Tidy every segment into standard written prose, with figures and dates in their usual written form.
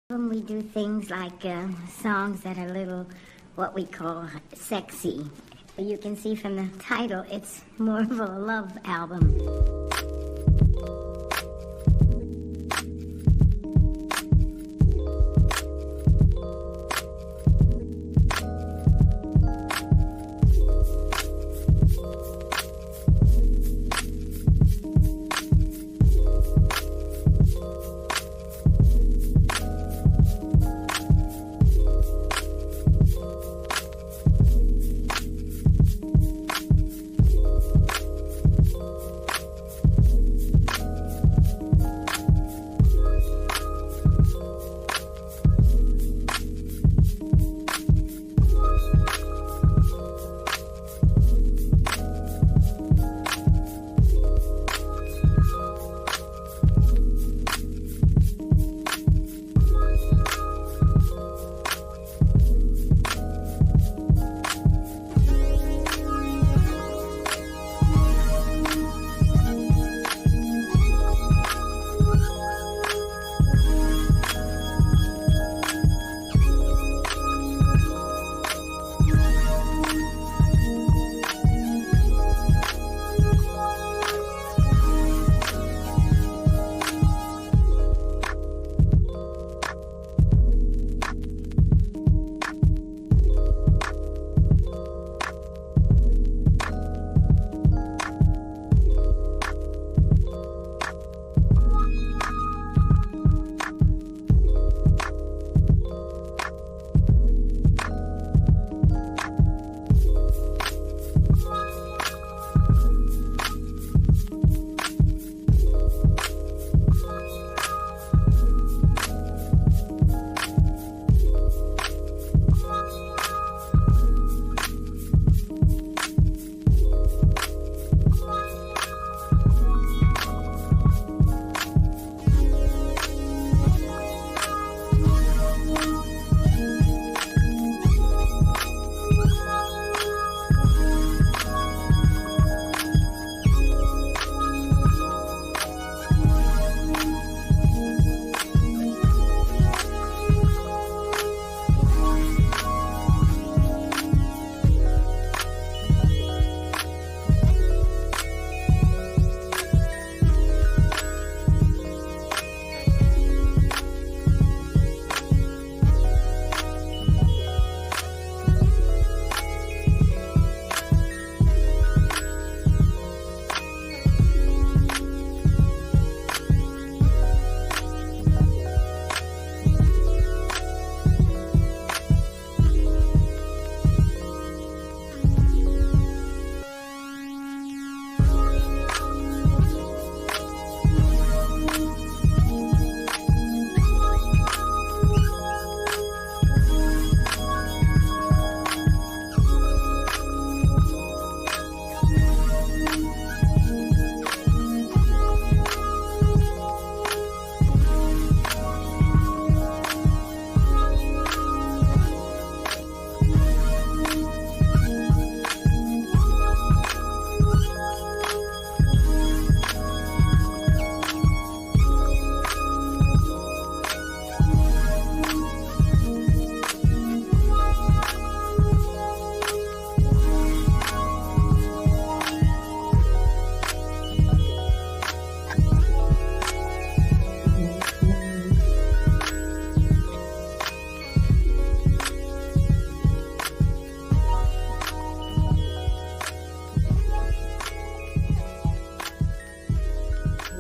When we do things like songs that are a little, what we call sexy. You can see from the title, it's more of a love album.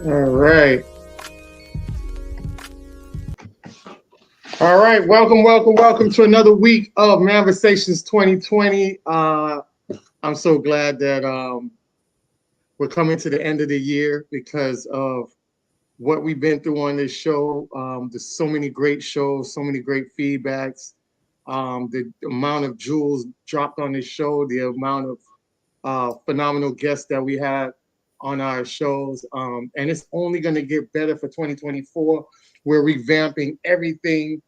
All right. All right. Welcome to another week of Manversations 2020. I'm so glad that we're coming to the end of the year because of what we've been through on this show. There's so many great shows, so many great feedbacks. The amount of jewels dropped on this show, the amount of phenomenal guests that we had on our shows. And it's only going to get better for 2024. We're revamping everything,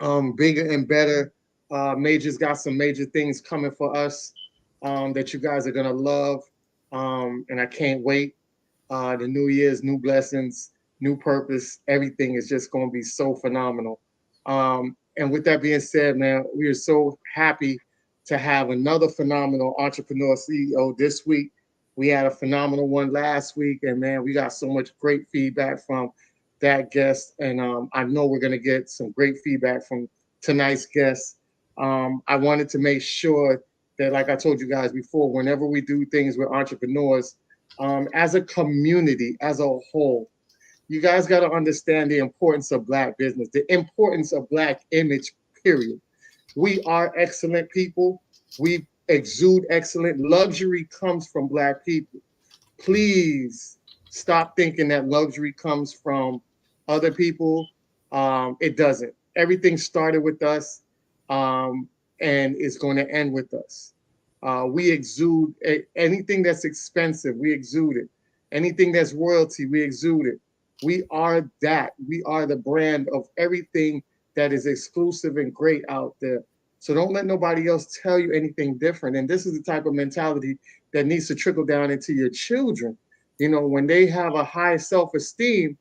bigger and better. Major's got some major things coming for us that you guys are going to love. And I can't wait. The new year's new blessings, new purpose. Everything is just going to be so phenomenal. And with that being said, man, we are so happy to have another phenomenal entrepreneur CEO this week. We had a phenomenal one last week, and man, we got so much great feedback from that guest. And I know we're going to get some great feedback from tonight's guest. I wanted to make sure that, like I told you guys before, whenever we do things with entrepreneurs, as a community, as a whole, you guys got to understand the importance of Black business, the importance of Black image, period. We are excellent people. We exude excellent. Luxury comes from Black people. Please stop thinking that luxury comes from other people. It doesn't. Everything started with us, and it's going to end with us. We exude anything that's expensive, we exude it. Anything that's royalty, we exude it. We are that. We are the brand of everything that is exclusive and great out there. So don't let nobody else tell you anything different. And this is the type of mentality that needs to trickle down into your children. You know, when they have a high self-esteem,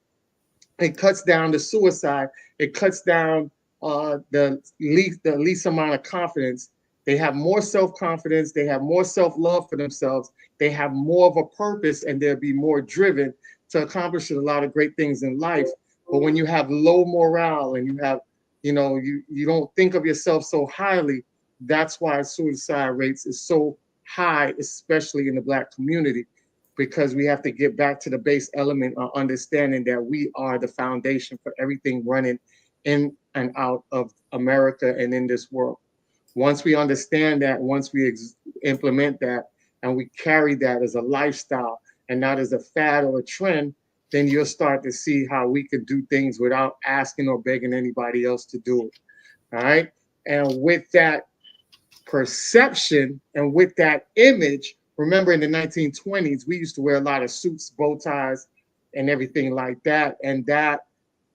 it cuts down the suicide. It cuts down the least amount of confidence. They have more self-confidence. They have more self-love for themselves. They have more of a purpose, and they'll be more driven to accomplish a lot of great things in life. But when you have low morale and you have, you don't think of yourself so highly, that's why suicide rates is so high, especially in the Black community, because we have to get back to the base element of understanding that we are the foundation for everything running in and out of America and in this world. Once we understand that, once we implement that, and we carry that as a lifestyle and not as a fad or a trend, then you'll start to see how we could do things without asking or begging anybody else to do it. All right. And with that perception and with that image, remember in the 1920s, we used to wear a lot of suits, bow ties, and everything like that. And that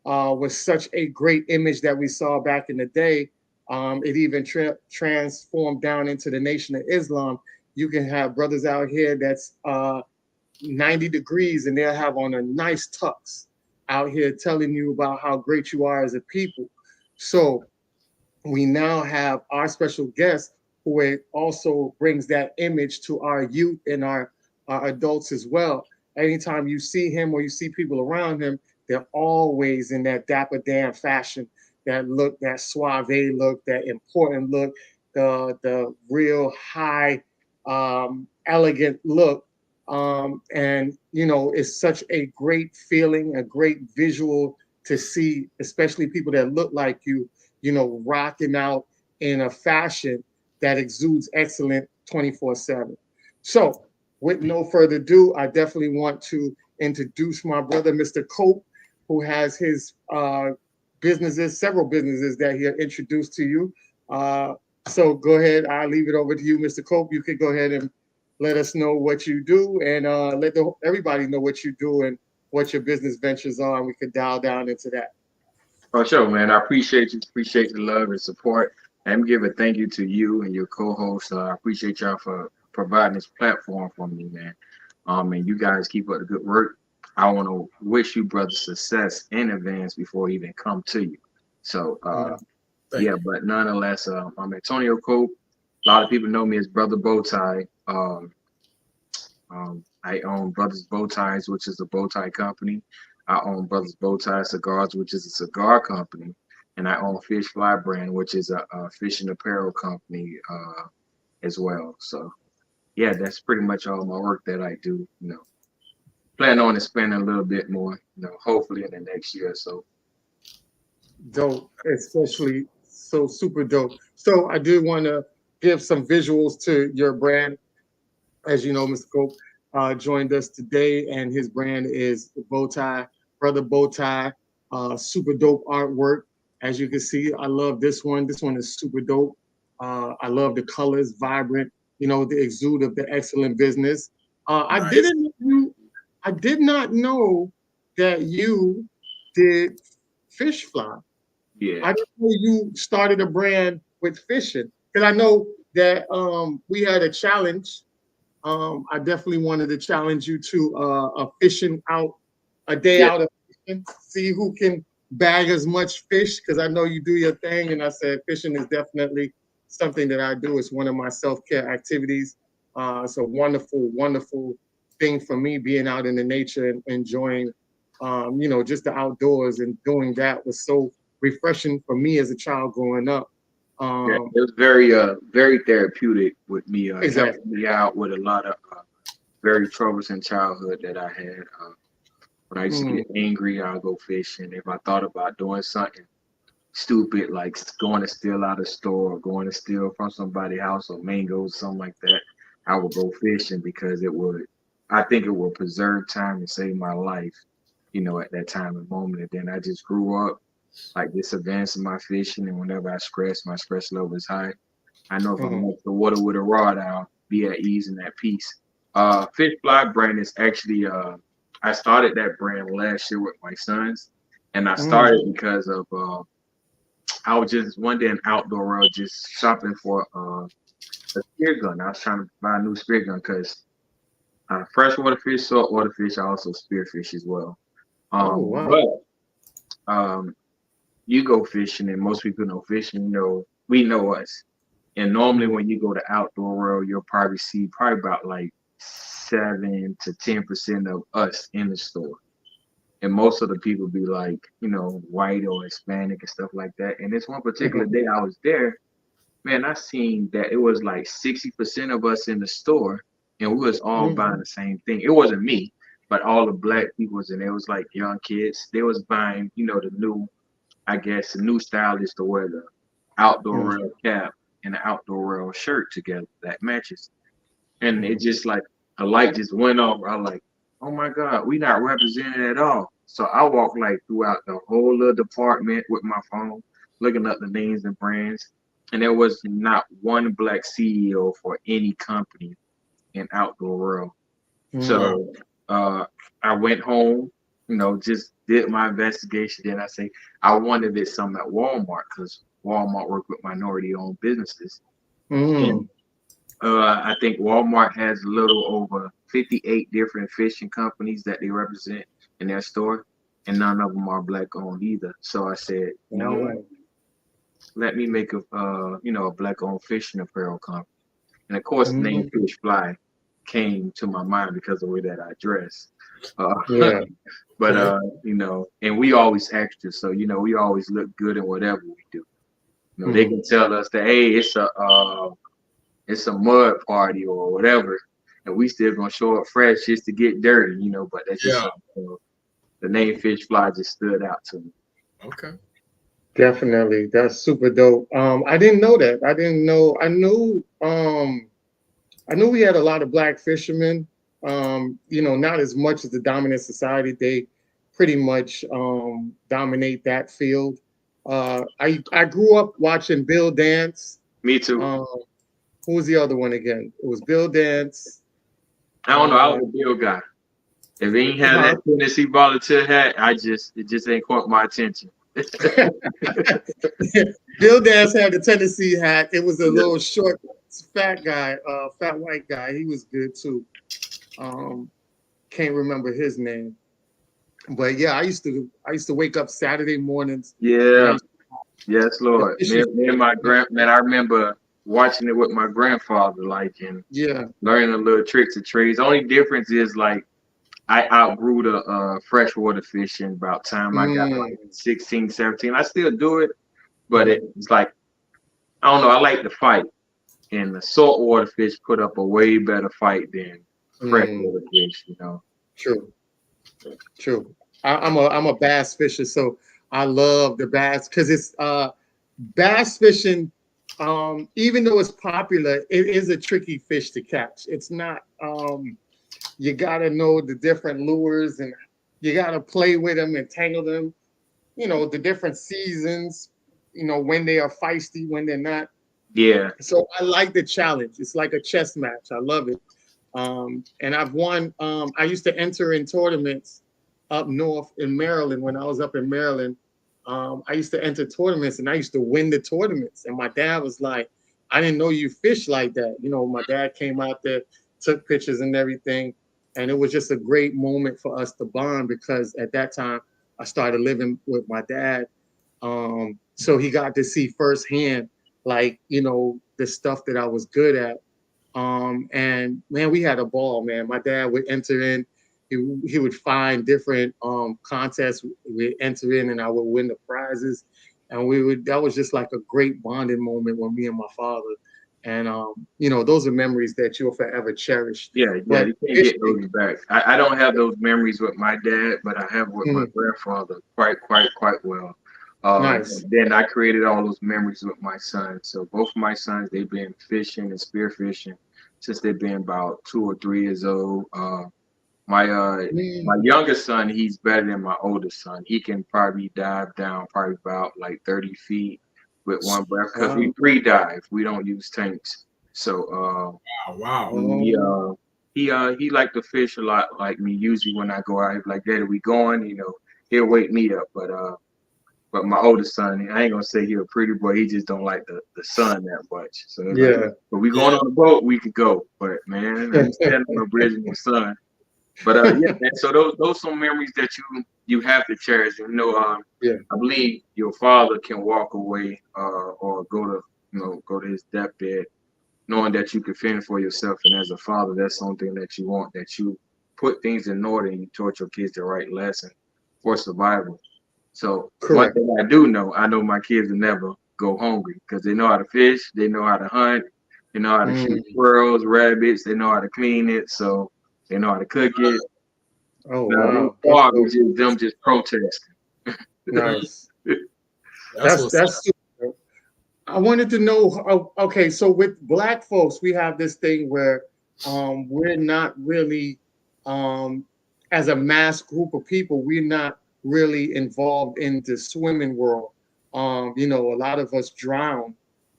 was such a great image that we saw back in the day. It even transformed down into the Nation of Islam. You can have brothers out here that's 90 degrees and they'll have on a nice tux out here telling you about how great you are as a people. So we now have our special guest who also brings that image to our youth and our adults as well. Anytime you see him or you see people around him, they're always in that dapper Dan fashion, that look, that suave look, that important look, the real high, elegant look. And, it's such a great feeling, a great visual to see, especially people that look like you, rocking out in a fashion that exudes excellent 24/7. So, with no further ado, I definitely want to introduce my brother, Mr. Cope, who has his businesses, several businesses that he'll introduce to you. So go ahead. I'll leave it over to you, Mr. Cope. You can go ahead and let us know what you do and let everybody know what you do and what your business ventures are, and we could dial down into that. Oh, sure, man. I appreciate you. Appreciate the love and support. And give a thank you to you and your co-host. I appreciate y'all for providing this platform for me, man. And you guys keep up the good work. I want to wish you, brother, success in advance before I even come to you. So, yeah, but nonetheless, I'm Antonio Cope. A lot of people know me as Brother Bowtie. I own Brothers Bowties, which is a bow tie company. I own Brothers Bowtie Cigars, which is a cigar company, and I own Fish Fly Brand, which is a fishing apparel company as well. So, yeah, that's pretty much all my work that I do. Plan on expanding a little bit more. Hopefully in the next year or so. Dope, especially so super dope. So I do want to give some visuals to your brand. As you know, Mr. Cope joined us today, and his brand is Bowtie, Brother Bowtie. Super dope artwork. As you can see, I love this one. This one is super dope. I love the colors, vibrant. The exude of the excellent business. Nice. I did not know that you did fish fly. Yeah. I didn't know you started a brand with fishing, because I know that we had a challenge. I definitely wanted to challenge you to a fishing out, a day Yeah. out of fishing, see who can bag as much fish because I know you do your thing. And I said, fishing is definitely something that I do. It's one of my self-care activities. It's a wonderful, wonderful thing for me being out in the nature and enjoying, just the outdoors, and doing that was so refreshing for me as a child growing up. Yeah, it was very therapeutic with me. It Exactly. helped me out with a lot of very troublesome childhood that I had. When I used to Mm, get angry, I'll go fishing. If I thought about doing something stupid like going to steal out of a store or going to steal from somebody's house or mangoes, something like that, I would go fishing because I think it would preserve time and save my life, at that time and moment. And then I just grew up like this advancing my fishing. And whenever my stress level is high. I know if I mhm, mix the water with a rod, I'll be at ease and at peace. Fish Fly brand is actually, I started that brand last year with my sons. And I mm, started because of I was just one day in outdoor world just shopping for a spear gun. I was trying to buy a new spear gun because freshwater fish, saltwater fish, I also spearfish as well. oh wow. But you go fishing, and most people know fishing. We know us. And normally, Mm, when you go to outdoor world, you'll probably see probably about like 7 to 10% of us in the store. And most of the people be like, white or Hispanic and stuff like that. And this one particular mhm, day I was there, man, I seen that it was like 60% of us in the store, and we was all mm, buying the same thing. It wasn't me, but all the black people was in there. It was like young kids. They was buying, the new, I guess, the new style is to wear the outdoor mm, rail cap and the outdoor rail shirt together that matches. And it mhm, just like a light just went off. I like, oh my God, we not represented at all. So I walked like throughout the whole little department with my phone, looking up the names and brands. And there was not one black CEO for any company in outdoor world. mm, So I went home, just did my investigation. Then I say I wanted it some at Walmart because Walmart work with minority owned businesses. mm, And I think Walmart has a little over 58 different fishing companies that they represent in their store, and none of them are black owned either. So I said, you know what? mm, Let me make a black owned fishing apparel company. And of course, the name mm. Fish Fly came to my mind because of the way that I dress. Uh, Yeah. but and we always extra, so we always look good in whatever we do. They Mhm, can tell us that hey, it's a mud party or whatever, and we still gonna show up fresh just to get dirty, But that's just Yeah. something. The name Fish Fly just stood out to me. Okay. definitely. That's super dope. I didn't know that. I didn't know. I knew we had a lot of black fishermen. Not as much as the dominant society. They pretty much dominate that field. I grew up watching Bill Dance. Me too. Um, who was the other one again? It was Bill Dance. I don't know. I Uh, was a Bill guy. If he ain't had huh? that Tennessee volunteer hat, it just ain't caught my attention. Bill Dance had the Tennessee hat. It was a Yeah. little short, fat guy, fat white guy. He was good too. Um, can't remember his name, but yeah, I used to wake up Saturday mornings, and I Yeah. used Yes, the Lord. fishing. Me and my man, I remember watching it with my grandfather, like, and Yeah. learning the little tricks and trades. Only difference is like I outgrew the freshwater fishing about time I got Mm, like 16, 17. I still do it, but mhm, it's like I don't know, I like to fight. And the saltwater fish put up a way better fight than mm. freshwater fish. True. True. I'm a bass fisher, so I love the bass because it's bass fishing. Even though it's popular, it is a tricky fish to catch. It's not. You gotta know the different lures, and you gotta play with them and tangle them. The different seasons. When they are feisty, when they're not. Yeah. So I like the challenge. It's like a chess match. I love it. And I've won. I used to enter in tournaments up north in Maryland when I was up in Maryland. I used to enter tournaments and I used to win the tournaments. And my dad was like, I didn't know you fish like that. My dad came out there, took pictures and everything. And it was just a great moment for us to bond because at that time, I started living with my dad. So he got to see firsthand, like, the stuff that I was good at. And man, we had a ball, man. My dad would enter in, he would find different contests. We'd enter in and I would win the prizes. And that was just like a great bonding moment with me and my father. And those are memories that you'll forever cherish. Yeah, But you can't get those back. I don't have those memories with my dad, but I have with my Mhm. grandfather quite well. Nice. Then I created all those memories with my sons. So both of my sons, they've been fishing and spearfishing since they've been about 2 or 3 years old. My Mm. youngest son, he's better than my oldest son. He can probably dive down probably about like 30 feet with one breath because we Wow. free dive. We don't use tanks. So Oh, wow. Oh, he liked to fish a lot like me. Usually when I go out, he's like, "Daddy, we going?" He'll wake me up. But my oldest son, I ain't gonna say he a pretty boy. He just don't like the sun that much. So it's like, yeah. but we going Yeah. on the boat, we could go. But man, I ain't standing on the bridge in the sun. But yeah, man. So those some memories that you have to cherish. Yeah. I believe your father can walk away or go to his deathbed knowing that you can fend for yourself. And as a father, that's something that you want, that you put things in order and you taught your kids the right lesson for survival. So one Correct. thing I do know, I know my kids will never go hungry because they know how to fish, they know how to hunt, they know how to shoot Mm. squirrels, rabbits, they know how to clean it, so they know how to cook it. Oh, Now they wow. That's starve, so it's just them just protesting. Mm, nice. that's That's what's up. that's super. I wanted to know. Okay, so with Black folks, we have this thing where we're not really, um, as a mass group of people, we're not really involved in the swimming world. A lot of us drown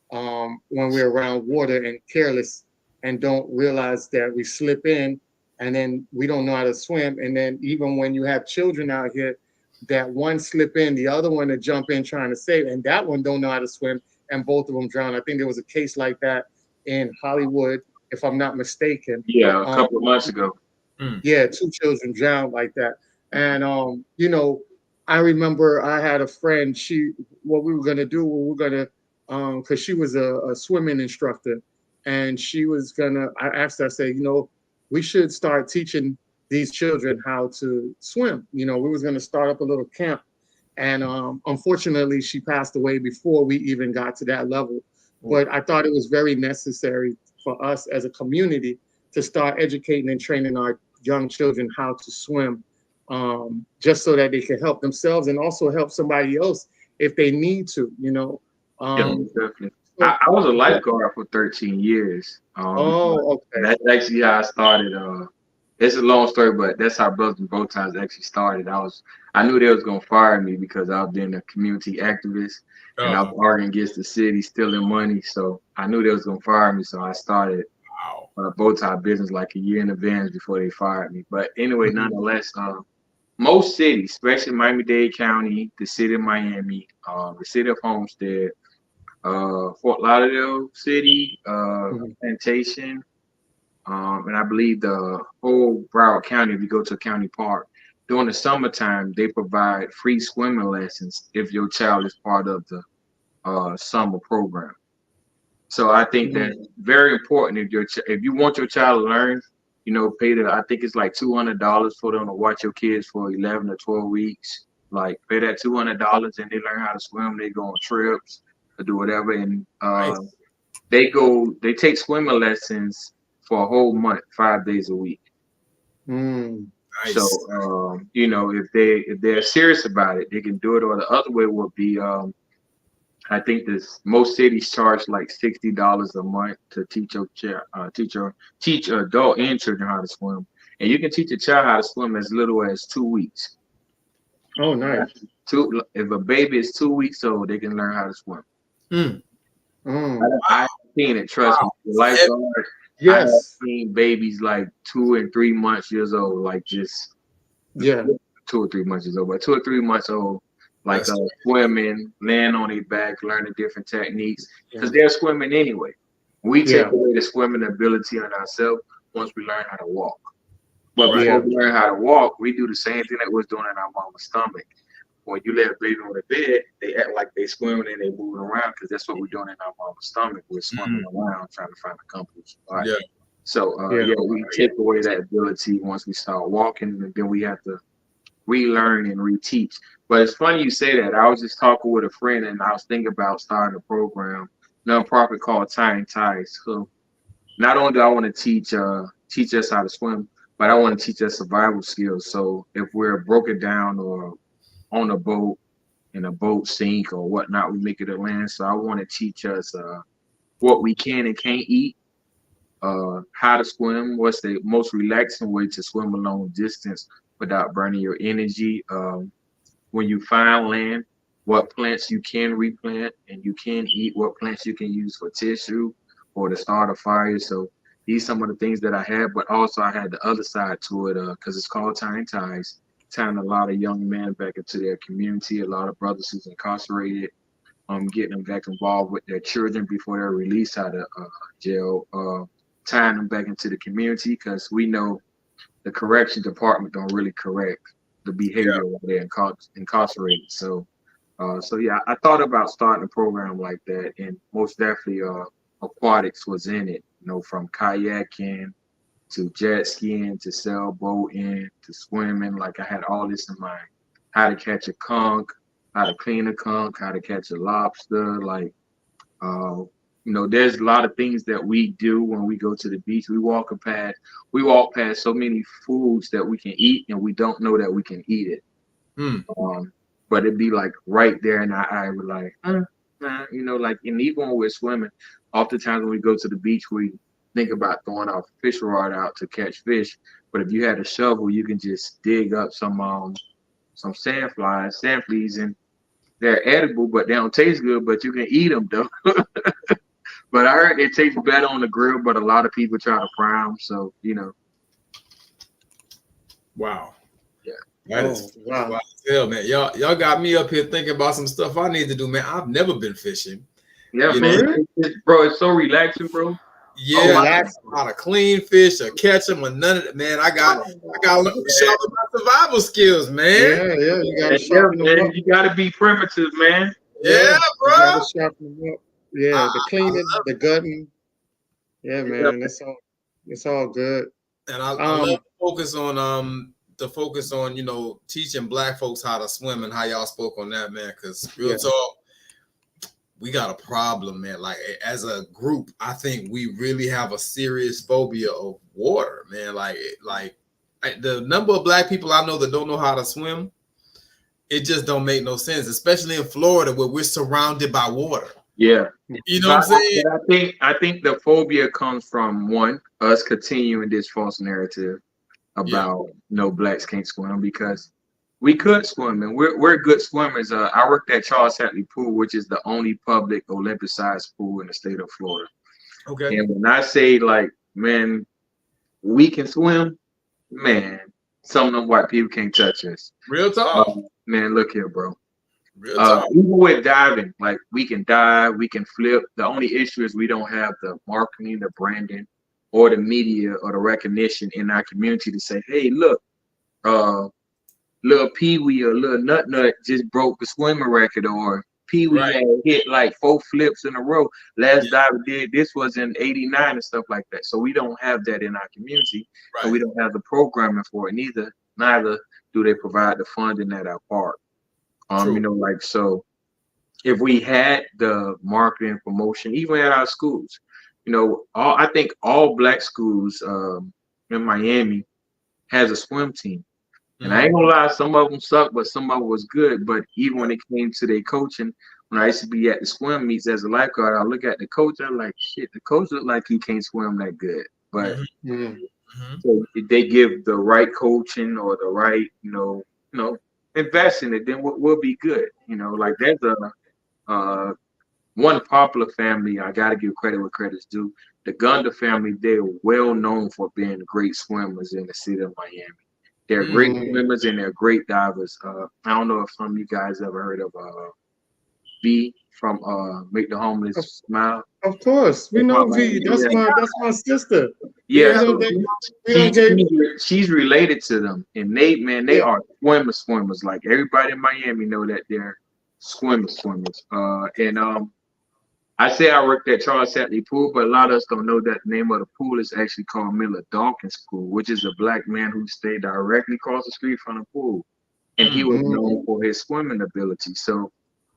when we're around water and careless and don't realize that we slip in and then we don't know how to swim. And then even when you have children out here, that one slip in, the other one to jump in trying to save, and that one don't know how to swim, and both of them drown. I think there was a case like that in Hollywood, if I'm not mistaken. Yeah, a Um, couple of months ago. Mm, yeah, two children drowned like that. And I remember I had a friend, what we were gonna do, we were gonna because she was a swimming instructor, and I asked her, I said, we should start teaching these children how to swim. We was gonna start up a little camp. And unfortunately, she passed away before we even got to that level. oh, But I thought it was very necessary for us as a community to start educating and training our young children how to swim, just so that they can help themselves and also help somebody else if they need to. Yeah, Um, definitely. so, I was a yeah. lifeguard for 13 years. Oh, okay. That's actually how I started. It's a long story, but that's how Brothers and Bow Ties actually started. I knew they was gonna fire me because I was being a community activist and I oh, was arguing against the city, stealing money. So I knew they was gonna fire me. So I started wow. bow tie business like a year in advance before they fired me. But anyway, Mhm. nonetheless, most cities, especially Miami-Dade County, the city of Miami, the city of Homestead, Fort Lauderdale City, Mhm. Plantation, and I believe the whole Broward County. If you go to a county park during the summertime, they provide free swimming lessons if your child is part of the summer program. So I think Mhm. that's very important. If you want your child to learn, pay I think it's like $200 for them to watch your kids for 11 or 12 weeks. Like pay that $200 and they learn how to swim. They go on trips or do whatever, and Nice. they take swimming lessons for a whole month, 5 days a week. Mm. So Nice. if they're serious about it, they can do it. Or the other way would be I think this most cities charge like $60 a month to teach adult and children how to swim, and you can teach a child how to swim as little as 2 weeks. Oh, nice. If a baby is 2 weeks old, they can learn how to swim. Mm, Mm. I've seen it. Trust wow. me, the So heavy. lifeguard. I have Yes. seen babies like 2 and 3 months years old, like just Yeah. 2 or 3 months years old, but 2 or 3 months old, like That's swimming, laying on their back, learning different techniques, Yeah. because they're swimming anyway. We take Yeah. away the swimming ability on ourselves once we learn how to walk. But right. before Yeah. we learn how to walk, we do the same thing that we was doing in our mama's stomach. when you let a baby on the bed, they act like they swimming and they moving around because that's what we're doing in our mama's stomach. We're swimming around trying to find a comfortable spot. Yeah. So yeah, we take away that ability once we start walking, and then we have to relearn and reteach. But it's funny you say that. I was just talking with a friend, and I was thinking about starting a program, nonprofit called Tying Ties. So not only do I want to teach us how to swim, but I want to teach us survival skills. So if we're broken down or on a boat and a boat sink or whatnot, we make it to land. So I want to teach us what we can and can't eat, how to swim, what's the most relaxing way to swim a long distance without burning your energy. When you find land, what plants you can replant and you can eat, what plants you can use for tissue or to start a fire. So these some of the things that I had, but also I had the other side to it because it's called Tying Ties, tying a lot of young men back into their community, a lot of brothers who's incarcerated, getting them back involved with their children before they're released out of jail, tying them back into the community because we know the correction department don't really correct the behavior while they're incarcerated. So, so yeah, I thought about starting a program like that, and most definitely, aquatics was in it. You know, from kayaking to jet skiing to sailboating to swimming. Like I had all this in mind: how to catch a conch, how to clean a conch, how to catch a lobster. Like, there's a lot of things that we do when we go to the beach. We walk past so many foods that we can eat, and we don't know that we can eat it. But it'd be like right there in our eye. We're like, like, and even when we're swimming, oftentimes when we go to the beach, we think about throwing our fish rod out to catch fish. But if you had a shovel, you can just dig up some sand fleas, and they're edible, but they don't taste good. But you can eat them though. But I heard it tastes better on the grill, but a lot of people try to fry them. So, Wow. Yeah. That is wow. Hell, man. Y'all got me up here thinking about some stuff I need to do, man. I've never been fishing. Yeah, bro, it's so relaxing, bro. Yeah, how to clean fish or catch them or none of that, man. I got to sharpen my survival skills, man. Yeah, you got to sharpen them up. You got to be primitive, man. Yeah, bro. You got to sharpen them up. Yeah, the cleaning, the gutting. Yeah, man, it's all good. And I love to focus on teaching Black folks how to swim and how y'all spoke on that, man. Because real talk, we got a problem, man. Like as a group, I think we really have a serious phobia of water, man. Like the number of Black people I know that don't know how to swim, it just don't make no sense, especially in Florida where we're surrounded by water. Yeah. You know what I'm saying? I think the phobia comes from us continuing this false narrative about Blacks can't swim, because we could swim and we're good swimmers. I worked at Charles Hatley Pool, which is the only public Olympic-sized pool in the state of Florida. Okay. And when I say like, man, we can swim, man, some of them white people can't touch us. Real talk. Man, look here, bro. Real talk. Even with diving, like we can dive, we can flip. The only issue is we don't have the marketing, the branding, or the media or the recognition in our community to say, hey, look, little Pee Wee or little Nut just broke the swimming record, or Pee Wee had hit like 4 flips in a row. Last diver did this was in '89 and stuff like that. So we don't have that in our community, and we don't have the programming for it. Neither do they provide the funding at our park. So if we had the marketing promotion, even at our schools, I think all Black schools in Miami has a swim team. And I ain't gonna lie, some of them suck, but some of them was good. But even when it came to their coaching, when I used to be at the swim meets as a lifeguard, I look at the coach, I'm like, shit, the coach look like he can't swim that good. But so if they give the right coaching or the right, invest in it, then we'll be good. Like there's one popular family, I gotta give credit where credit's due. The Gunda family, they're well known for being great swimmers in the city of Miami. They're great swimmers and they're great divers. I don't know if some of you guys ever heard of V from Make the Homeless Smile. Of course, we That's know my V. man. That's my sister. Yeah, We so don't we don't get she's related to them, and they yeah. are swimmers. Like everybody in Miami know that they're swimmers. And I say I worked at Charles Hadley Pool, but a lot of us don't know that the name of the pool is actually called Miller Dawkins Pool, which is a black man who stayed directly across the street from the pool, and he was known for his swimming ability. So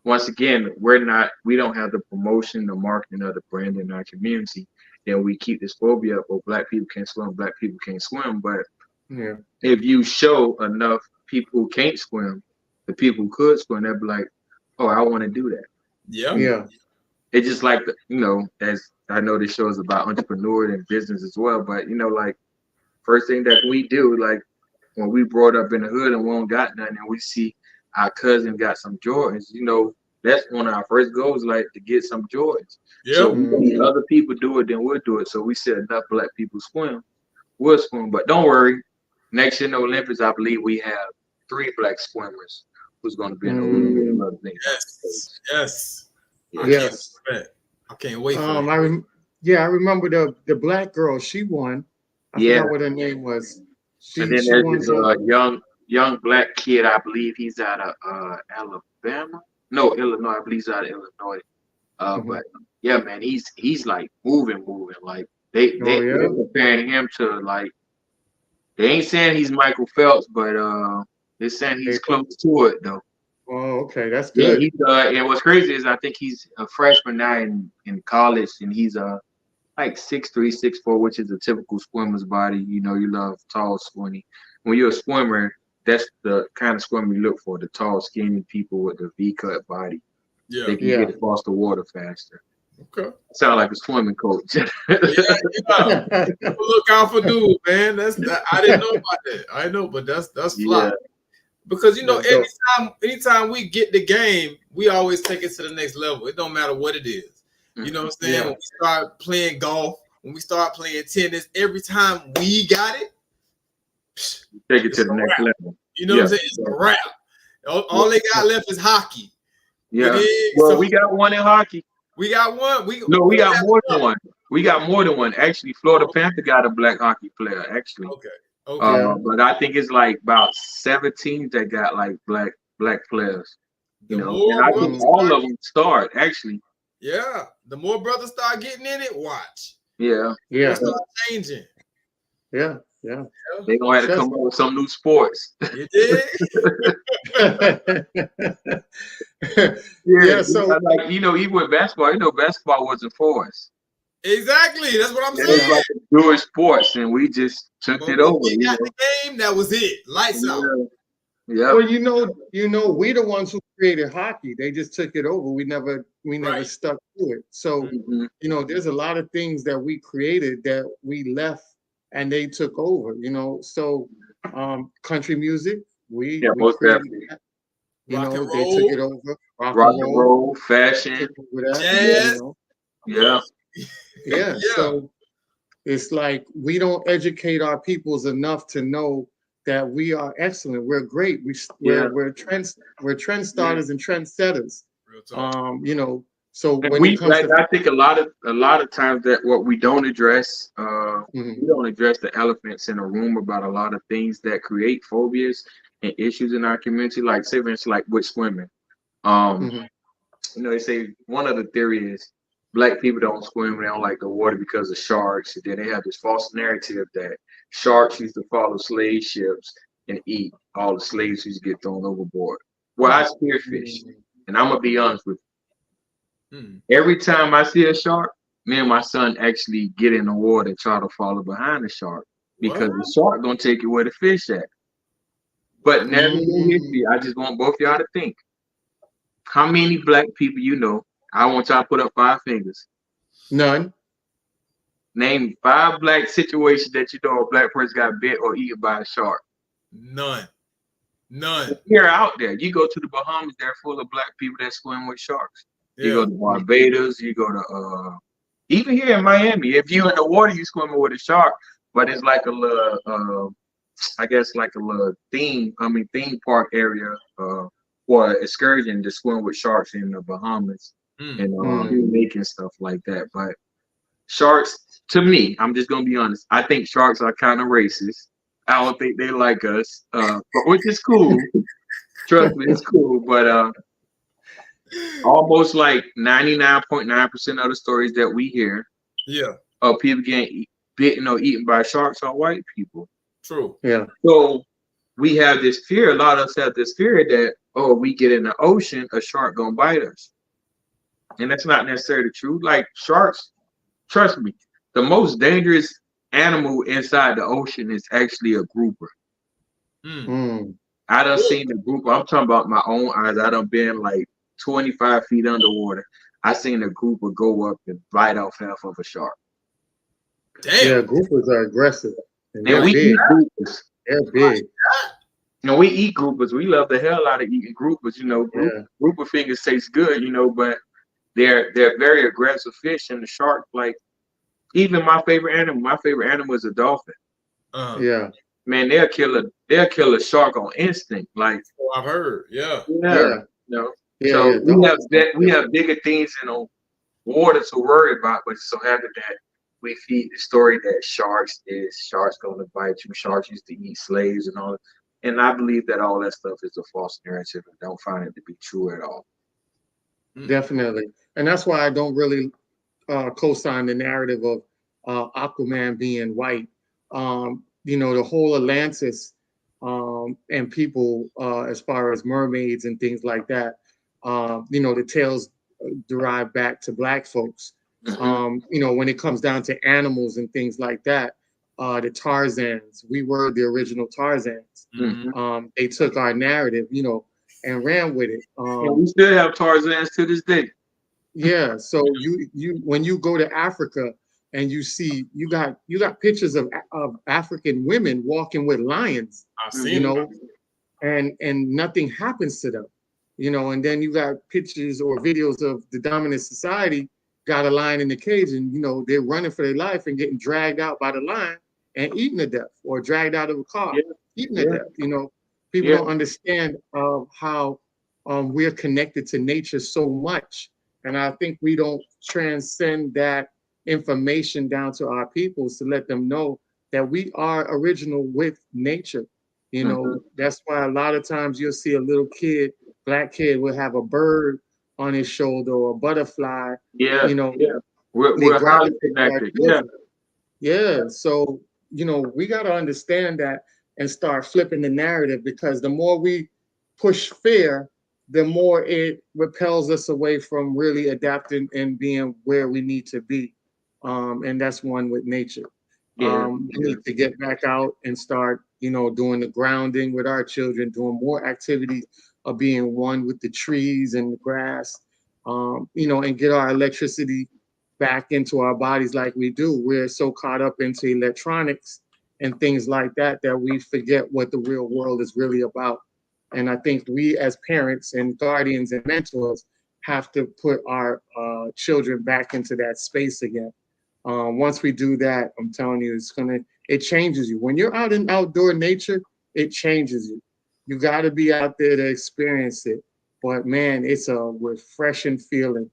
once again, we don't have the promotion, the marketing, or the brand in our community. Then we keep this phobia of, oh, black people can't swim, black people can't swim. But Yeah. if you show enough people who can't swim, the people who could swim, they'll be like, oh, I want to do that. Yeah. It's just like, as I know this show is about entrepreneur and business as well, but like first thing that we do, like when we brought up in the hood and we don't got nothing and we see our cousin got some Jordans, that's one of our first goals, like to get some Jordans. So when other people do it, then we'll do it. So we said enough black people swim, we'll swim. But don't worry, next year in the Olympics, I believe we have 3 black swimmers who's going to be in the Olympics. Yes. Yes. I can't wait for that. I remember the black girl. She won. I forgot what her name was. And then there's this young black kid. I believe he's out of Alabama. No, Illinois. I believe he's out of Illinois. But yeah, man, he's like moving. Like they're comparing him to, like, they ain't saying he's Michael Phelps, but they're saying he's close to it though. Oh, okay, that's good. Yeah, and what's crazy is I think he's a freshman now in college, and he's like 6'3", 6'4", which is a typical swimmer's body. You love tall, skinny. When you're a swimmer, that's the kind of swimmer you look for: the tall, skinny people with the V-cut body. Yeah, they can get across the water faster. Okay, sound like a swimming coach. Look out for dude, man. I didn't know about that. I know, but that's fly. Yeah. Because anytime we get the game, we always take it to the next level. It don't matter what it is. You know what I'm saying? Yeah. When we start playing golf, when we start playing tennis, every time we got it, take it to the next level. You know what I'm saying? It's a wrap. All they got left is hockey. Yeah. Well, we got one in hockey. We got one. We got more than one. We got more than one. Actually, Florida Panther got a black hockey player. Actually. Okay. But I think it's like about 7 teams that got like black players. And I think all of them start actually. Yeah. The more brothers start getting in it, watch. Yeah. Yeah. Start changing. Yeah. They gonna have to come up with some new sports. You did? Yeah. So like even with basketball, basketball wasn't for us. Exactly. That's what I'm saying. It's like doing sports, and we just took it over. We got the game. That was it. Lights out. Yeah. Well, we the ones who created hockey. They just took it over. We never stuck to it. So there's a lot of things that we created that we left and they took over. So country music, we created that. They took it over. Rock and roll, fashion, jazz. Yeah. Yeah. So it's like we don't educate our peoples enough to know that we are excellent. We're great. We're trend starters and trendsetters. So when it comes to, I think a lot of times that what we don't address, we don't address the elephants in the room about a lot of things that create phobias and issues in our community. Like, say for instance, like with swimming. They say one of the theories is black people don't swim, they don't like the water because of sharks. And then they have this false narrative that sharks used to follow slave ships and eat all the slaves who used to get thrown overboard. Well, I spearfish, and I'm gonna be honest with you. Every time I see a shark, me and my son actually get in the water and try to follow behind the shark because the shark gonna take you where the fish at. But never in history, I just want both of y'all to think. How many black people I want y'all to put up 5 fingers. None. Name 5 black situations that a black person got bit or eaten by a shark. None. You're out there. You go to the Bahamas, they're full of black people that swim with sharks. You go to Barbados, you go to even here in Miami, if you're in the water, you swimming with a shark, but it's like a little theme park area for an excursion to swim with sharks in the Bahamas and Mm. making stuff like that. But sharks, to me, I'm just gonna be honest. I think sharks are kind of racist. I don't think they like us, but which is cool. Trust me, it's cool. But almost like 99.9% of the stories that we hear Yeah, of people getting bitten or eaten by sharks are white people. true. Yeah. So we have this fear. A lot of us have this fear that, oh, we get in the ocean, a shark gonna bite us, and that's not necessarily true. Like sharks, trust me, the most dangerous animal inside the ocean is actually a grouper. Mm. Mm. I done seen the grouper. I'm talking about my own eyes. I done been like 25 feet underwater. I seen a grouper go up and bite off half of a shark. Damn. Yeah, groupers are aggressive and And they're we eat big. groupers. They're big. You know, we eat groupers. We love the hell out of eating groupers. You know, Yeah. grouper fingers taste good. You know, but they're very aggressive fish. And the shark, like even my favorite animal is a dolphin. Yeah. Man, they'll kill a shark on instinct. Like, Oh, I've heard. Yeah. yeah, Yeah. you know. Yeah. So Yeah. Dolphins are we killer. have bigger things in the water to worry about, but it's so happy that we feed the story that sharks gonna bite you, sharks used to eat slaves and all that. And I believe that all that stuff is a false narrative and don't find it to be true at all. Definitely. And that's why I don't really co-sign the narrative of Aquaman being white. The whole Atlantis and people, as far as mermaids and things like that, the tales derive back to black folks. When it comes down to animals and things like that, the Tarzans, we were the original Tarzans. Mhm. They took our narrative, and ran with it. And we still have Tarzans to this day. Yeah, so you when you go to Africa and you got pictures of African women walking with lions, I've you seen it. know, and nothing happens to them, and then you got pictures or videos of the dominant society got a lion in the cage, and they're running for their life and getting dragged out by the lion and eaten to death, or dragged out of a car, Yeah, eaten to yeah, death. People yeah. don't understand how we're connected to nature so much, and I think we don't transcend that information down to our peoples to let them know that we are original with nature. That's why a lot of times you'll see a little kid, black kid, will have a bird on his shoulder or a butterfly. Yeah, You know, yeah. they We're highly gravitate to our connected. Yeah. children. Yeah. So, we got to understand that and start flipping the narrative, because the more we push fear, the more it repels us away from really adapting and being where we need to be. And that's one with nature. Yeah, We need to get back out and start, doing the grounding with our children, doing more activities of being one with the trees and the grass, and get our electricity back into our bodies like we do. We're so caught up into electronics and things like that that we forget what the real world is really about. And I think we as parents and guardians and mentors have to put our children back into that space again. Once we do that, I'm telling you, it changes you. When you're out in outdoor nature, it changes you. You got to be out there to experience it. But man, it's a refreshing feeling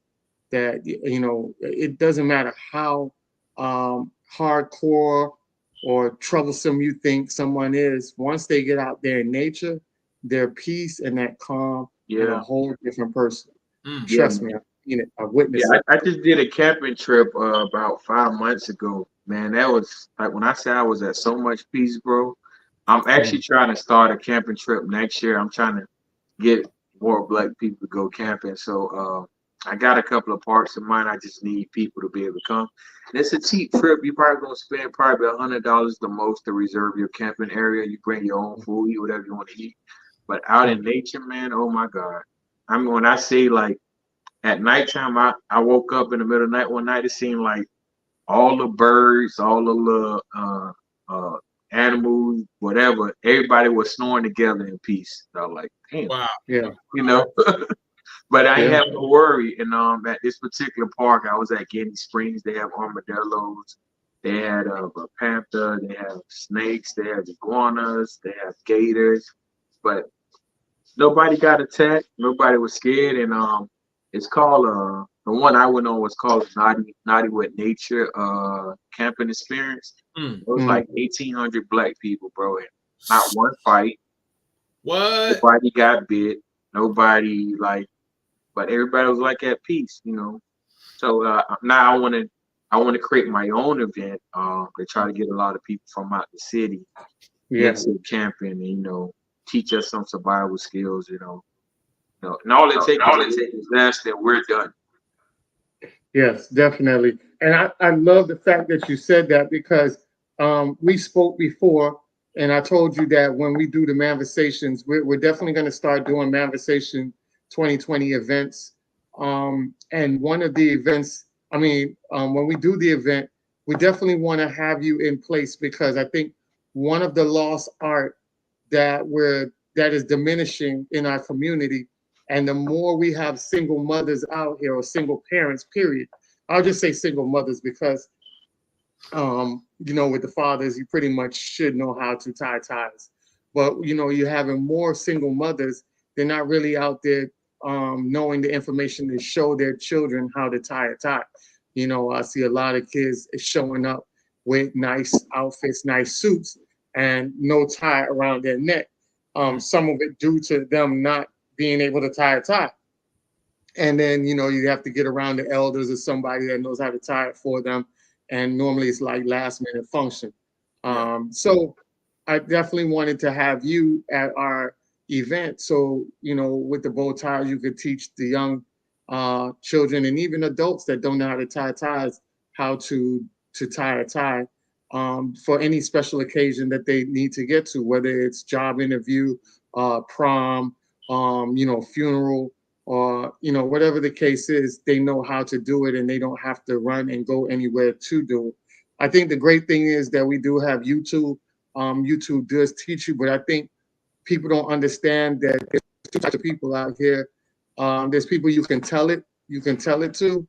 that, it doesn't matter how hardcore or troublesome you think someone is. Once they get out there in nature, their peace and that calm and a yeah, whole different person. yeah, Trust me, man. I've seen it. I've Yeah, witnessed it. I just did a camping trip about 5 months ago. Man, that was like when I say I was at so much peace, bro. I'm actually Mhm. trying to start a camping trip next year. I'm trying to get more black people to go camping. So I got a couple of parks in mind. I just need people to be able to come. And it's a cheap trip. You're probably gonna spend probably $100 the most to reserve your camping area. You bring your own food, eat whatever you want to eat. But out in nature, man, oh my God. I mean, when I say like at nighttime, I woke up in the middle of the night one night. It seemed like all the birds, all the little animals, whatever, everybody was snoring together in peace. So I was like, damn, Wow. Yeah, you know. But I ain't yeah, have no worry. And at this particular park, I was at Getty Springs. They have armadillos. They had a panther. They have snakes. They have iguanas. They have gators. But nobody got attacked. Nobody was scared, and it's called the one I went on was called Naughty with Nature camping experience. Mm. It was Mm. like 1,800 black people, bro, and not one fight. What? Nobody got bit. Nobody like, but everybody was like at peace, you know. So now I want to create my own event. To try to get a lot of people from out the city Yeah. into camping, and teach us some survival skills. And all it takes is a disaster, and we're done. Yes, definitely. And I love the fact that you said that because we spoke before, and I told you that when we do the Manversations, we're definitely going to start doing Manversation 2020 events. And one of the events, when we do the event, we definitely want to have you in place because I think one of the lost art that is diminishing in our community. And the more we have single mothers out here or single parents, period. I'll just say single mothers because with the fathers, you pretty much should know how to tie ties. But you're having more single mothers, they're not really out there knowing the information to show their children how to tie a tie. I see a lot of kids showing up with nice outfits, nice suits, and no tie around their neck. Some of it due to them not being able to tie a tie. And then, you have to get around the elders or somebody that knows how to tie it for them. And normally it's like last minute function. So I definitely wanted to have you at our event. So, with the bow tie, you could teach the young children and even adults that don't know how to tie ties, how to tie a tie for any special occasion that they need to get to, whether it's job interview, prom, funeral, or whatever the case is, they know how to do it and they don't have to run and go anywhere to do it. I think the great thing is that we do have YouTube. YouTube does teach you, but I think people don't understand that there's two types of people out here. There's people you can tell it to,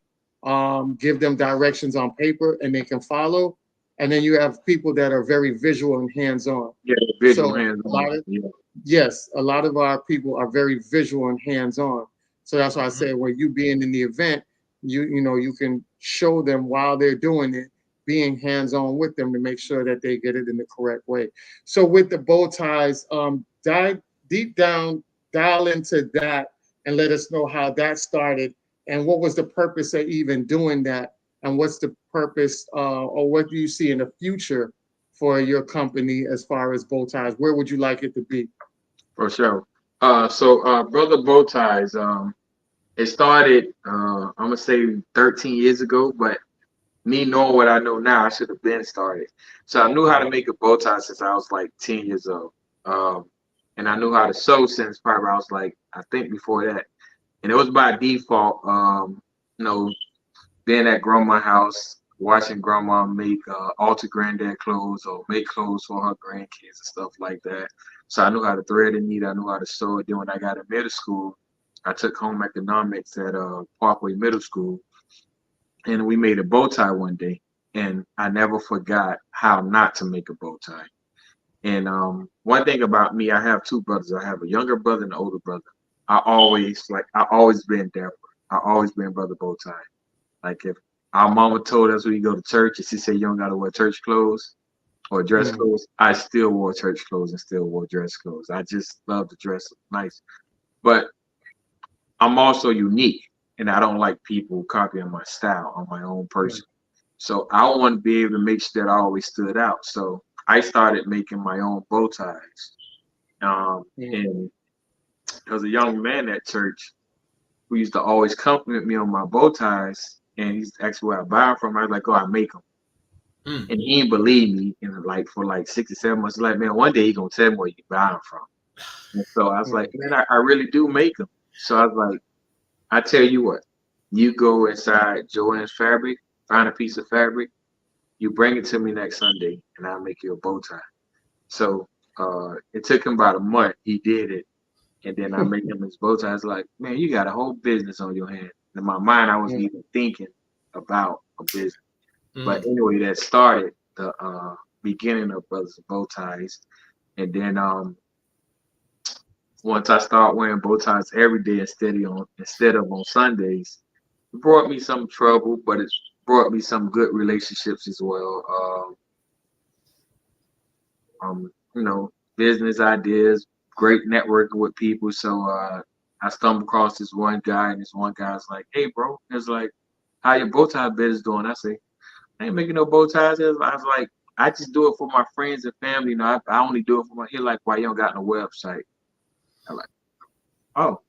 give them directions on paper and they can follow. And then you have people that are very visual and hands-on. Yeah, So visual hands a lot on. of Yeah. yes, a lot of our people are very visual and hands-on. So that's why I say when you being in the event, you can show them while they're doing it, being hands-on with them to make sure that they get it in the correct way. So with the bow ties, dive deep down, dial into that and let us know how that started and what was the purpose of even doing that and what's the purpose or what do you see in the future for your company as far as bow ties? Where would you like it to be? For sure. Brother Bow Ties, it started, I'm gonna say 13 years ago, but me knowing what I know now, I should have been started. So I knew how to make a bow tie since I was like 10 years old. Um, and I knew how to sew since probably I was like, I think before that. And it was by default, you know, being at grandma's house, watching grandma make alter granddad clothes or make clothes for her grandkids and stuff like that. So I knew how to thread and knit. I knew how to sew it. Then when I got in middle school, I took home economics at Parkway Middle School, and we made a bow tie one day. And I never forgot how not to make a bow tie. And one thing about me, I have two brothers. I have a younger brother and an older brother. I always been there. I always been brother bow tie. Like if our mama told us we go to church and she said you don't gotta wear church clothes or dress Mm, clothes, I still wore church clothes and still wore dress clothes. I just love to dress nice. But I'm also unique and I don't like people copying my style on my own mm, person. So I want to be able to make sure that I always stood out. So I started making my own bow ties. mm, And there was a young man at church who used to always compliment me on my bow ties. And he's actually where I buy them from. I was like, oh, I make them. Mm. And he didn't believe me in like for like 6 or 7 months. Like, man, one day he gonna tell me where you buy them from. And so I was like, mm, man, I really do make them. So I was like, I tell you what, you go inside Joanne's Fabric, find a piece of fabric, you bring it to me next Sunday, and I'll make you a bow tie. So it took him about a month. He did it, and then I made him his bow tie. I was like, man, you got a whole business on your hand. In my mind, I wasn't mm. even thinking about a business. But Mm. anyway, that started the beginning of Brothers Bow Ties. And then once I start wearing bow ties every day instead of on Sundays, it brought me some trouble, but it brought me some good relationships as well. You know, business ideas, great networking with people. So I stumbled across this one guy, and this one guy's like, "Hey, bro," it's like, "How your bow tie business doing?" I say, "I ain't making no bow ties." I was like, "I just do it for my friends and family. You know, I only do it for my." He like, "Why you don't got no website?" I'm like, "Oh,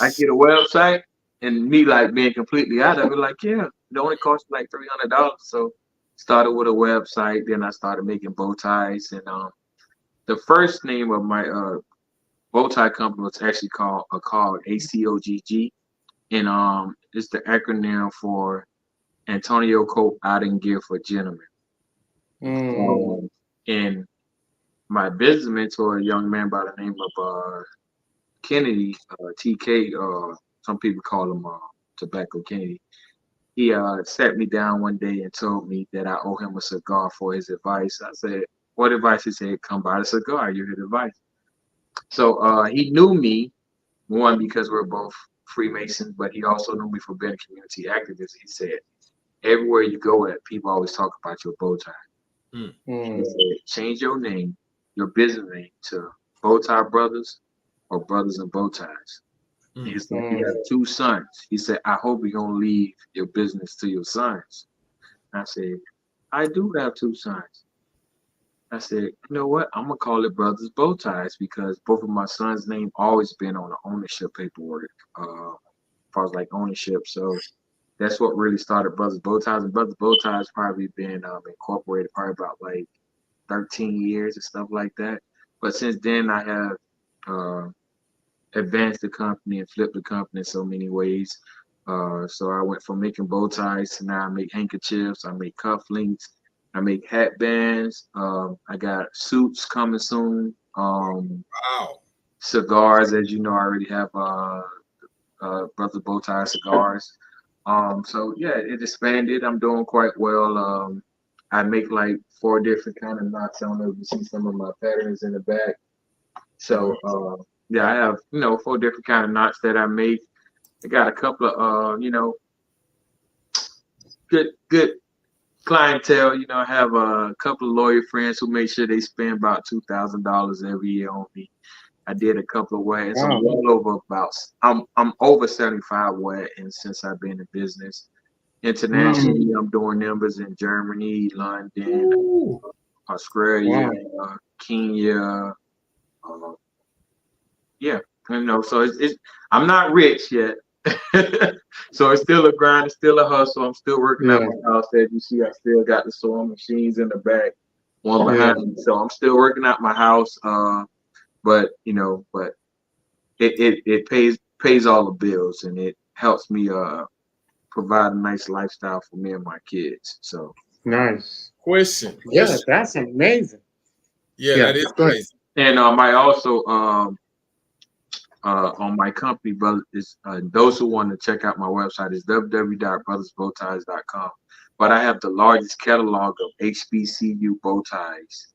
I get a website." And me like being completely out of it, like, yeah, it only cost me like $300. So started with a website, then I started making bow ties, and the first name of my bow tie company was actually called ACOGG, and it's the acronym for Antonio Coat Outing Gear for Gentlemen. And my business mentor, a young man by the name of Kennedy, TK, some people call him Tobacco Kennedy. He sat me down one day and told me that I owe him a cigar for his advice. I said, "What advice?" He said, "Come buy the cigar. You heard advice." So he knew me, one, because we're both Freemasons, but he also knew me for being a community activist. He said, "Everywhere you go at, people always talk about your bow tie." He said, "Change your name, your business name, to Bow Tie Brothers or Brothers and Bow Ties." He said he had two sons. He said, "I hope you're gonna leave your business to your sons." I said, "I do have two sons." I said, "You know what? I'm gonna call it Brothers Bow Ties because both of my sons' name always been on the ownership paperwork, as far as like ownership." So that's what really started Brothers Bow Ties. And Brothers Bow Ties probably been incorporated probably about like 13 years and stuff like that. But since then, I have uh, advanced the company and flipped the company in so many ways. So I went from making bow ties to now I make handkerchiefs, I make cufflinks, I make hat bands. I got suits coming soon. Wow. Cigars, as you know, I already have Brother Bow Tie cigars. So yeah, it expanded. I'm doing quite well. I make like 4 different kind of knots. I don't know if you see some of my patterns in the back. So yeah, I have 4 different kind of knots that I make. I got a couple of good clientele. I have a couple of lawyer friends who make sure they spend about $2,000 every year on me. I did a couple of weddings. I'm well over I'm over 75 weddings since I've been in business. Internationally, I'm doing numbers in Germany, London, Australia, Kenya. Uh, yeah, so it's I'm not rich yet. So it's still a grind, it's still a hustle. I'm still working out my house. As you see, I still got the sewing machines in the back, one behind me. So I'm still working out my house. But it pays all the bills, and it helps me provide a nice lifestyle for me and my kids. So nice. Question. Yeah, that's amazing. Yeah, that is crazy. And I also on my company, brother, is those who want to check out my website is www.brothersbowties.com. But I have the largest catalog of HBCU bow ties,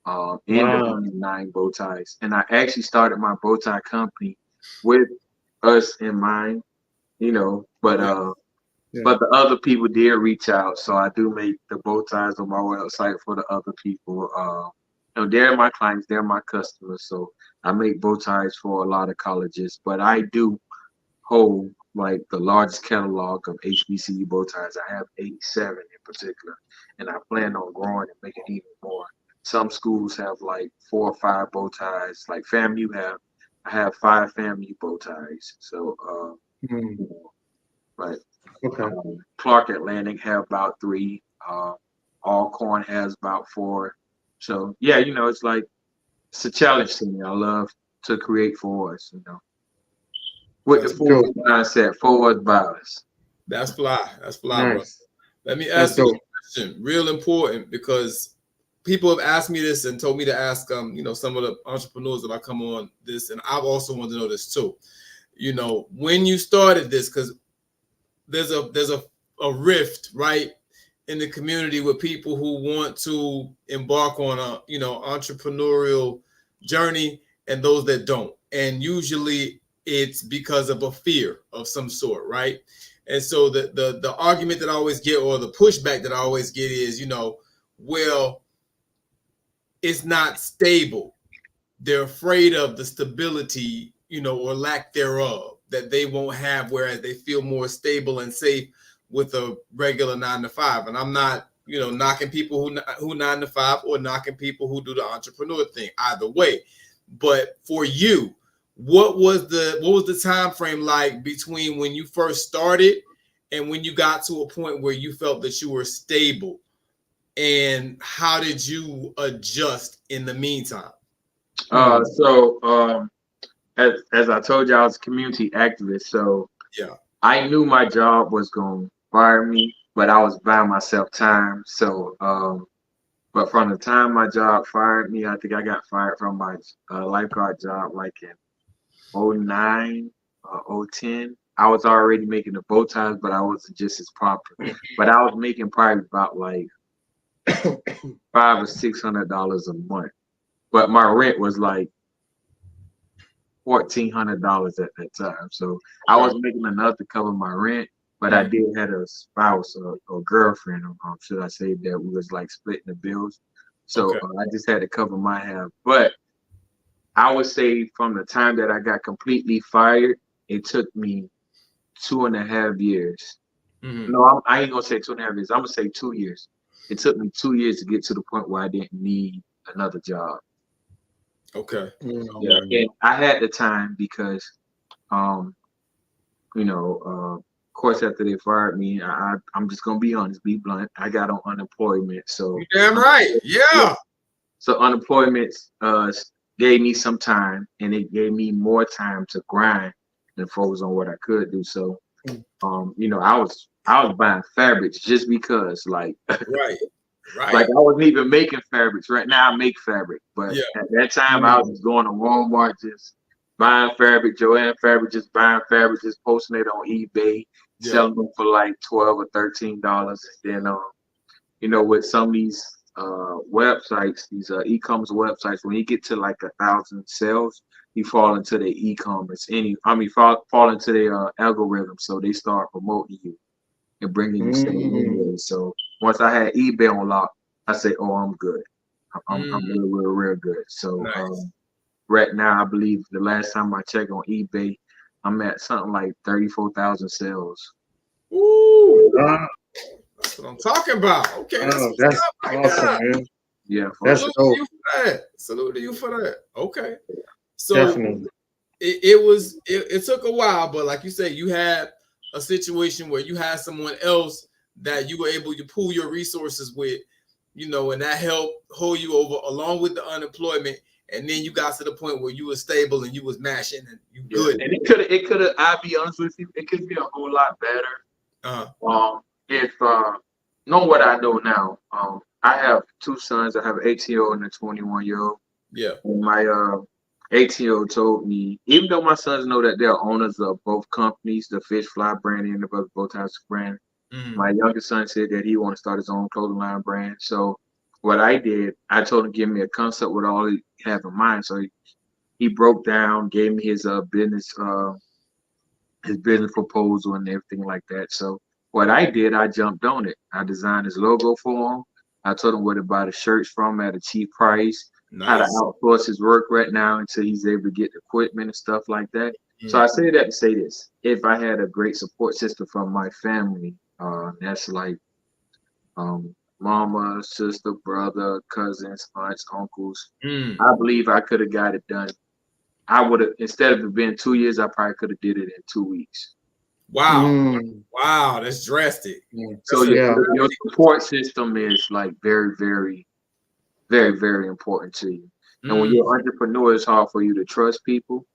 and 9 bow ties. And I actually started my bow tie company with us in mind, but the other people did reach out, so I do make the bow ties on my website for the other people. They're my clients, they're my customers, so I make bow ties for a lot of colleges. But I do hold like the largest catalog of HBCU bow ties. I have 87 in particular, and I plan on growing and making even more. Some schools have like 4 or 5 bow ties. Like FAMU I have 5 FAMU bow ties. So, right. Clark Atlantic have about 3. Alcorn has about 4. So yeah, it's like it's a challenge to me. I love to create for us, with the full mindset for us, by us. That's fly. That's fly, Nice. bro. Let me ask you a question, real important, because people have asked me this and told me to ask some of the entrepreneurs that I come on this, and I've also wanted to know this too. When you started this, because there's a rift, right, in the community with people who want to embark on a entrepreneurial journey and those that don't. and usually it's because of a fear of some sort, right? And so the argument that I always get, or the pushback that I always get, is, well, it's not stable. They're afraid of the stability, or lack thereof, that they won't have, whereas they feel more stable and safe with a regular 9 to 5. And I'm not, knocking people who 9 to 5, or knocking people who do the entrepreneur thing. Either way, but for you, what was the time frame like between when you first started and when you got to a point where you felt that you were stable, and how did you adjust in the meantime? So as I told you, I was a community activist. So yeah, I knew my job was going to fire me, but I was buying myself time. So, but from the time my job fired me, I think I got fired from my lifeguard job like in 09, 010. I was already making the bow ties, but I wasn't just as popular. But I was making probably about like $500 or $600 a month. But my rent was like $1,400 at that time. So I wasn't making enough to cover my rent, but I did have a spouse or girlfriend, should I say, that we was like splitting the bills. So I just had to cover my half. But I would say from the time that I got completely fired, it took me 2.5 years. No, I ain't gonna say 2.5 years. I'm gonna say 2 years. It took me 2 years to get to the point where I didn't need another job. Okay. Yeah, and I had the time because, of course, after they fired me, I'm just gonna be honest, be blunt. I got on unemployment, so you're damn right. Yeah. So unemployment gave me some time, and it gave me more time to grind and focus on what I could do. So, I was buying fabrics just because, like, right. Like I wasn't even making fabrics. Right now I make fabric, but at that time I was just going to Walmart, just buying fabric, Joanne fabric, just buying fabric, just posting it on eBay, selling them for like $12 or $13. And then, with some of these websites, these e-commerce websites, when you get to like 1,000 sales, you fall into the e-commerce. Fall into their algorithm, so they start promoting you and bringing you sales anyway. So once I had eBay on lock, I say, "Oh, I'm good. I'm real good." So right now, I believe the last time I checked on eBay, I'm at something like 34,000 sales. Ooh, that's what I'm talking about. Okay, that's awesome, man. Yeah, that's dope. Salute to you for that. Okay, so definitely, it took a while, but like you said, you had a situation where you had someone else that you were able to pool your resources with, and that helped hold you over along with the unemployment. And then you got to the point where you were stable and you was mashing and you good. And it could have, I'll be honest with you, it could be a whole lot better. If know what I know now. I have two sons. I have an 18-year-old and a 21-year-old. Yeah. And my 18-year-old told me, even though my sons know that they're owners of both companies, the Fish Fly brand and the Bow Ties brand, my youngest son said that he want to start his own clothing line brand. So what I did, I told him, give me a concept with all he have in mind. So he broke down, gave me his business proposal and everything like that. So what I did, I jumped on it. I designed his logo for him. I told him where to buy the shirts from at a cheap price. How to outsource his work right now until he's able to get equipment and stuff like that. So I say that to say this: if I had a great support system from my family, that's like mama, sister, brother, cousins, aunts, uncles, I believe I could have got it done. I would have, instead of it being 2 years, I probably could have did it in 2 weeks. Wow. Wow, that's drastic. So your support system is like very, very, very, very important to you. And when you're an entrepreneur, it's hard for you to trust people.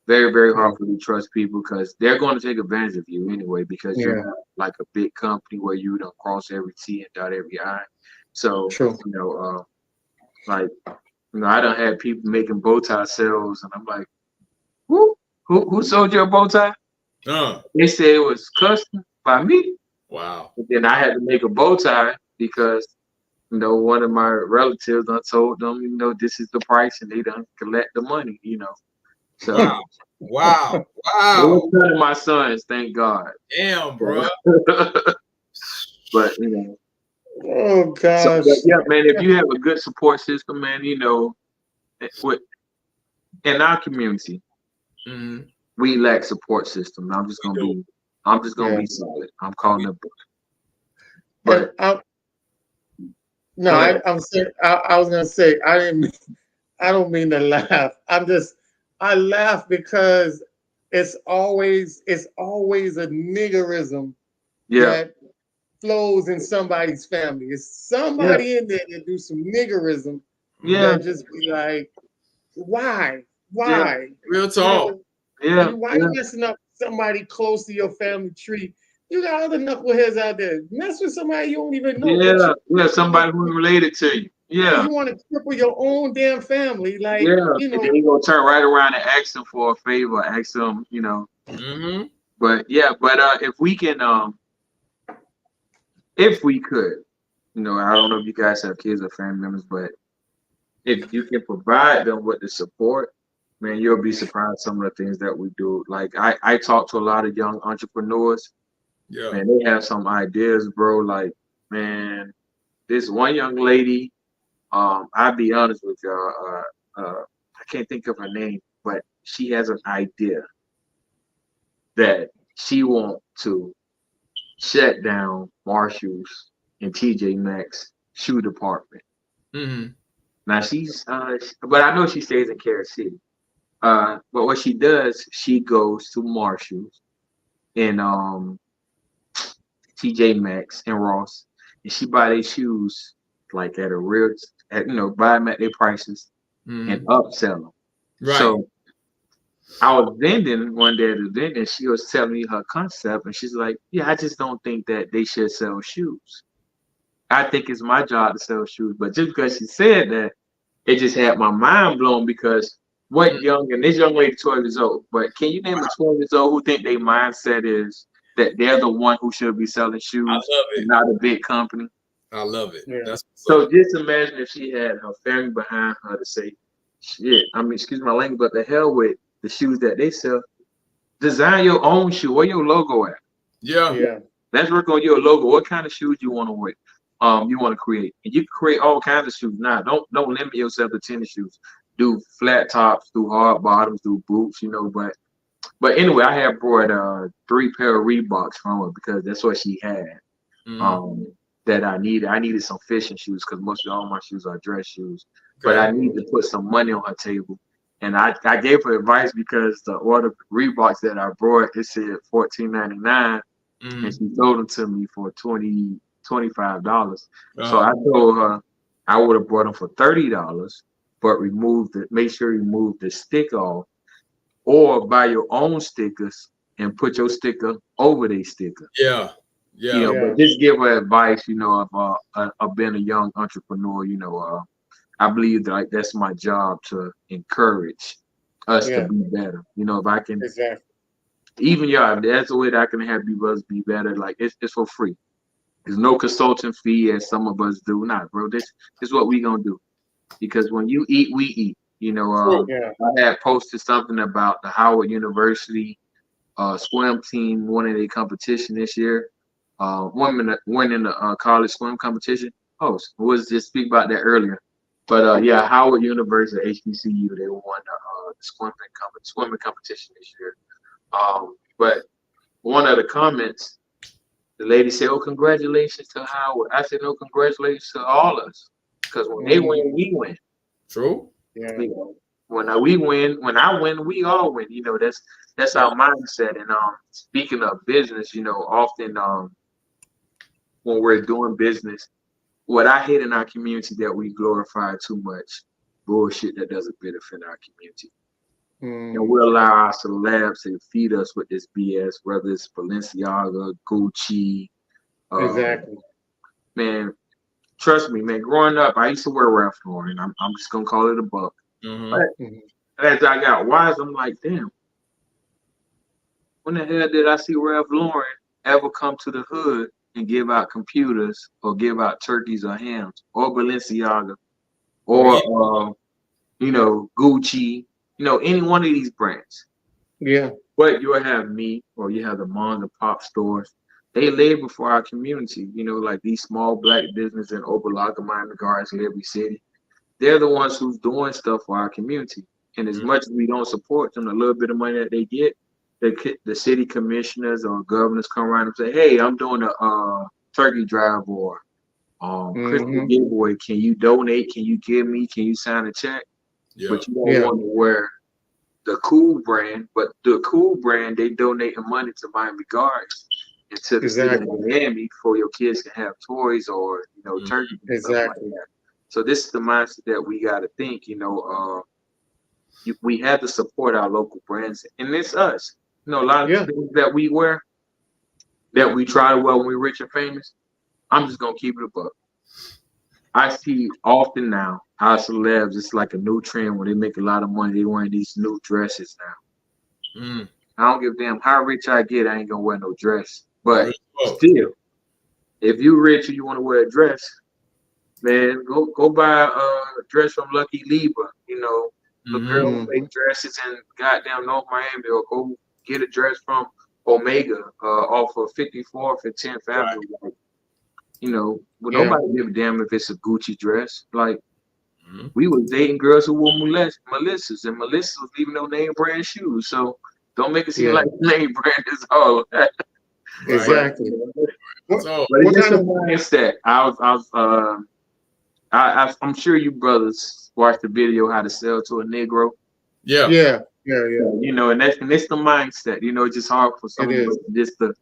Very, very hard for you to trust people because they're going to take advantage of you anyway, because you're not like a big company where you don't cross every T and dot every I. So, I done had people making bow tie sales, and I'm like, who sold you a bow tie? They said it was custom by me. Wow. And then I had to make a bow tie because You know, one of my relatives, I told them, you know, this is the price, and they done collect the money. You know, so Wow. Wow. it was Wow. none of my sons, thank God. Damn, bro. But you know, Oh so gosh. but yeah, man, if you have a good support system, man, you know, with in our community, Mm-hmm. we lack support system. I'm just gonna Yeah. be solid. I'm calling it. And But no, go ahead. I'm saying, I was gonna say, I don't mean to laugh. I laugh because it's always a niggerism Yeah, that flows in somebody's family. It's yeah, somebody in there that do some niggerism yeah, that just be like, why? yeah, Why? Real You talk. know, yeah, why yeah, you messing up somebody close to your family tree? You got other knuckleheads out there. Mess with somebody you don't even know, but yeah, yeah. Somebody who's related to you. yeah, Yeah, you want to cripple your own damn family. Like, yeah. you And know, then you gonna turn right around and ask them for a favor, ask them, you know. Mm-hmm. But yeah, but if we can, if we could, you know, I don't know if you guys have kids or family members, but if you can provide them with the support, man, you'll be surprised some of the things that we do. Like I talk to a lot of young entrepreneurs, Yeah. man, they have some ideas, bro. Like, man, this one young lady, I'll be honest with y'all, I can't think of her name, but she has an idea that she want to shut down Marshall's and TJ Maxx shoe department. Mm-hmm. Now but I know she stays in Carol City. But what she does, she goes to Marshalls and TJ Maxx and Ross, and she buy their shoes like at a real, you know, buy them at their prices and Mm-hmm. upsell them. Right. So I was vending one day at the event, and she was telling me her concept, and she's like, "Yeah, I just don't think that they should sell shoes. I think it's my job to sell shoes." But just because she said that, it just had my mind blown because Mm. and this young lady 12 years old, but can you name a 12 years old who think their mindset is that they're the one who should be selling I shoes love and it. not a big company? I love it. yeah, That's what's So up. just imagine if she had her family behind her to say, shit, I mean, excuse my language, but the hell with the shoes that they sell. Design your own shoe. Where your logo at? Yeah. yeah, Let's work on your logo. What kind of shoes you want to wear? You want to create, and you can create all kinds of shoes. Now, don't limit yourself to tennis shoes. Do flat tops, do hard bottoms, do boots. You know, but anyway, I had brought 3 pair of Reeboks from her because that's what she had. Mm-hmm. Um, that I needed. I needed some fishing shoes because mostly all my shoes are dress shoes. But Okay. I need to put some money on her table. And I gave her advice because the order Reeboks that I brought, it said $14.99, and Mm-hmm. she sold them to me for $25. So Uh-huh. I told her I would have bought them for $30, but make sure you remove the stick off, or buy your own stickers and put your sticker over their sticker. Yeah. You Yeah. know, yeah, but just give her advice. You know, of being a young entrepreneur. You know, I believe that like that's my job to encourage us to yeah, be better. You know, if I can, exactly. even y'all, that's the way that I can have us be better. Like it's for free. There's no consulting fee as some of us do. Nah, bro, this is what we gonna do. Because when you eat, we eat. You know, True. Yeah, I had posted something about the Howard University swim team winning a competition this year. Women winning the college swim competition. Oh, was just speak about that earlier. But yeah, Howard University, HBCU, they won the swimming competition this year. But one of the comments, the lady said, "Oh, congratulations to Howard." I said, "No, congratulations to all of us, because when they hmm, win, we win. True. yeah, You know, we win, when I win, we all win. You know, that's Yeah. our mindset." And speaking of business, you know, often when we're doing business, what I hate in our community that we glorify too much bullshit that doesn't benefit our community. And we hmm, allow our celebs to feed us with this BS, whether it's Balenciaga, Gucci. Uh, exactly. man, trust me, man. Growing up, I used to wear Ralph Lauren. I'm just gonna call it a buck. Mm-hmm. But Hmm. as I got wise, I'm like, damn, when the hell did I see Ralph Lauren ever come to the hood and give out computers or give out turkeys or hams or Balenciaga or Gucci, any one of these brands. Yeah. But you'll have me or you have the mom and pop stores. They labor for our community, like these small black businesses in Opa-locka, Miami Gardens, Liberty City. They're the ones who's doing stuff for our community. And as much as we don't support them, the little bit of money that they get, the city commissioners or governors come around and say, "Hey, I'm doing a turkey drive or Christmas giveaway. Can you donate? Can you give me? Can you sign a check?" Yeah. But you don't want to wear the Cool brand. But the Cool brand, they donate money to Miami Gardens and to the city of Miami for your kids to have toys or turkeys and stuff like that. So this is the mindset that we got to think. We have to support our local brands, and it's us. A lot of things that we wear, that we try to wear when we're rich and famous. I'm just gonna keep it a buck. I see often now our celebs. It's like a new trend where they make a lot of money. They wearing these new dresses now. I don't give a damn how rich I get. I ain't gonna wear no dress. But still, if you rich and you want to wear a dress, man, go buy a dress from Lucky Libra. The girl who make dresses in goddamn North Miami, or go get a dress from Omega off of 54th and 10th Avenue. But nobody give a damn if it's a Gucci dress. Like, we was dating girls who wore Melissa's, and Melissa was leaving no name brand shoes. So don't make it seem like name brand is all of that. Exactly. But it's just a mindset. I'm sure you brothers watched the video how to sell to a Negro. Yeah. And it's the mindset. It's just hard for some people just to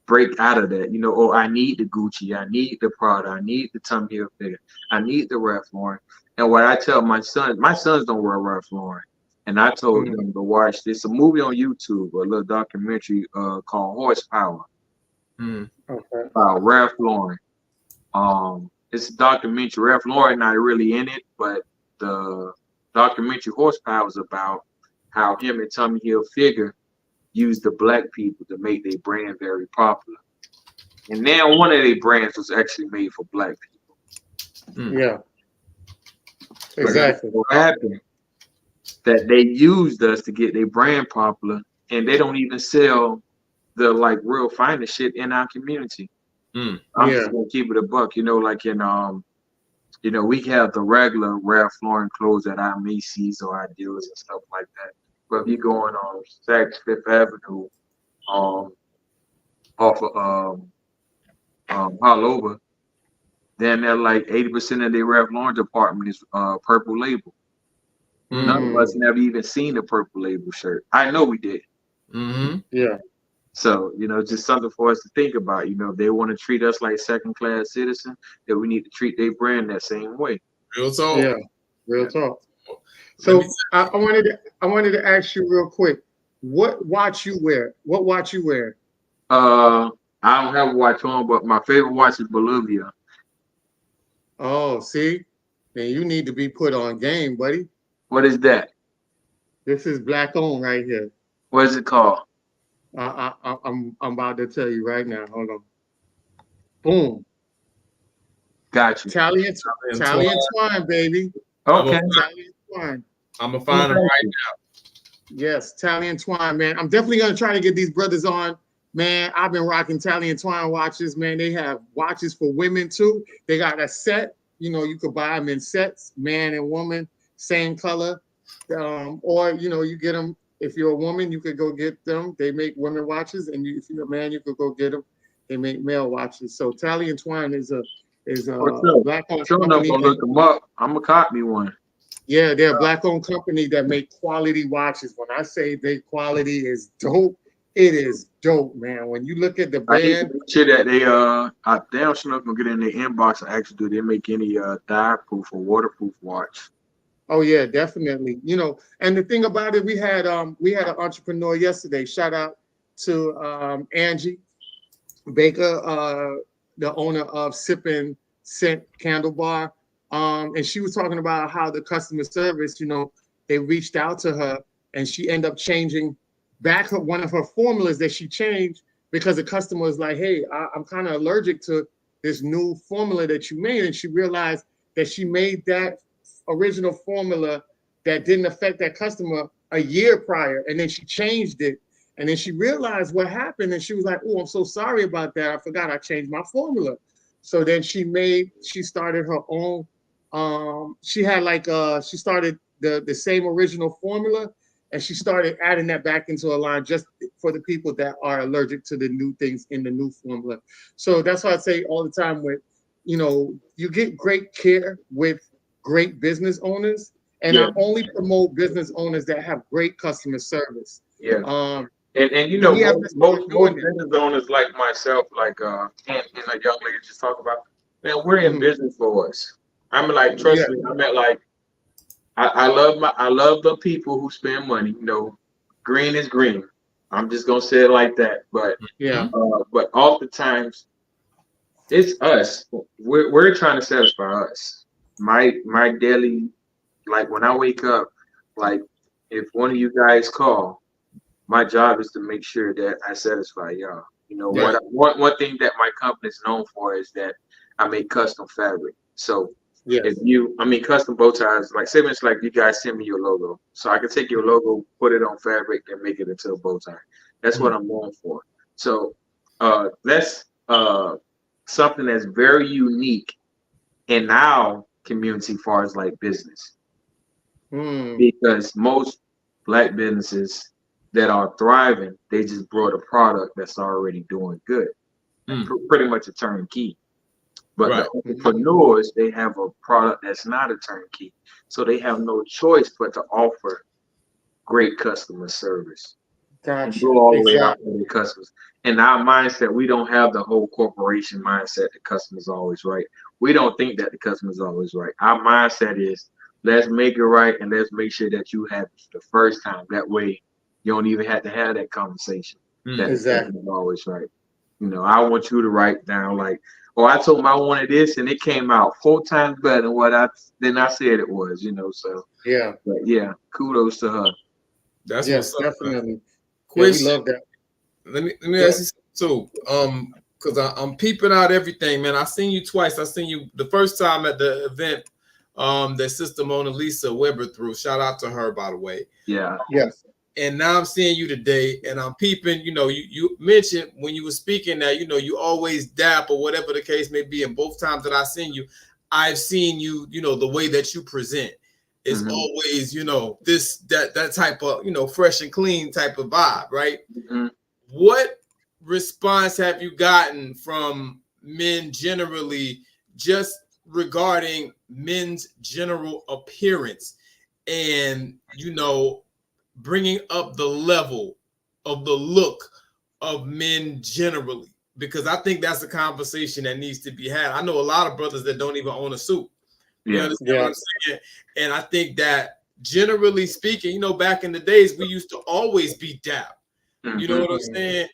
break out of that. Oh, I need the Gucci, I need the Prada, I need the Tommy Hilfiger, I need the Ralph Lauren. And what I tell my sons don't wear Ralph Lauren. And I told them to watch this, a movie on YouTube, a little documentary called Horsepower about Ralph Lauren. It's a documentary. Ralph Lauren not really in it, but the documentary Horsepower is about how him and Tommy Hilfiger used the black people to make their brand very popular. And now one of their brands was actually made for black people. Yeah. Exactly. What happened? That they used us to get their brand popular, and they don't even sell the real finest shit in our community. I'm just gonna keep it a buck, like in we have the regular Ralph Lauren clothes at our Macy's or our dealers and stuff like that. But if you're going on Saks Fifth Avenue, off of all over, then they're like 80% of their Ralph Lauren department is Purple Label. None of us never even seen a Purple Label shirt. I know we did. Yeah. So, just something for us to think about. If they want to treat us like second-class citizens, then we need to treat their brand that same way. Real talk. Yeah, real talk. So I wanted to ask you real quick, what watch you wear? What watch you wear? I don't have a watch on, but my favorite watch is Bolivia. Oh, see, then you need to be put on game, buddy. What is that? This is black owned right here. What is it called? I'm about to tell you right now. Hold on. Boom. Got you. Italian twine, baby. Okay. Italian twine. I'm gonna find it right now. Yes, Italian twine, man. I'm definitely gonna try to get these brothers on. Man, I've been rocking Italian twine watches, man. They have watches for women too. They got a set. You could buy them in sets, man and woman, same color. Or you get them. If you're a woman, you could go get them. They make women watches, and if you're a man, you could go get them. They make male watches. So Italian twine is a black-owned company. I'm gonna look them up. I'm gonna copy one. Yeah, they're a black-owned company that make quality watches. When I say their quality is dope, it is dope, man. When you look at the brand, sure that they damn sure not gonna get in their inbox and actually do they make any dye-proof or waterproof watch. Oh yeah, definitely. And the thing about it, we had an entrepreneur yesterday. Shout out to Angie Baker, the owner of Sip and Scent Candle Bar. And she was talking about how the customer service, they reached out to her and she ended up changing back one of her formulas that she changed because the customer was like, hey, I'm kind of allergic to this new formula that you made. And she realized that she made that original formula that didn't affect that customer a year prior. And then she changed it. And then she realized what happened. And she was like, oh, I'm so sorry about that. I forgot I changed my formula. So then she started her own. She started the same original formula, and she started adding that back into a line just for the people that are allergic to the new things in the new formula. So that's why I say all the time with, you get great care with great business owners, and I only promote business owners that have great customer service. Yeah. And most business owners like myself, like and a young lady just talk about, man, we're in business for us. I mean, like, trust me, I meant like I love the people who spend money. Green is green. I'm just gonna say it like that. But but oftentimes it's us. We're trying to satisfy us. My daily, like when I wake up, like if one of you guys call, my job is to make sure that I satisfy y'all. One thing that my company is known for is that I make custom fabric. So custom bow ties, like say it's like you guys send me your logo. So I can take your logo, put it on fabric, and make it into a bow tie. That's what I'm known for. So that's something that's very unique in our community as far as like business. Because most Black businesses that are thriving, they just brought a product that's already doing good. Pretty much a turnkey. But the entrepreneurs, they have a product that's not a turnkey. So they have no choice but to offer great customer service. And go all the way out to the customers. In our mindset, we don't have the whole corporation mindset, the customer's always right. We don't think that the customer's always right. Our mindset is, let's make it right and let's make sure that you have it the first time. That way, you don't even have to have that conversation. That the customer's always right. I want you to write down like, oh, I told him I wanted this and it came out 4 times better than what I said it was, so. Yeah. But yeah, kudos to her. That's what's up, definitely. Question. Yeah, we love that. Let me ask you something too. Because I'm peeping out everything, man. I seen you twice. I seen you the first time at the event that Sister Mona Lisa Weber threw. Shout out to her, by the way. Yeah. Yes. And now I'm seeing you today, and I'm peeping. You mentioned when you were speaking that you always dap or whatever the case may be. And both times that I've seen you, I've seen you. The way that you present is always that type of fresh and clean type of vibe, right? What response have you gotten from men generally, just regarding men's general appearance and bringing up the level of the look of men generally? Because I think that's a conversation that needs to be had. I know a lot of brothers that don't even own a suit. You understand what I'm saying? And I think that generally speaking, back in the days, we used to always be dap. You know what I'm saying?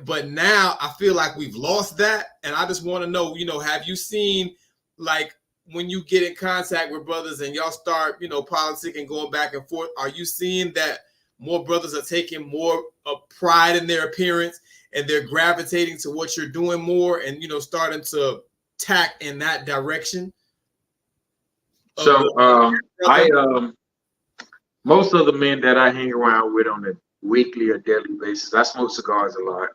But now I feel like we've lost that. And I just want to know, have you seen, like, when you get in contact with brothers and y'all start, politicking and going back and forth, are you seeing that more brothers are taking more pride in their appearance and they're gravitating to what you're doing more and, starting to tack in that direction? So most of the men that I hang around with on a weekly or daily basis, I smoke cigars a lot.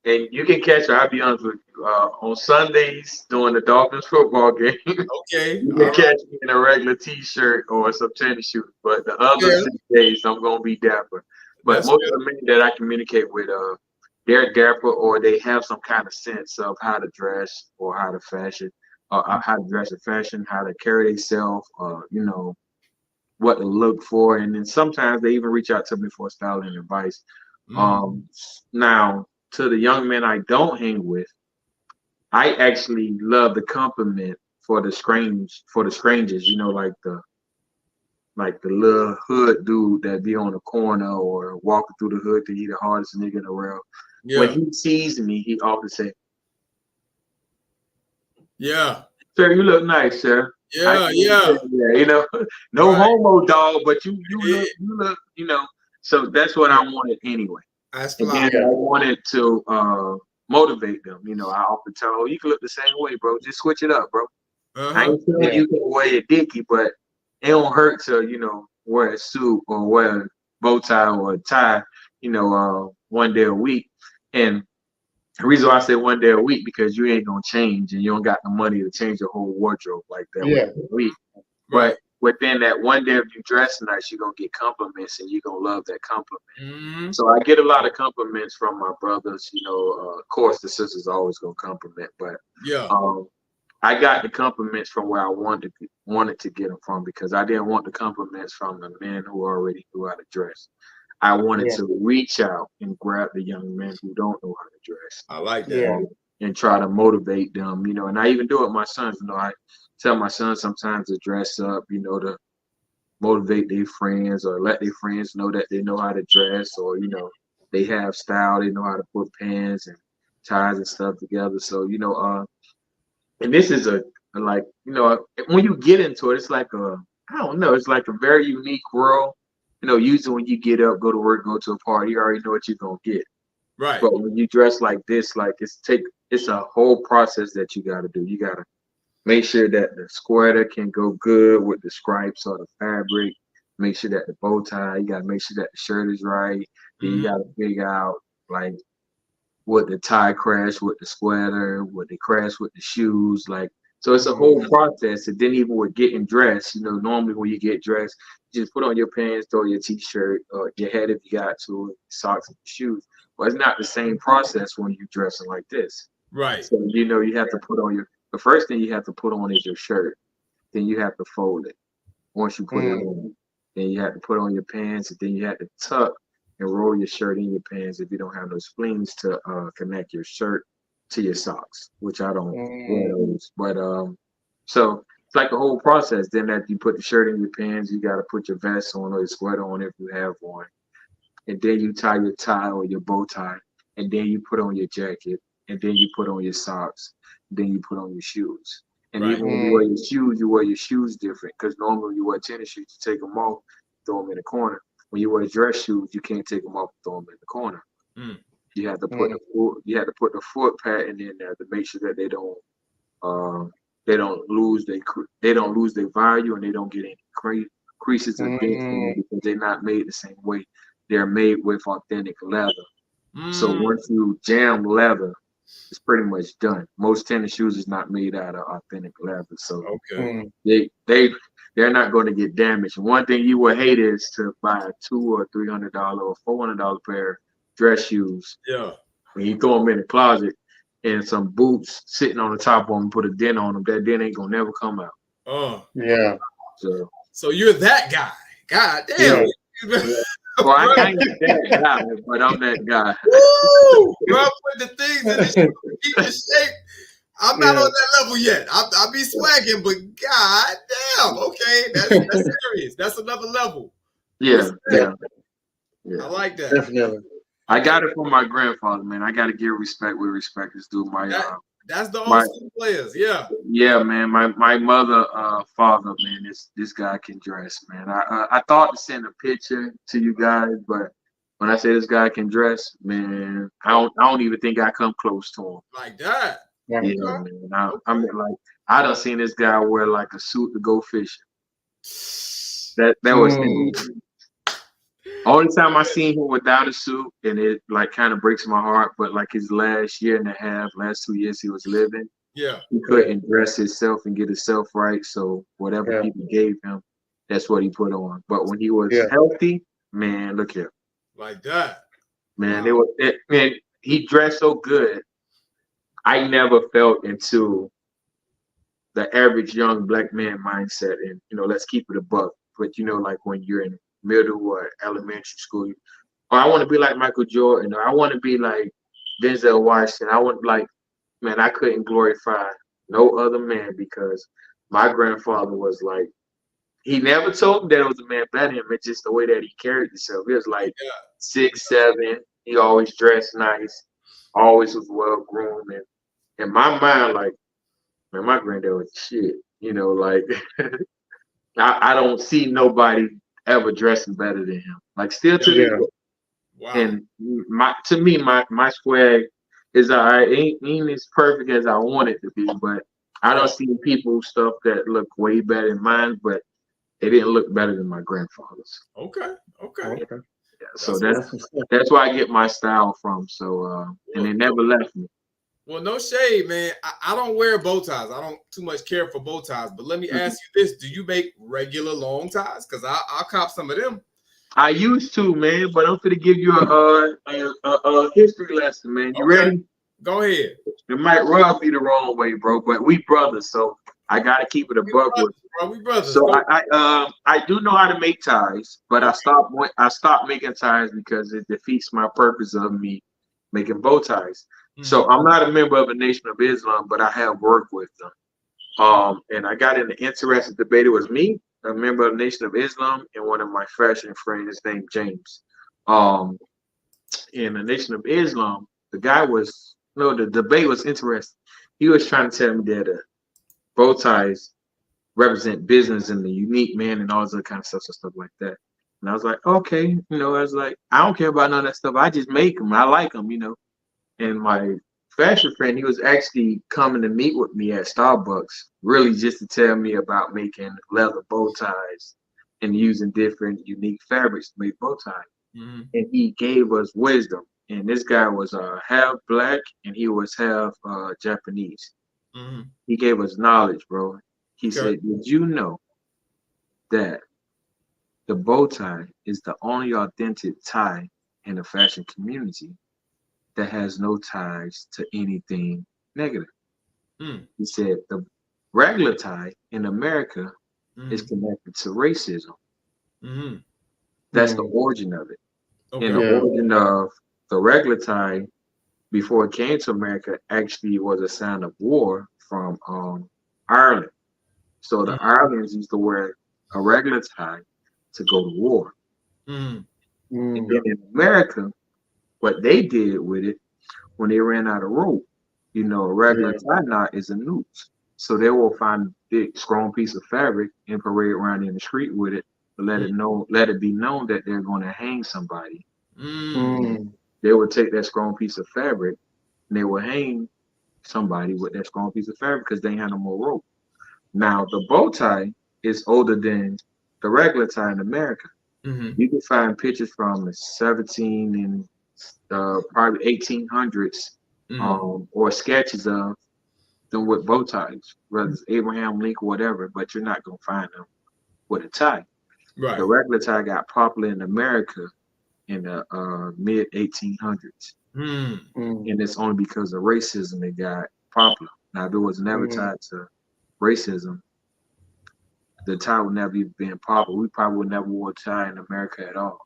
And you can catch, I'll be honest with you, on Sundays during the Dolphins football game. Okay. You can catch me in a regular t-shirt or some tennis shoes. But the other 6 days, I'm going to be dapper. But most of the men that I communicate with, they're dapper or they have some kind of sense of how to dress or how to fashion, how to dress in fashion, how to carry themselves, what to look for. And then sometimes they even reach out to me for styling advice. Now, to the young men I don't hang with, I actually love the compliment for the strangers, like the little hood dude that be on the corner or walking through the hood to be the hardest nigga in the world. Yeah. When he sees me, he often say, "Yeah, sir, you look nice, sir." Yeah. No homo, dog, but you look, So that's what I wanted anyway. That's And fly. then I wanted to motivate them. You know, I often tell them, oh, you can look the same way, bro. Just switch it up, bro. I Uh-huh. ain't telling you can wear your dickie, but it don't hurt to, you know, wear a suit or wear a bow tie or a tie, you know, one day a week. And the reason why I say one day a week because you ain't gonna change and you don't got the money to change your whole wardrobe like that Yeah. within a week. Right. But within that one day of you dressing nice, you're gonna get compliments and you're gonna love that compliment. Mm-hmm. So I get a lot of compliments from my brothers. You know, of course the sisters always gonna compliment, but Yeah. I got the compliments from where I wanted to get them from because I didn't want the compliments from the men who already knew how to dress. I wanted Yeah. to reach out and grab the young men who don't know how to dress I like that. Yeah. and try to motivate them. You know, and I even do it with my sons. You know, I tell my sons sometimes to dress up. You know, to motivate their friends or let their friends know that they know how to dress or you know they have style. They know how to put pants and ties and stuff together. So you know, and this is a like you know when you get into it, it's like a I don't know, it's like a very unique world. You know, usually when you get up, go to work, go to a party, you already know what you're gonna get. Right. But when you dress like this, like it's a whole process that you got to do. You got to make sure that the sweater can go good with the stripes or the fabric. Make sure that the bow tie. You got to make sure that the shirt is right. Then you Mm-hmm. got to figure out like what the tie crash with the sweater, what they crash with the shoes, like so it's a whole Mm-hmm. process. And then even with getting dressed, you know, normally when you get dressed, you just put on your pants, throw your t-shirt, or your hat if you got to, socks and shoes. But it's not the same process when you're dressing like this. Right. So you know you have to put on your the first thing you have to put on is your shirt. Then you have to fold it once you put it Mm. on. Then you have to put on your pants, and then you have to tuck and roll your shirt in your pants if you don't have those spleens to connect your shirt to your socks, which I don't wear Mm. those. But so it's like a whole process. Then after you put the shirt in your pants, you got to put your vest on or your sweater on if you have one, and then you tie your tie or your bow tie, and then you put on your jacket, and then you put on your socks, then you put on your shoes. And Right. even when you wear Mm. your shoes, you wear your shoes different because normally you wear tennis shoes, you take them off, throw them in the corner. When you wear dress shoes, you can't take them off, throw them in the corner. Mm. You have to put Mm. the foot, you have to put the foot pattern in there to make sure that they don't lose they don't lose their value and they don't get any creases or dents in them Mm. because they're not made the same way. They're made with authentic leather. So Mm. once you jam leather, it's pretty much done. Most tennis shoes is not made out of authentic leather, so Okay. Mm. they're not going to get damaged. One thing you would hate is to buy a $200 or $300 or $400 pair of dress shoes Yeah. when you throw them in the closet and some boots sitting on the top of them, put a dent on them. That dent ain't gonna never come out. Oh. Yeah. So So you're that guy. God damn. Yeah. yeah. Well, I ain't that guy, but I'm that guy. Woo! Bro, put the things in the shape, keep the shape. I'm not on Yeah. that level yet. I'll be swagging, but god damn, okay, that's serious. That's another level. Yeah, Respect. yeah, yeah. I like that. Definitely. I Okay, got it from my grandfather, man. I got to give respect where respect is due. that that's the old My school players. Yeah. yeah, man. My mother, father, man. This guy can dress, man. I thought to send a picture to you guys, but when I say this guy can dress, man, I don't even think I come close to him. Like that. Right. Yeah, Okay. man. I Okay. mean, like I done seen this guy wear like a suit to go fishing. That was Mm. him. Only time I seen him without a suit, and it like kind of breaks my heart. But like his last year and a half, last 2 years he was living, Yeah. he couldn't dress himself and get himself right. So whatever Yeah. people gave him, that's what he put on. But when he was Yeah. healthy, man, look here, Like that. man, Wow. man, he dressed so good. I never felt into the average young black man mindset, and let's keep it above. But like when you're in middle or elementary school, or I want to be like Michael Jordan, or I want to be like Denzel Washington. I want like, man, I couldn't glorify no other man because my grandfather was like, he never told me that it was a man better than him. It's just the way that he carried himself. He was like Yeah. 6'7". He always dressed nice, always was well groomed, and in my mind, like, man, my granddad was shit. Like I don't see nobody ever dressing better than him. Like still Yeah. to this Yeah. day. Wow. And my swag is ain't as perfect as I want it to be, but I don't see people stuff that look way better than mine, but it didn't look better than my grandfather's. Okay. Okay. Okay. Yeah, so That's what's up. that's where I get my style from. So and Well, it never left me. well, no shade, man. I don't wear bow ties. I don't too much care for bow ties. But let me ask you this: do you make regular long ties? Because I'll cop some of them. I used to, man, but I'm gonna give you a history lesson, man. You Okay. ready? Go ahead. It might rub me the wrong way, bro, but we brothers, so I gotta keep it a We buck with. brothers, bro. We brothers. So Go. I do know how to make ties, but Okay. I stopped making ties because it defeats my purpose of me making bow ties. So I'm not a member of the Nation of Islam, but I have worked with them. And I got in an interesting debate. It was me, a member of the Nation of Islam, and one of my fashion friends named James. Um, in the Nation of Islam, the guy was no, the debate was interesting. He was trying to tell me that bow ties represent business and the unique man and all this other kind of stuff like that. And I was like, okay, I was like, I don't care about none of that stuff. I just make them. I like them. And my fashion friend, he was actually coming to meet with me at Starbucks, really just to tell me about making leather bow ties and using different unique fabrics to make bow ties. Mm-hmm. And he gave us wisdom. And this guy was half black and he was half Japanese. Mm-hmm. He gave us knowledge, bro. He Okay. said, did you know that the bow tie is the only authentic tie in the fashion community that has no ties to anything negative? Mm. He said the regular tie in America is Mm-hmm. connected to racism. Mm-hmm. That's the origin of it. And the Okay. Yeah. origin of the regular tie before it came to America actually was a sign of war from Ireland. So the Irelanders used to wear a regular tie to go to war. Mm-hmm. And Mm. then in America, what they did with it when they ran out of rope, a regular Yeah. tie knot is a noose. So they will find a big strong piece of fabric and parade around in the street with it to let it be known that they're going to hang somebody. Mm-hmm. Mm. They would take that strong piece of fabric and they will hang somebody with that strong piece of fabric because they had no more rope. Now the bow tie is older than the regular tie in America. Mm-hmm. You can find pictures from the 17 and probably 1800s, or sketches of them with bow ties, whether it's Abraham Lincoln, whatever. But you're not gonna find them with a tie. Right. The regular tie got popular in America in the mid 1800s, Mm. Mm. and it's only because of racism it got popular. Now, if it was never Mm. tied to racism, the tie would never even been popular. We probably would never wore a tie in America at all.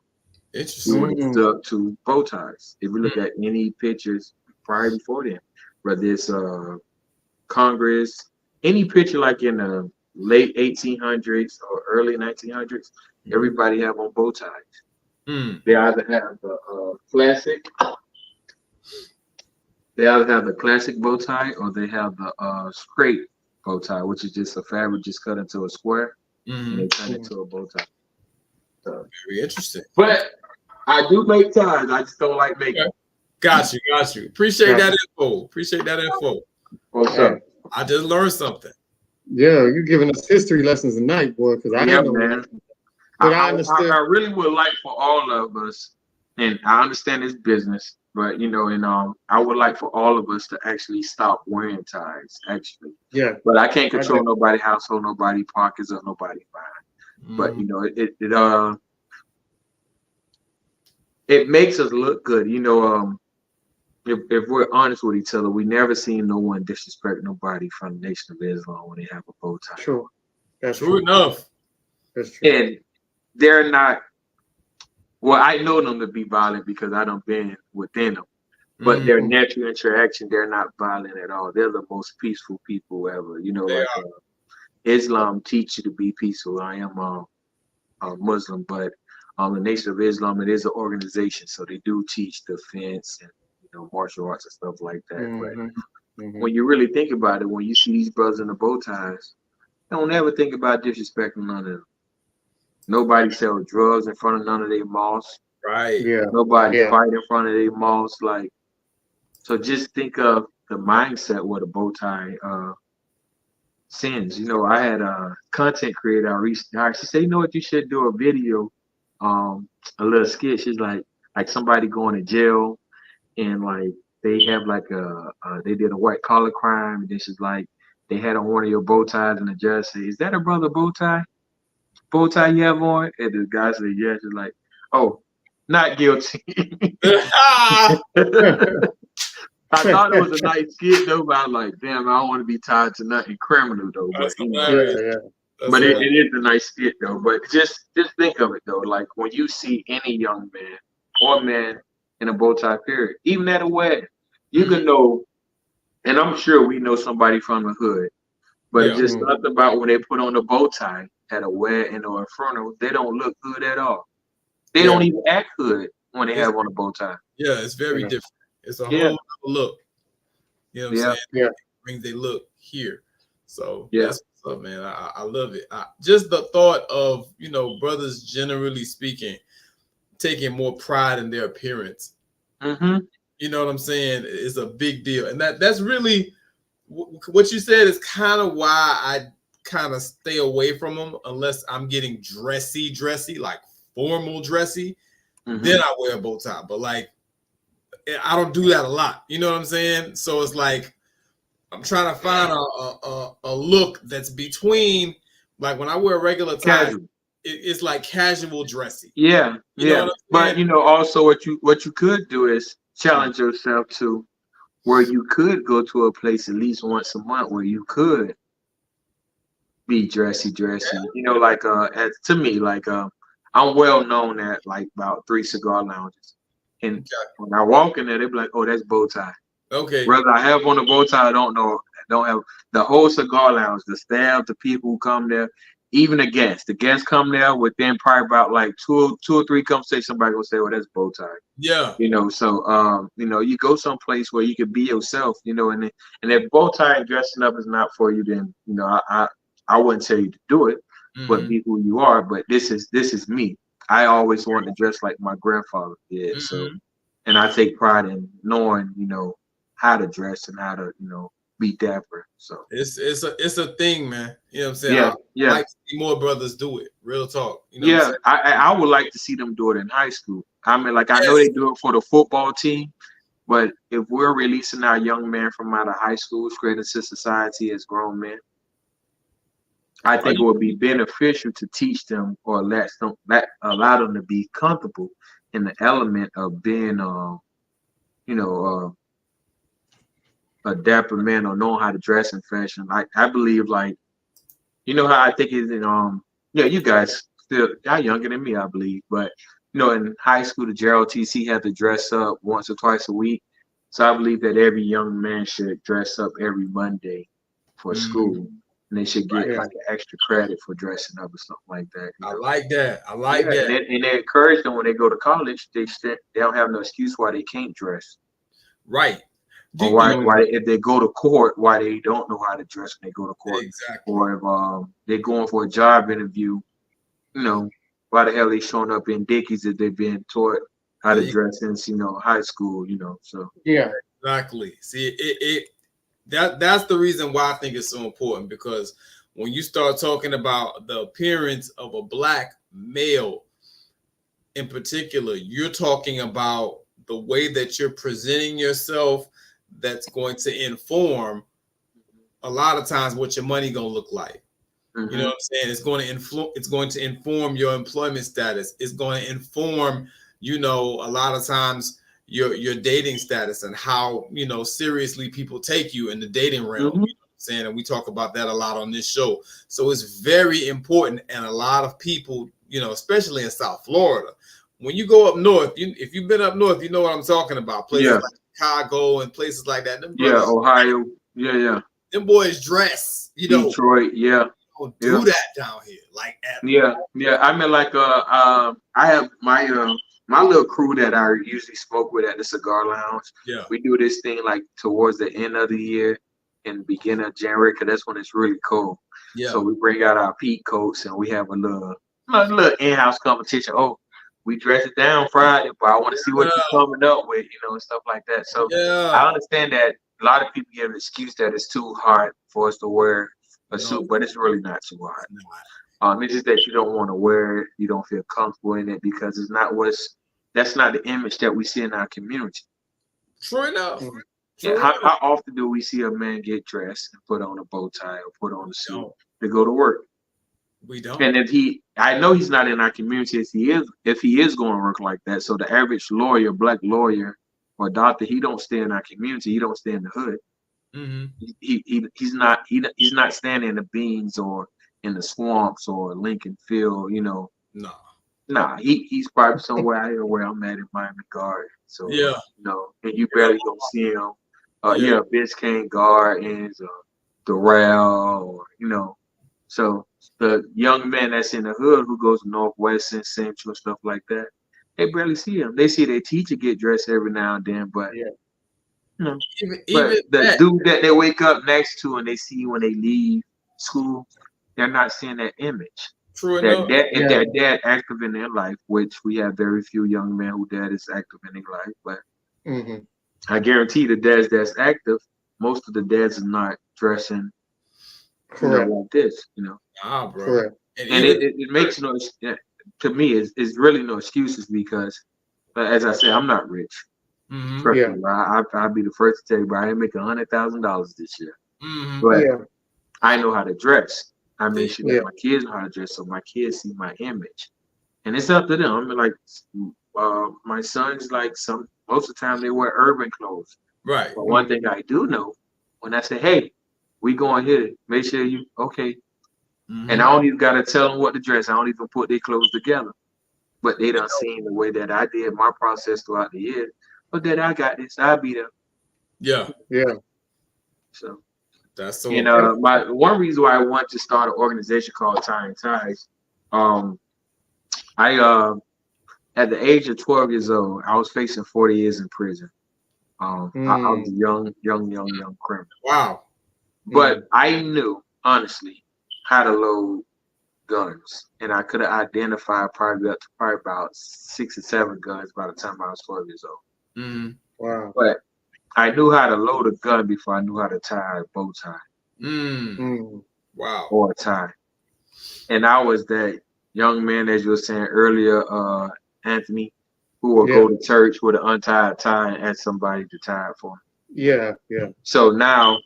We Interesting. would have Mm. stuck to bow ties. If you look at any pictures prior before then, whether it's Congress, any picture like in the late 1800s or early 1900s, everybody have on bow ties. Mm. They either have the classic, they either have the classic bow tie or they have the straight bow tie, which is just a fabric just cut into a square and Mm-hmm. they turn it to a bow tie. So, Very interesting. but I do make ties. I just don't like making. Okay. Got you. Appreciate Gotcha. that info. What's Hey, up? I just learned something. yeah, you giving us history lessons tonight, boy, because I Yeah, didn't know man. that. But I I understood. really would like for all of us, and I understand it's business, but and I would like for all of us to actually stop wearing ties, actually. Yeah, But I can't I control did. nobody household, nobody pockets, or nobody mind. But Mm. it makes us look good. If we're honest with each other, we never seen no one disrespect nobody from the Nation of Islam when they have a bow tie. True. That's True true. enough. That's true. And they're not. Well, I know them to be violent because I don't been within them. But Mm. their natural interaction, they're not violent at all. They're the most peaceful people ever. They Like are. Islam teach you to be peaceful. I am a Muslim, but the Nation of Islam, it is an organization, so they do teach defense and martial arts and stuff like that. But Mm-hmm. Mm-hmm. when you really think about it, when you see these brothers in the bow ties, don't ever think about disrespecting none of them. Nobody sell drugs in front of none of their mosques. Right. Yeah. Nobody Yeah. fight in front of their mouths. Like, so just think of the mindset with a bow tie sins. You know, I had a content creator I reached out. She said, you know what, you should do a video, a little skit. She's like somebody going to jail and like they have like they did a white collar crime and then she's like they had on one of your bow ties and the judge said, is that a brother bow tie? Bow tie you have on? And the guy said, yeah. She's like, oh, not guilty. I thought it was a nice skit though, but I was like, damn, I don't want to be tied to nothing criminal though. But That's you know, hilarious. Yeah. but That's it is a nice skit though. But just think of it though, like when you see any young man or man in a bow tie period, even at a wedding, you can know, and I'm sure we know somebody from the hood, but Yeah. just something about when they put on the bow tie at a wedding or a funeral, they don't look good at all. They don't even act good when they have on a bow tie. Yeah, it's very different. It's a whole Yeah. other look. You know what I'm saying? Yeah. It brings a look here. So Yeah. that's what's up, man. I love it. Just the thought of, you know, brothers generally speaking, taking more pride in their appearance. Mm-hmm. You know what I'm saying? Is a big deal. And that's really what you said is kind of why I kind of stay away from them unless I'm getting dressy, like formal dressy. Mm-hmm. Then I wear a bow tie. But like, I don't do that a lot. You know what I'm saying? So it's like I'm trying to find a look that's between, like when I wear a regular tie, it's like casual dressy. Yeah, You know what I'm but saying? you know, also what you could do is challenge yourself to where you could go to a place at least once a month where you could be dressy. You know, like to me, like I'm well known at like about 3 cigar lounges, and when I walk in there, they be like, "Oh, that's bow tie." Okay. Whether I have on a bow tie, I don't know. I don't have the whole cigar lounge, the staff, the people who come there, even the guests. The guests come there within probably about like two or three conversations. Somebody gonna say, "Well, that's bow tie." Yeah. You know, so you know, you go someplace where you can be yourself. You know, and if bow tie and dressing up is not for you, then you know, I wouldn't tell you to do it, but be who you are. But this is me. I always wanted to dress like my grandfather did. So, and I take pride in knowing, you know, how to dress and how to, you know, be dapper. So it's a thing, man. You know what I'm saying? Yeah, I like to see more brothers do it. Real talk. You know yeah, what I'm saying? I would like to see them do it in high school. I mean, like I know they do it for the football team, but if we're releasing our young men from out of high school straight into society as grown men, I think it would be beneficial to teach them or allow them to be comfortable in the element of being, you know, a dapper man or knowing how to dress in fashion. I believe, like, you know how I think is in yeah, you guys still y'all younger than me, I believe, but you know, in high school the JROTC had to dress up once or twice a week. So I believe that every young man should dress up every Monday for school. And they should get like an extra credit for dressing up or something like that. You know? I like that. I like that. And they encourage them when they go to college. They don't have no excuse why they can't dress. Right. Or why if they go to court, why they don't know how to dress when they go to court. Exactly. Or if they're going for a job interview, you know, why the hell they showing up in Dickies if they've been taught how to dress since, you know, high school, you know. So exactly. See, that's the reason why I think it's so important, because when you start talking about the appearance of a black male in particular, you're talking about the way that you're presenting yourself that's going to inform a lot of times what your money gonna look like. You know what I'm saying? It's going to inform your employment status. It's going to inform, you know, a lot of times your dating status and how, you know, seriously people take you in the dating realm. You know what I'm saying? And we talk about that a lot on this show. So it's very important. And a lot of people, you know, especially in South Florida, when you go up north, if you've been up north, you know what I'm talking about. Places like Chicago and places like that. Them brothers, Ohio. Them boys dress, you know. Detroit, Don't do that down here. Like I mean, like I have my little crew that I usually smoke with at the cigar lounge. Yeah. We do this thing like towards the end of the year and beginning of January, because that's when it's really cold. Yeah. So we bring out our peak coats and we have a little in-house competition. Oh, we dress it down Friday, but I want to see what you're coming up with, and stuff like that. So I understand that a lot of people give an excuse that it's too hard for us to wear a suit, but it's really not too hard. It's just that you don't want to wear it, you don't feel comfortable in it because that's not the image that we see in our community. True enough. Yeah, how often do we see a man get dressed and put on a bow tie or put on a suit to go to work? We don't. And I know he's not in our community if he is going to work like that. So the average lawyer, black lawyer or doctor, he don't stay in our community. He don't stay in the hood. Mm-hmm. He's not standing in the beans or in the swamps or Lincoln Field. Nah, he's probably somewhere out here where I'm at in Miami Gardens. So and you barely don't see him. Biscayne Gardens or Doral or So the young man that's in the hood who goes Northwest and Central and stuff like that, they barely see him. They see their teacher get dressed every now and then, but even the dude that they wake up next to and they see when they leave school, they're not seeing that image. True enough. If their dad active in their life, which we have very few young men who dad is active in their life, but I guarantee the dads that's active, most of the dads are not dressing like this, Nah, bro. Correct. And it makes to me it's really no excuses because as I said, I'm not rich. I'll be the first to tell you, but I ain't making $100,000 this year. But I know how to dress. I mean, my kids know how to dress, so my kids see my image, and it's up to them. I mean, like my sons, most of the time they wear urban clothes. Right. But one thing I do know, when I say, "Hey, we going here," make sure you okay. And I don't even gotta tell them what to dress. I don't even put their clothes together. But they done seen the way that I did my process throughout the year. But that I got this, I'll be there. Yeah. So that's so. And my one reason why I want to start an organization called Tying Ties, I at the age of 12 years old, I was facing 40 years in prison. I was a young criminal. Wow. But I knew honestly how to load guns, and I could have identified probably about 6 or 7 guns by the time I was 12 years old. Wow. But I knew how to load a gun before I knew how to tie a bow tie. Wow. Or a tie. And I was that young man, as you were saying earlier, Anthony, who will go to church with an untied tie and ask somebody to tie it for him. So now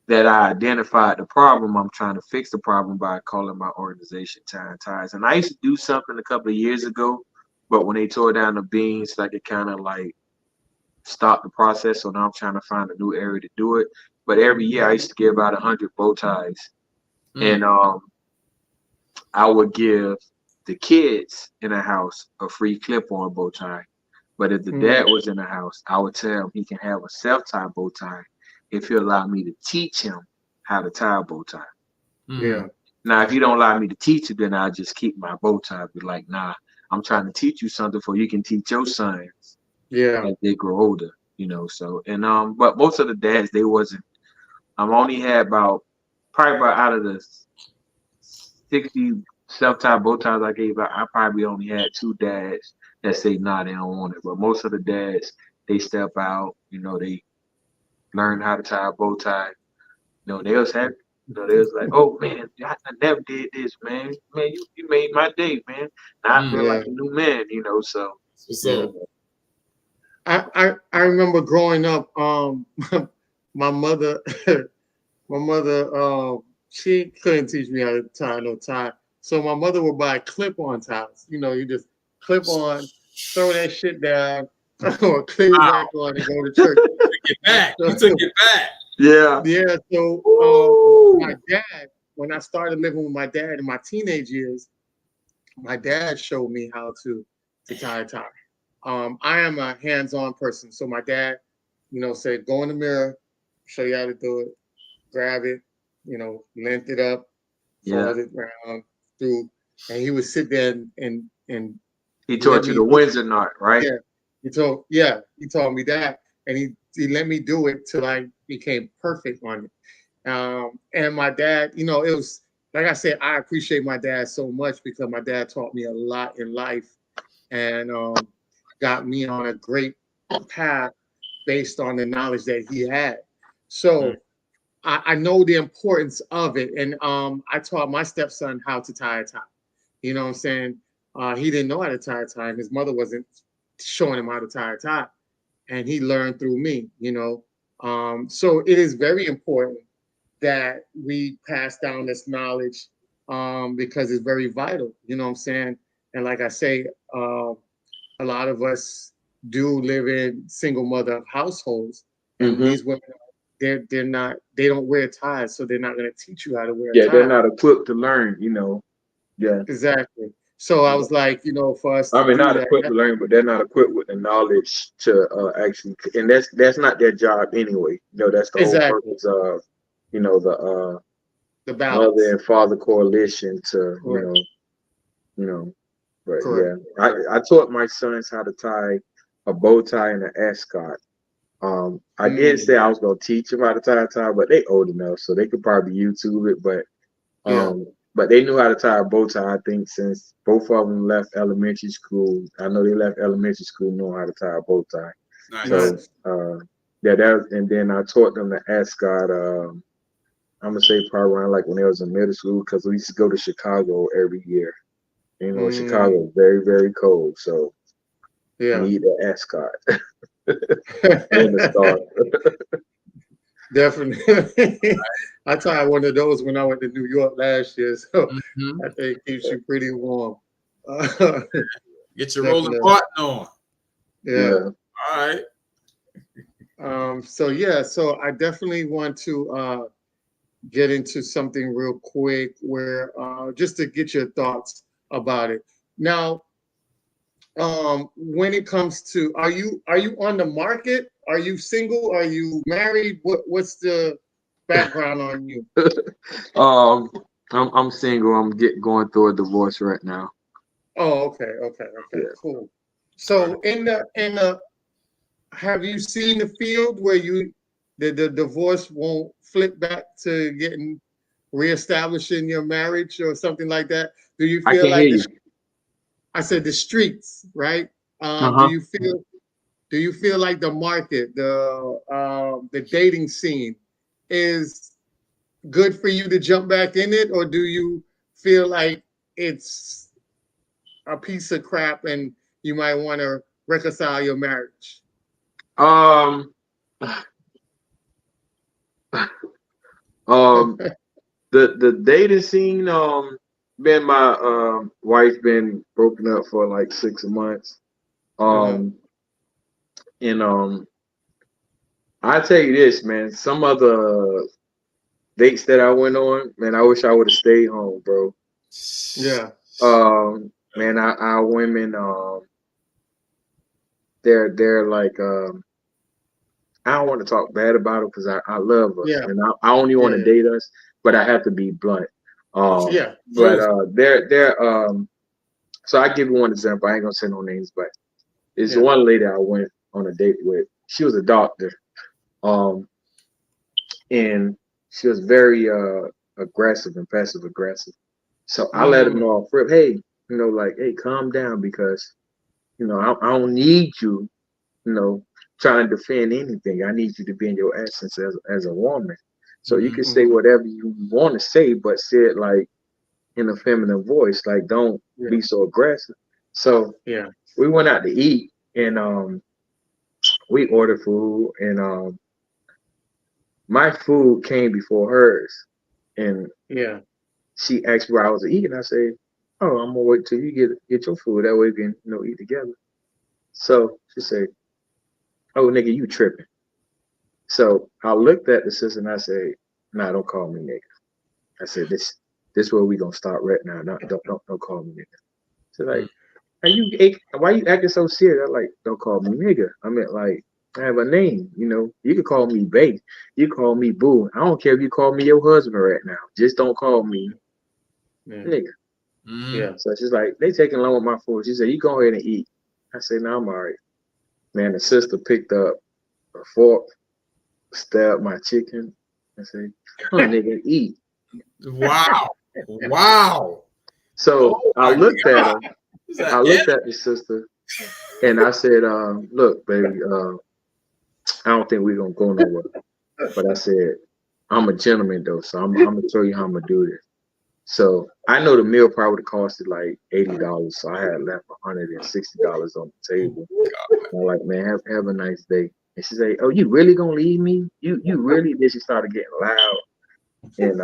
that I identified the problem, I'm trying to fix the problem by calling my organization Tying Ties. And I used to do something a couple of years ago, but when they tore down the beams, it kind of stopped the process. So now I'm trying to find a new area to do it. But every year I used to give about 100 bow ties, and I would give the kids in the house a free clip-on bow tie. But if the dad was in the house, I would tell him he can have a self-tie bow tie if he allowed me to teach him how to tie a bow tie. Now, if you don't allow me to teach it, then I'll just keep my bow tie. Be like, nah, I'm trying to teach you something for you can teach your sons. As they grow older, So but most of the dads, they wasn't. I've only had probably about out of the 60 self-tie bow ties I gave out, I probably only had 2 dads that say nah, they don't want it. But most of the dads, they step out, they learn how to tie a bow tie. They was happy. They was like, oh man, I never did this, man. Man, you made my day, man. Now I feel like a new man, So I remember growing up, my mother she couldn't teach me how to tie no tie. So my mother would buy clip-on ties. You just clip on, throw that shit down, or clip it back on and go to church. You took it back. Yeah. So my dad, when I started living with my dad in my teenage years, my dad showed me how to tie a tie. I am a hands-on person. So my dad, said, go in the mirror, show you how to do it, grab it, length it up, fold it around through, and he would sit there and he taught you the Windsor knot, right? He told me that, and he let me do it till I became perfect on it. And my dad, it was like I said, I appreciate my dad so much because my dad taught me a lot in life. and got me on a great path based on the knowledge that he had. So I know the importance of it, and I taught my stepson how to tie a tie. You know what I'm saying? He didn't know how to tie a tie, and his mother wasn't showing him how to tie a tie, and he learned through me. You know, so it is very important that we pass down this knowledge because it's very vital. You know what I'm saying? And like I say, a lot of us do live in single mother households, and these women, they don't wear ties, so they're not going to teach you how to wear a tie. They're not equipped to learn, you know. Yeah, exactly. So I was like, you know, for us to I mean, do not that, equipped to learn, but they're not equipped with the knowledge to actually, and that's not their job anyway. You know, that's the whole exactly purpose of, you know, the the mother balance. and father coalition to, Correct. you know. But Correct. yeah, I taught my sons how to tie a bow tie and an ascot. I did say I was gonna teach them how to tie a tie, but they old enough, so they could probably YouTube it. But Yeah. but they knew how to tie a bow tie, I think, since both of them left elementary school. I know they left elementary school knowing how to tie a bow tie. Nice. So yeah, and then I taught them the ascot. I'm gonna say probably around like when they was in middle school, because we used to go to Chicago every year. You know, Chicago is very, very cold, so Yeah. need the ascot and the star. Definitely. I tied one of those when I went to New York last year, so I think it keeps you pretty warm. Get your rolling Definitely. button on. Yeah. All right. So yeah, so I definitely want to get into something real quick where just to get your thoughts about it. Now, when it comes to, are you on the market? Are you single? Are you married? What's the background on you? I'm single. I'm going through a divorce right now. Oh, okay, Yeah. cool. So in the have you seen the field where the divorce won't flip back to getting reestablishing your marriage or something like that? Do you I feel can hear like you. I said the streets, right? Uh-huh. Do you feel like the market, the dating scene is good for you to jump back in it, or do you feel like it's a piece of crap and you might want to reconcile your marriage? Um, um, the dating scene. Me and my wife been broken up for like 6 months. Um, and I tell you this, man. Some of the dates that I went on, man, I wish I would have stayed home, bro. Yeah. Man, our women, they're like, I don't want to talk bad about them because I love us, Yeah. and I only want to Yeah. date us, but I have to be blunt. Yeah. But they're so I give you one example. I ain't gonna say no names, but it's Yeah. one lady I went on a date with. She was a doctor, and she was very aggressive and passive aggressive. So I let her know off rip, hey, like, hey, calm down because I don't need you, trying to defend anything. I need you to be in your essence as a woman. So you can say whatever you want to say, but say it like in a feminine voice. Like, don't be so aggressive. So Yeah. we went out to eat, and we ordered food, and my food came before hers, and Yeah. she asked where I was eating. I said, "Oh, I'm gonna wait till you get your food. That way we can eat together." So she said, "Oh, nigga, you tripping?" So I looked at the sister and I said, "Nah, don't call me nigga." I said, "This where we gonna start right now. No, don't call me nigga." She's like, why you acting so serious? I'm like, "Don't call me nigga. I meant like I have a name. You can call me babe. You call me boo. I don't care if you call me your husband right now. Just don't call me nigga." Yeah. So she's like, they taking long with my food. She said, "You go ahead and eat." I said, "No, I'm all right." Man, the sister picked up a fork, stabbed my chicken. I said, "Come on, nigga, eat." Wow. Wow. So Oh I my looked at God. her. I looked at the sister and I said, look, baby, I don't think we're gonna go nowhere. But I said, I'm a gentleman though, so I'm gonna show you how I'm gonna do this. So I know the meal probably would have costed like $80, so I had left $160 on the table. I'm like, man, have a nice day. And she said, oh, you really gonna leave me? You really? Then she started getting loud, and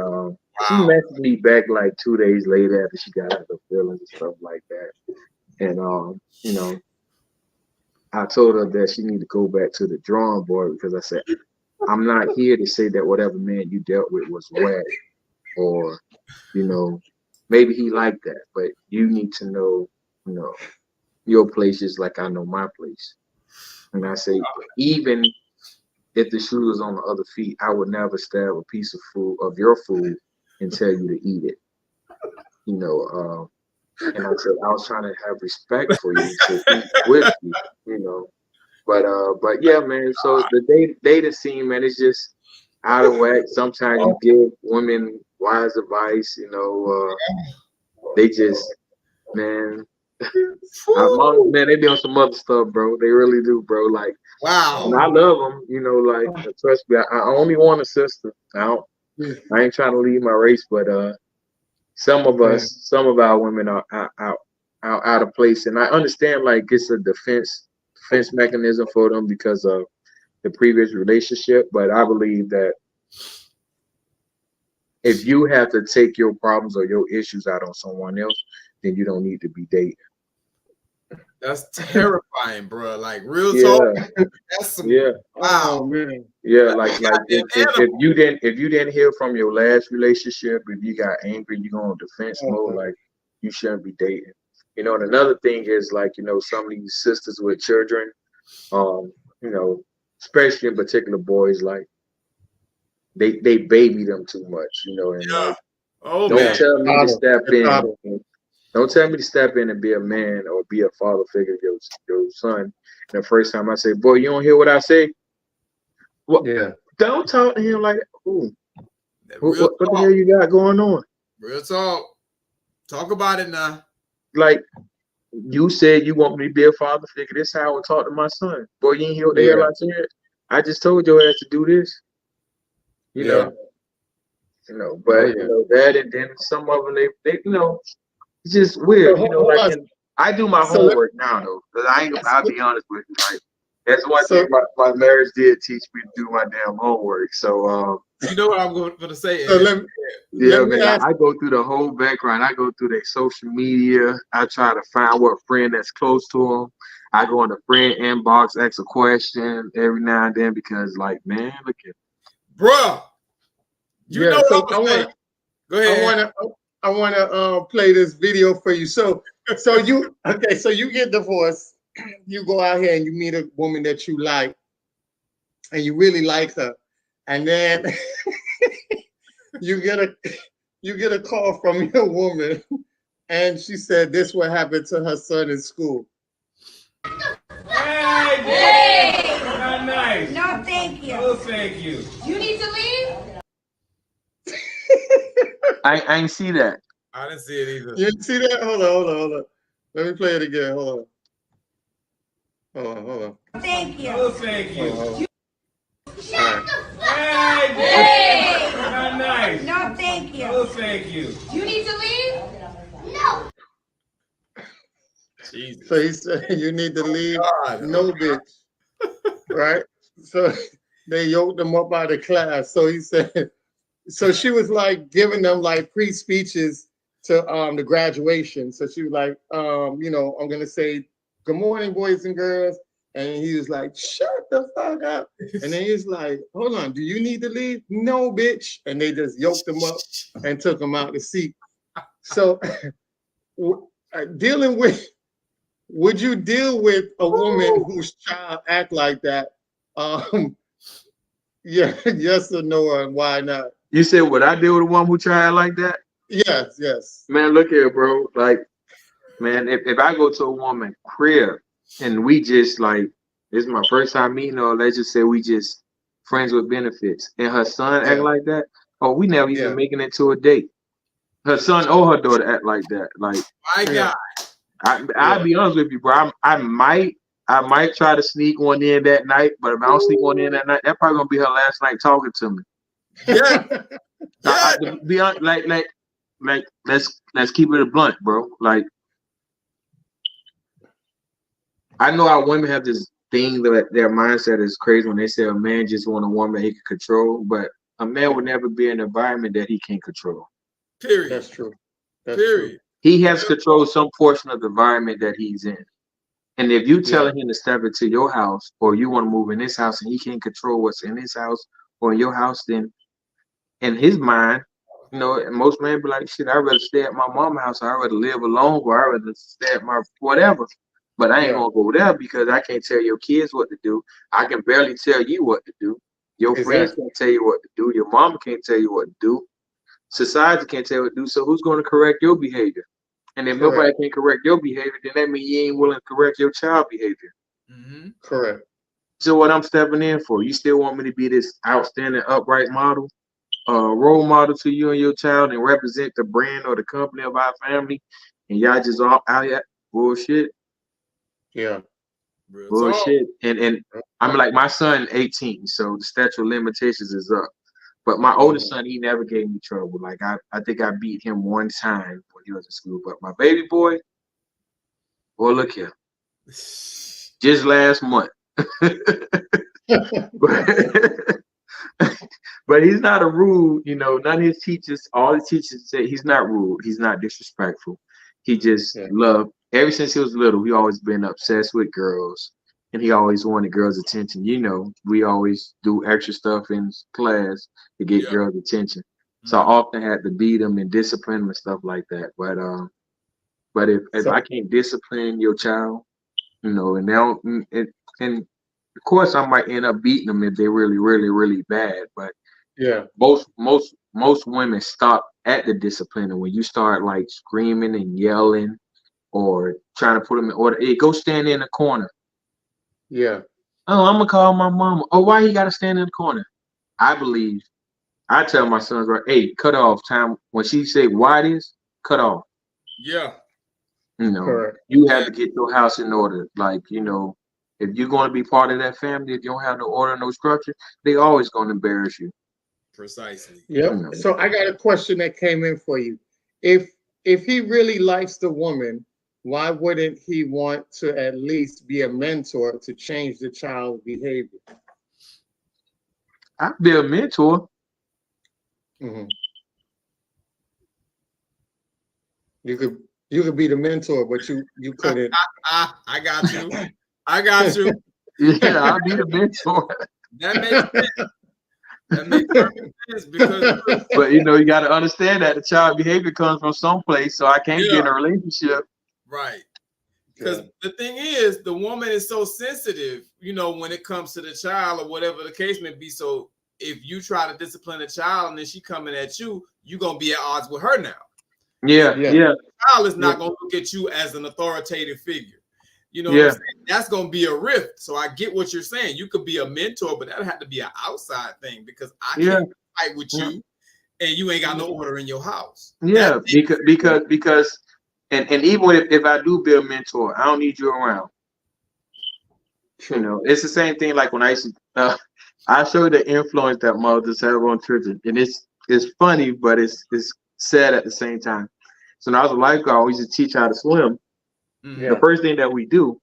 she messaged me back like 2 days later after she got out of her feelings and stuff like that. And you know, I told her that she need to go back to the drawing board because I said, I'm not here to say that whatever man you dealt with was whack or, maybe he liked that, but you need to know, your place is like I know my place. And I say, even if the shoe was on the other feet, I would never stab a piece of food of your food and tell you to eat it. And I said I was trying to have respect for you to eat with you. But yeah, man. So the dating scene, man, it's just out of whack. Sometimes you give women wise advice, they just, man. Man, they be on some other stuff, bro. They really do, bro. Like, wow. And I love them, like, trust me. I only want a sister. I ain't trying to leave my race, but some of our women are out of place, and I understand like it's a defense mechanism for them because of the previous relationship. But I believe that if you have to take your problems or your issues out on someone else, then you don't need to be dating. That's terrifying, bro. Like real talk. That's some wow, man. Yeah, like if you didn't hear from your last relationship, if you got angry, you go on defense mode, like you shouldn't be dating. And another thing is like, some of these sisters with children, especially in particular boys, like they baby them too much, and like don't tell me to step in. Don't tell me to step in and be a man or be a father figure to your son. And the first time I say, boy, you don't hear what I say? Well, don't talk to him like that. Ooh. What the hell you got going on? Real talk. Talk about it now. Like, you said you want me to be a father figure. This is how I would talk to my son. Boy, you ain't hear what the hell I said? I just told your ass to do this. You know, but that, and then some of them, they it's just weird, like, I do my homework now though, because I'll be honest with you, like, that's one thing my marriage did teach me to do my damn homework. So you know what I'm going to say? So let me ask. I go through the whole background. I go through their social media. I try to find what friend that's close to them. I go in the friend inbox, ask a question every now and then because, like, man, look at, bruh. You know what I'm saying? Go ahead. I want to play this video for you. So you get divorced. You go out here and you meet a woman that you like, and you really like her, and then you get a call from your woman, and she said this what happened to her son in school. Hey! Not nice. No, thank you. No, thank you. You need to leave? I ain't see that. I didn't see it either. You didn't see that? Hold on. Let me play it again. Hold on. Thank you. No, thank you. Shut the fuck up! Hey! Not nice. No, thank you. No, thank you. You need to leave? No. Jesus. So he said, you need to leave? No, bitch. Right? So they yoked him up out of class. So he said, so she was like giving them like pre-speeches to the graduation. So she was like, I'm gonna say good morning, boys and girls. And he was like, shut the fuck up. And then he's like, hold on, do you need to leave? No, bitch. And they just yoked him up and took him out the seat. So would you deal with a woman whose child act like that? Yes or no, and why not? You said, would I deal with a woman who tried like that? Yes. Man, look here, bro. Like, man, if I go to a woman crib and we just like, this is my first time meeting her, let's just say we just friends with benefits, and her son act like that, we never even making it to a date. Her son or her daughter act like that. Like, my God. I'll be honest with you, bro. I might try to sneak one in that night, but if I don't sneak one in that night, that's probably gonna be her last night talking to me. Yeah. Yeah. To be honest, like let's keep it a blunt, bro. Like I know our women have this thing that their mindset is crazy when they say a man just want a woman he can control, but a man would never be in an environment that he can't control. Period. That's true. Period. He has control some portion of the environment that he's in. And if you telling him to step into your house or you want to move in this house and he can't control what's in his house or in your house, then in his mind, you know, most men be like, shit, I'd rather stay at my mama's house, I'd rather live alone, or I'd rather stay at my whatever. But I ain't gonna go there because I can't tell your kids what to do. I can barely tell you what to do. Your friends can't tell you what to do. Your mama can't tell you what to do. Society can't tell you what to do. So who's gonna correct your behavior? And if nobody can correct your behavior, then that means you ain't willing to correct your child behavior. Correct. So what I'm stepping in for, you still want me to be this outstanding, upright model, role model to you and your child and represent the brand or the company of our family, and y'all just all out here bullshit? Yeah. Bullshit. And I'm like, my son 18, so the statute of limitations is up. But my oldest son, he never gave me trouble. Like I think I beat him one time when he was in school. But my baby boy, well, look here. Just last month. But he's not a rude, you know, none of his teachers, all the teachers say he's not rude, he's not disrespectful. He just loved, ever since he was little, he always been obsessed with girls. And he always wanted girls' attention. You know, we always do extra stuff in class to get girls' attention. So I often had to beat them and discipline them and stuff like that. But if I can't discipline your child, you know, and now and of course I might end up beating them if they're really, really, really bad. But most women stop at the discipline, and when you start like screaming and yelling or trying to put them in order, hey, go stand in the corner. Yeah. Oh, I'm gonna call my mama. Oh, why you gotta stand in the corner? I tell my sons, right, hey, cut off time. When she say why this, cut off. Yeah. You know, you have to get your house in order. Like, you know, if you're going to be part of that family, if you don't have no order, no structure, they always going to embarrass you. Precisely. Yep. You know. So I got a question that came in for you. If he really likes the woman, why wouldn't he want to at least be a mentor to change the child's behavior? I'd be a mentor. Mm-hmm. You could be the mentor, but you couldn't. I got you. I got you. Yeah, I'll be the mentor. That makes sense. That makes perfect sense because. But you know, you got to understand that the child behavior comes from someplace, so I can't be in a relationship. Right. Because the thing is, the woman is so sensitive, you know, when it comes to the child or whatever the case may be. So if you try to discipline a child and then she coming at you, you're gonna be at odds with her now. Yeah. The child is not gonna look at you as an authoritative figure. You know what I'm saying? That's gonna be a rift. So I get what you're saying. You could be a mentor, but that had to be an outside thing because I can't fight with you and you ain't got no order in your house. Yeah, because and even if I do be a mentor, I don't need you around. You know, it's the same thing like when I used to I show the influence that mothers have on children, and it's funny, but it's sad at the same time. So when I was a lifeguard, we used to teach how to swim. The first thing that we do,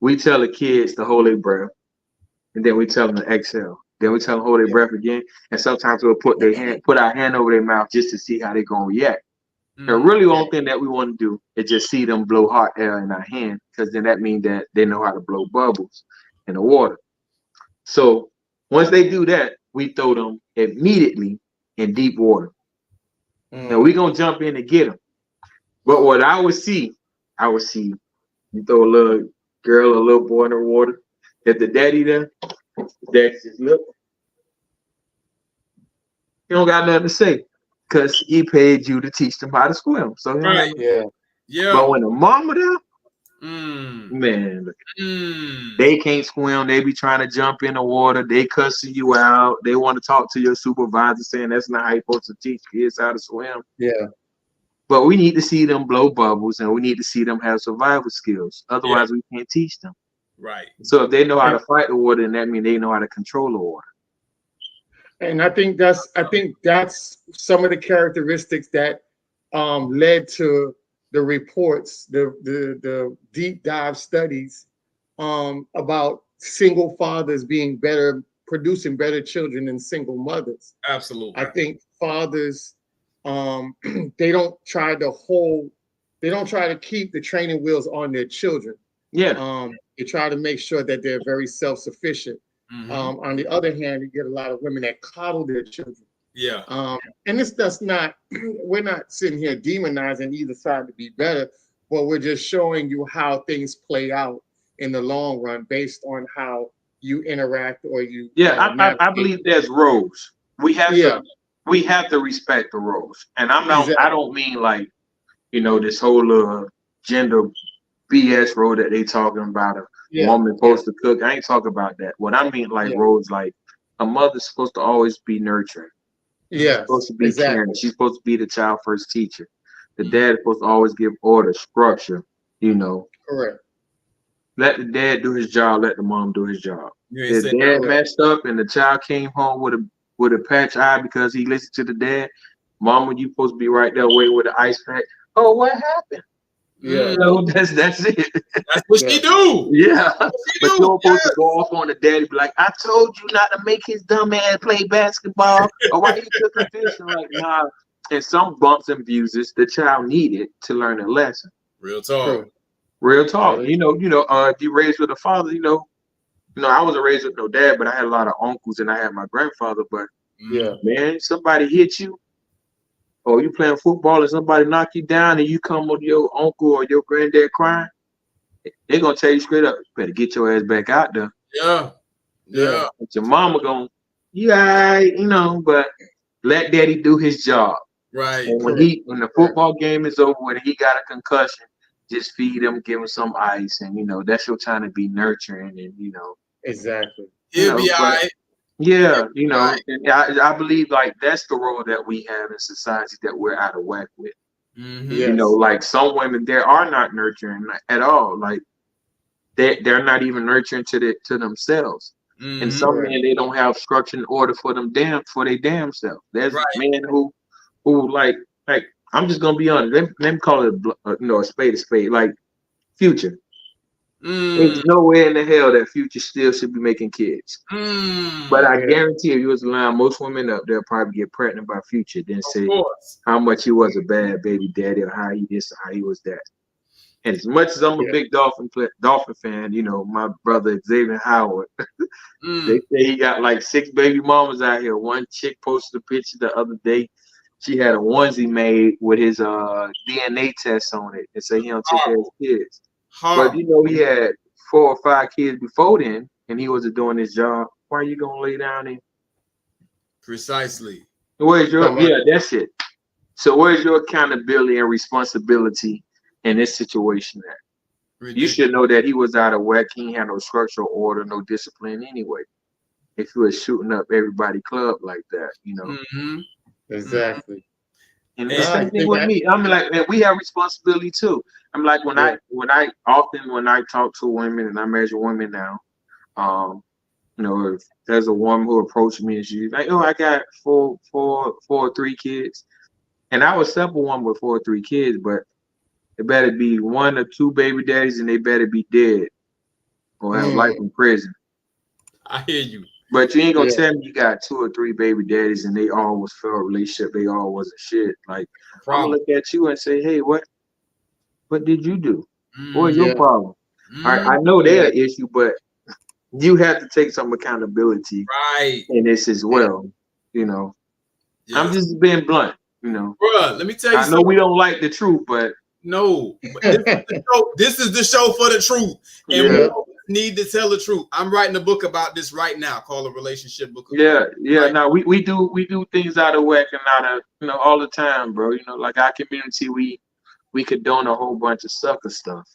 we tell the kids to hold their breath, and then we tell them to exhale. Then we tell them to hold their breath again, and sometimes we'll put our hand over their mouth just to see how they're gonna react. The really only thing that we want to do is just see them blow hot air in our hand, because then that means that they know how to blow bubbles in the water. So once they do that, we throw them immediately in deep water. Now we're gonna jump in and get them. But what I would see, you throw a little girl or a little boy in the water. If the daddy there, that's just look. He don't got nothing to say because he paid you to teach them how to swim. So But when the mama there, man, they can't swim. They be trying to jump in the water. They cussing you out. They want to talk to your supervisor saying that's not how you're supposed to teach kids how to swim. Yeah. But we need to see them blow bubbles, and we need to see them have survival skills. Yeah. Otherwise, we can't teach them. Right. So if they know how to fight the water, then that means they know how to control the water. And I think that's some of the characteristics that led to the reports, the deep dive studies about single fathers being better, producing better children than single mothers. Absolutely. I think fathers, they don't try to keep the training wheels on their children. Yeah. They try to make sure that they're very self-sufficient. On the other hand, you get a lot of women that coddle their children. Yeah. And this does not, we're not sitting here demonizing either side to be better, but we're just showing you how things play out in the long run based on how you interact or you. I believe there's roles. We have to respect the roles. And I don't mean like, this whole gender BS role that they talking about. Woman supposed to cook. I ain't talking about that. What I mean, like roles, like a mother's supposed to always be nurturing. Yeah, she's supposed to be caring. She's supposed to be the child first teacher. The dad is supposed to always give order, structure. Correct. Let the dad do his job. Let the mom do his job. If dad messed up and the child came home with a patch eye because he listened to the dad, mama, you supposed to be right there waiting with the ice pack. Oh, what happened? Yeah, that's it. That's what she do. Yeah, but you're supposed to go off on the daddy, be like, I told you not to make his dumb ass play basketball, or why you cooking fish? And like, nah. And some bumps and bruises the child needed to learn a lesson. Real talk. Real talk. If you raised with a father, I wasn't raised with no dad, but I had a lot of uncles and I had my grandfather. But man, somebody hit you, or you playing football and somebody knock you down and you come with your uncle or your granddad crying, they're gonna tell you straight up, better get your ass back out there. Yeah. But your mama gonna, but let daddy do his job. Right. And when the football game is over, when he got a concussion, just feed him, give him some ice, and that's your time to be nurturing, and exactly. He'll be all right. Yeah, and I believe like that's the role that we have in society that we're out of whack with. Yes. Like some women, they are not nurturing at all. Like they're not even nurturing to themselves. And some men, they don't have structure and order for their damn self. There's men who like I'm just gonna be honest. Let me call it a spade a spade. Like Future. There's nowhere in the hell that Future still should be making kids. But I guarantee if you was around most women up there probably get pregnant by Future, then say how much he was a bad baby daddy or how he this or how he was that. And as much as I'm a big Dolphin fan, my brother Xavier Howard, they say he got like 6 baby mamas out here. One chick posted a picture the other day. She had a onesie made with his DNA test on it and say he don't take care of his kids. But he had 4 or 5 kids before then, and he wasn't doing his job. Why are you gonna lay down and precisely? Where's your that's it. So where's your accountability and responsibility in this situation at? Ridiculous. You should know that he was out of whack. He ain't had no structural order, no discipline anyway. If you was shooting up everybody club like that, Exactly. And the same thing with me. I'm like, man, we have responsibility too. I'm like, when I talk to women and I measure women now, if there's a woman who approached me and she's like, oh, I got four or 3 kids, and I would accept a woman with 4 or 3 kids, but it better be 1 or 2 baby daddies, and they better be dead or have life in prison. I hear you. But you ain't gonna tell me you got 2 or 3 baby daddies and they all was failed relationship. They all wasn't shit. Like I'm gonna look at you and say, hey, what did you do? What's your problem? I know they're an issue, but you have to take some accountability in this as well. I'm just being blunt. Bruh, let me tell you. I know we don't like the truth, but no, this is the show for the truth, and we need to tell the truth. I'm writing a book about this right now, called a relationship book. Now we do things out of whack and out of all the time, bro. Like our community, we condone a whole bunch of sucker stuff.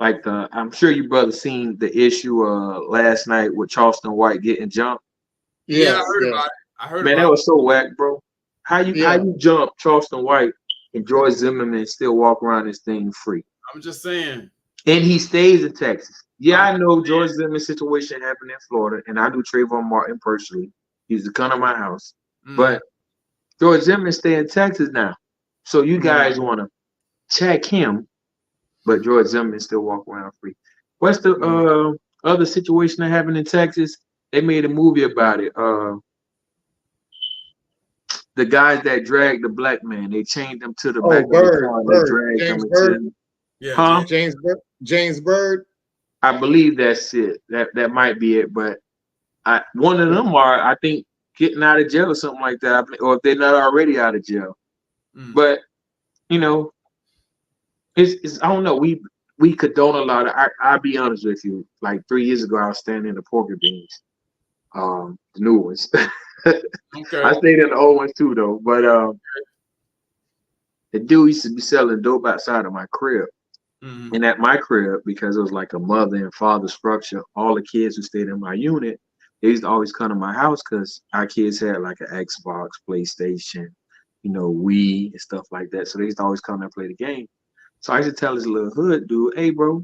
Like I'm sure you brother seen the issue last night with Charleston White getting jumped. I heard about it. Man, that was so whack, bro. How you jump Charleston White and George Zimmerman still walk around this thing free? I'm just saying. And he stays in Texas. Yeah, I know George Zimmerman's situation happened in Florida, and I do Trayvon Martin personally. He's the gun of my house. But George Zimmerman stay in Texas now. So you guys want to check him, but George Zimmerman still walk around free. What's the other situation that happened in Texas? They made a movie about it. The guys that dragged the black man, they chained him to the back of the car and they dragged him into. Yeah, James Byrd. I believe that's it. That might be it. But one of them are, I think, getting out of jail or something like that, or if they're not already out of jail. But you know, it's I don't know. We condone a lot of. I'll be honest with you. Like 3 years ago, I was standing in the pork and beans, the new ones. Okay. I stayed in the old ones too, though. But the dude used to be selling dope outside of my crib. And at my crib, because it was like a mother and father structure, all the kids who stayed in my unit, they used to always come to my house because our kids had like an Xbox, PlayStation, Wii and stuff like that. So they used to always come and play the game. So I used to tell this little hood dude, hey, bro,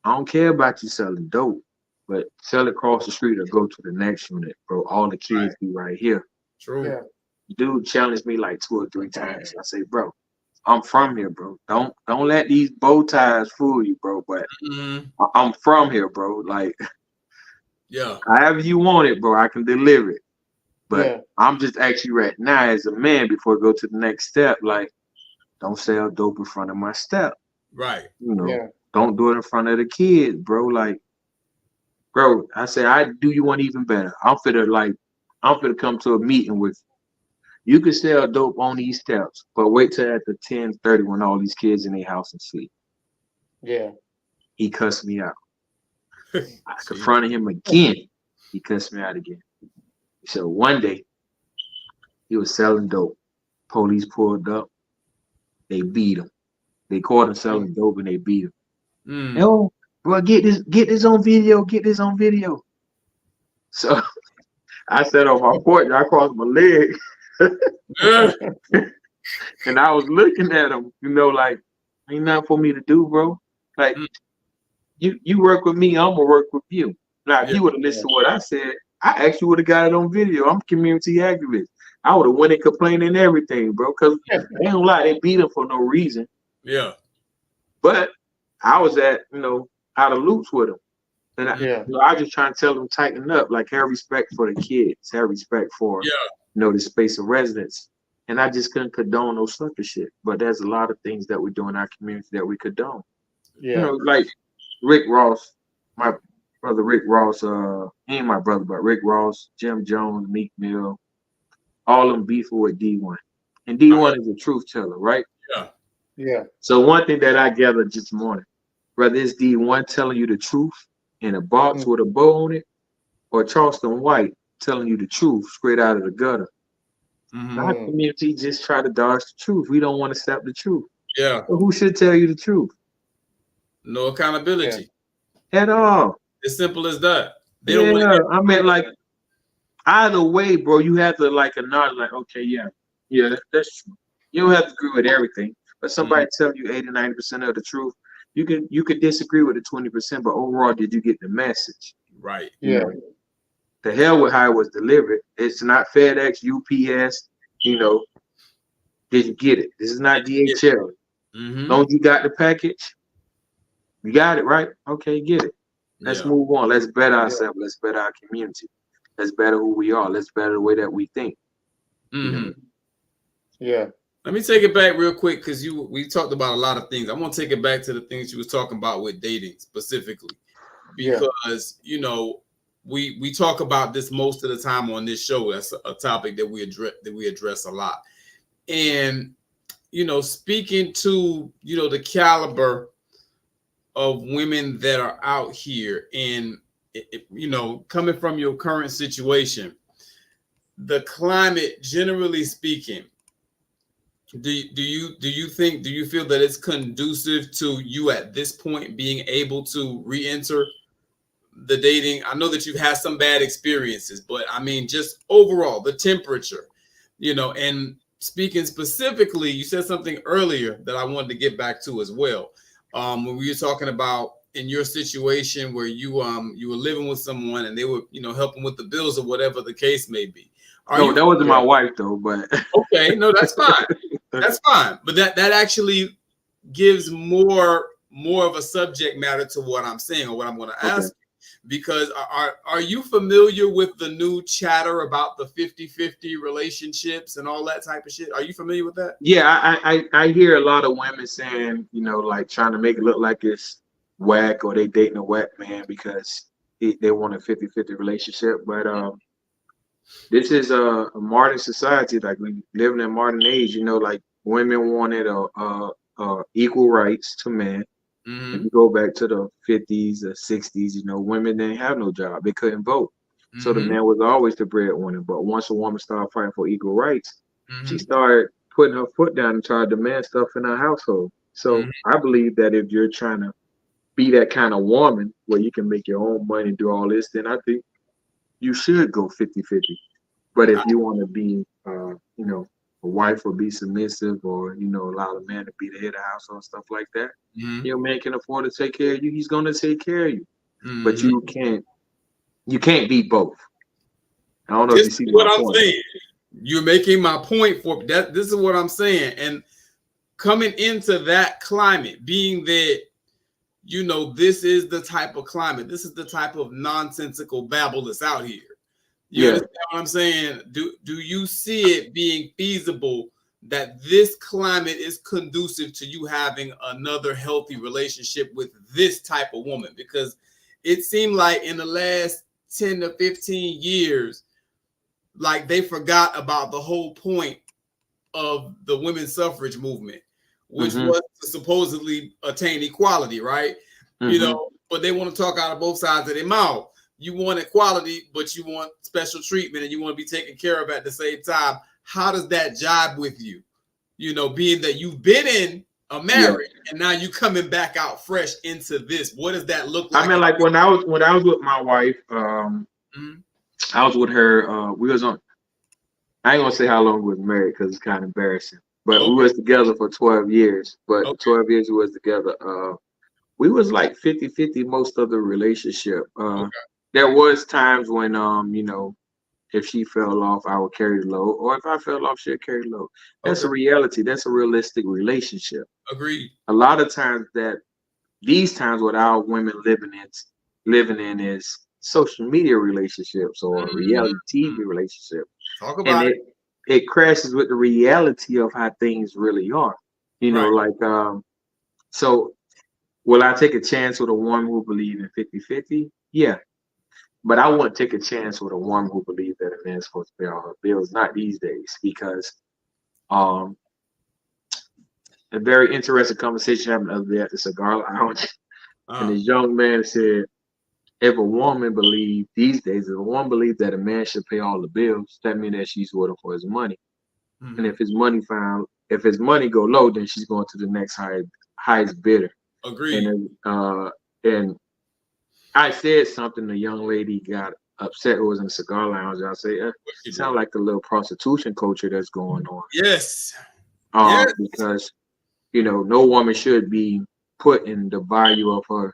I don't care about you selling dope, but sell it across the street or go to the next unit, bro. All the kids be right here. True. Yeah. Dude challenged me like 2 or 3 times. I say, bro, I'm from here, bro. Don't let these bow ties fool you, bro. But I'm from here, bro. Like, however you want it, bro, I can deliver it. But I'm just actually right now as a man before I go to the next step. Like, don't sell dope in front of my step. Right. Don't do it in front of the kids, bro. Like, bro, I say I do you one even better. I'm finna come to a meeting with you. You can sell dope on these steps, but wait till after 10:30 when all these kids in their house and sleep. Yeah. He cussed me out. I confronted him again. He cussed me out again. So one day, he was selling dope. Police pulled up. They beat him. They caught him selling dope and they beat him. Oh, bro, get this on video. Get this on video. So I sat on my porch. I crossed my leg. And I was looking at him, like, ain't nothing for me to do, bro. Like, you work with me, I'm gonna work with you. Now, if you would have listened to what I said, I actually would have got it on video. I'm a community activist. I would have went and complained and everything, bro. Because they ain't gonna lie, they beat him for no reason. Yeah. But I was out of loops with him. And I just trying to tell them tighten up, like have respect for the kids, have respect for the space of residence. And I just couldn't condone no sucker shit. But there's a lot of things that we do in our community that we condone. Yeah. Like Rick Ross, my brother Rick Ross, he ain't my brother, but Rick Ross, Jim Jones, Meek Mill, all them beefing with D1. And D1 is a truth teller, right? Yeah. Yeah. So one thing that I gathered this morning, whether it's D1 telling you the truth in a box with a bow on it, or Charleston White telling you the truth straight out of the gutter. Our community just try to dodge the truth. We don't want to accept the truth. Yeah. So who should tell you the truth? No accountability. At all. As simple as that. They don't want I mean, like, either way, bro, you have to like acknowledge, like, okay, yeah, that's true. You don't have to agree with everything, but somebody tell you 80-90% of the truth. You could disagree with the 20%, but overall, did you get the message? Right. Yeah. The hell with how it was delivered. It's not FedEx, UPS. Did you get it? This is not DHL. Don't you got the package? You got it, right? Okay, get it. Let's move on. Let's better ourselves. Let's better our community. Let's better who we are. Let's better the way that we think. Yeah. Let me take it back real quick because we talked about a lot of things. I'm gonna take it back to the things you was talking about with dating specifically, because we talk about this most of the time on this show. That's a topic that we address a lot, and speaking to the caliber of women that are out here, and coming from your current situation, the climate, generally speaking. Do you feel that it's conducive to you at this point being able to re-enter the dating? I know that you've had some bad experiences, but I mean, just overall, the temperature, And speaking specifically, you said something earlier that I wanted to get back to as well. When we were talking about in your situation where you were living with someone and they were, helping with the bills or whatever the case may be. No, that wasn't my wife though, but okay, no, that's fine. That's fine. But that actually gives more of a subject matter to what I'm saying or what I'm going to ask. Because are you familiar with the new chatter about the 50-50 relationships and all that type of shit? Are you familiar with that? Yeah, I hear a lot of women saying, like trying to make it look like it's whack or they dating a whack man because they want a 50-50 relationship. But this is a modern society, like we live in a modern age, like women wanted equal rights to men. If you go back to the 50s or 60s, women didn't have no job. They couldn't vote. So the man was always the breadwinner. But once a woman started fighting for equal rights, she started putting her foot down and tried to demand stuff in her household. So I believe that if you're trying to be that kind of woman where you can make your own money and do all this, then I think you should go 50-50. But if you want to be, a wife or be submissive or, allow the man to be the head of the household, stuff like that, your man can afford to take care of you. He's going to take care of you. But you can't be both. I don't know if you see what my I'm point. saying. You're making my point for that. This is what I'm saying. And coming into that climate, being that, this is the type of climate, this is the type of nonsensical babble that's out here. You understand what I'm saying? Do you see it being feasible that this climate is conducive to you having another healthy relationship with this type of woman? Because it seemed like in the last 10 to 15 years, like they forgot about the whole point of the women's suffrage movement, which was to supposedly attain equality, right? But they want to talk out of both sides of their mouth. You want equality, but you want special treatment and you want to be taken care of at the same time. How does that jibe with you? Being that you've been in a marriage and now you coming back out fresh into this. What does that look like? I mean, like when I was with my wife, I was with her. We was on. I ain't gonna say how long we was married because it's kind of embarrassing. But we was together for 12 years. But 12 years we was together. We was like 50-50 most of the relationship. There was times when if she fell off, I would carry the load, or if I fell off, she'd carry the load. That's a reality. That's a realistic relationship. Agreed. A lot of times these times what our women living in is social media relationships or reality TV relationships. Talk about and it crashes with the reality of how things really are. So will I take a chance with a woman who believes in 50-50? Yeah. But I wouldn't take a chance with a woman who believes that a man's supposed to pay all her bills, not these days, because a very interesting conversation happened the other day at the cigar lounge. And this young man said, if a woman believes these days, if a woman believes that a man should pay all the bills, that means that she's with him for his money. And if his money go low, then she's going to the next highest bidder. Agreed. And I said something, the young lady got upset who was in the cigar lounge. I say, it sounds like a little prostitution culture that's going on. Yes. Because, no woman should be put in the value of her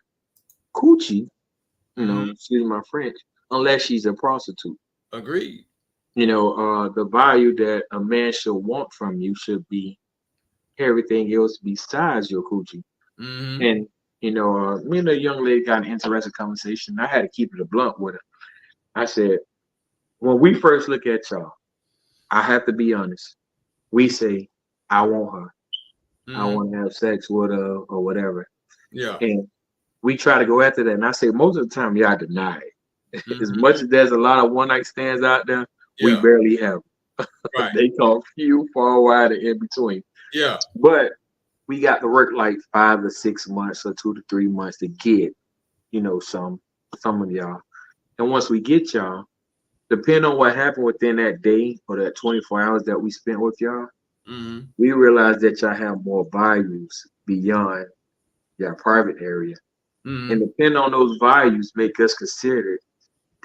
coochie, excuse my French, unless she's a prostitute. Agreed. The value that a man should want from you should be everything else besides your coochie. And me and the young lady got an interesting conversation. I had to keep it a blunt with her. I said, when we first look at y'all, I have to be honest. We say, I want her. I want to have sex with her or whatever. Yeah. And we try to go after that. And I say, most of the time, y'all deny it. As much as there's a lot of one-night stands out there, we barely have them. Right. They come few, far, wide, and in between. Yeah. But we got to work like 5 to 6 months or 2 to 3 months to get, some of y'all. And once we get y'all, depending on what happened within that day or that 24 hours that we spent with y'all, we realize that y'all have more values beyond your private area. And depending on those values, make us consider,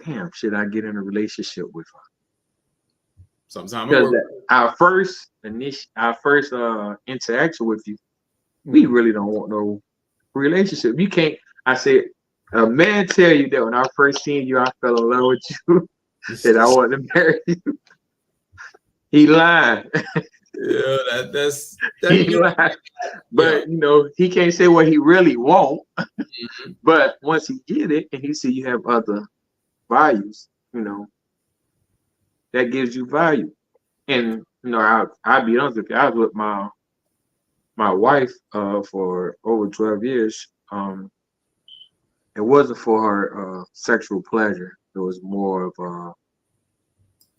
damn, should I get in a relationship with her? Sometimes it works. Our first interaction with you, we really don't want no relationship. You can't. I said, a man tell you that when I first seen you, I fell in love with you, that I wanted to marry you. He lied. Yeah, that's He lied. But you know, he can't say what he really want. But once he get it, and he see you have other values, you know, that gives you value. And you know, I'll be honest with you, I was with my wife for over 12 years. It wasn't for her sexual pleasure. It was more of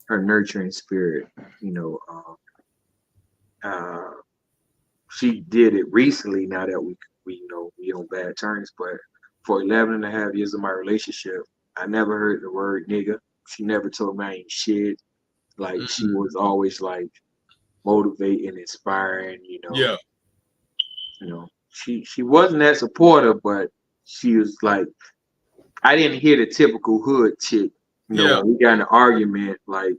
her nurturing spirit. You know, she did it recently. Now that we you know we on bad terms, but for 11 and a half years of my relationship, I never heard the word nigga. She never told me I ain't shit. Like she was always like motivating, inspiring. You know. Yeah. You know, she wasn't that supportive, but she was like, I didn't hear the typical hood chick. You know, when we got in an argument, like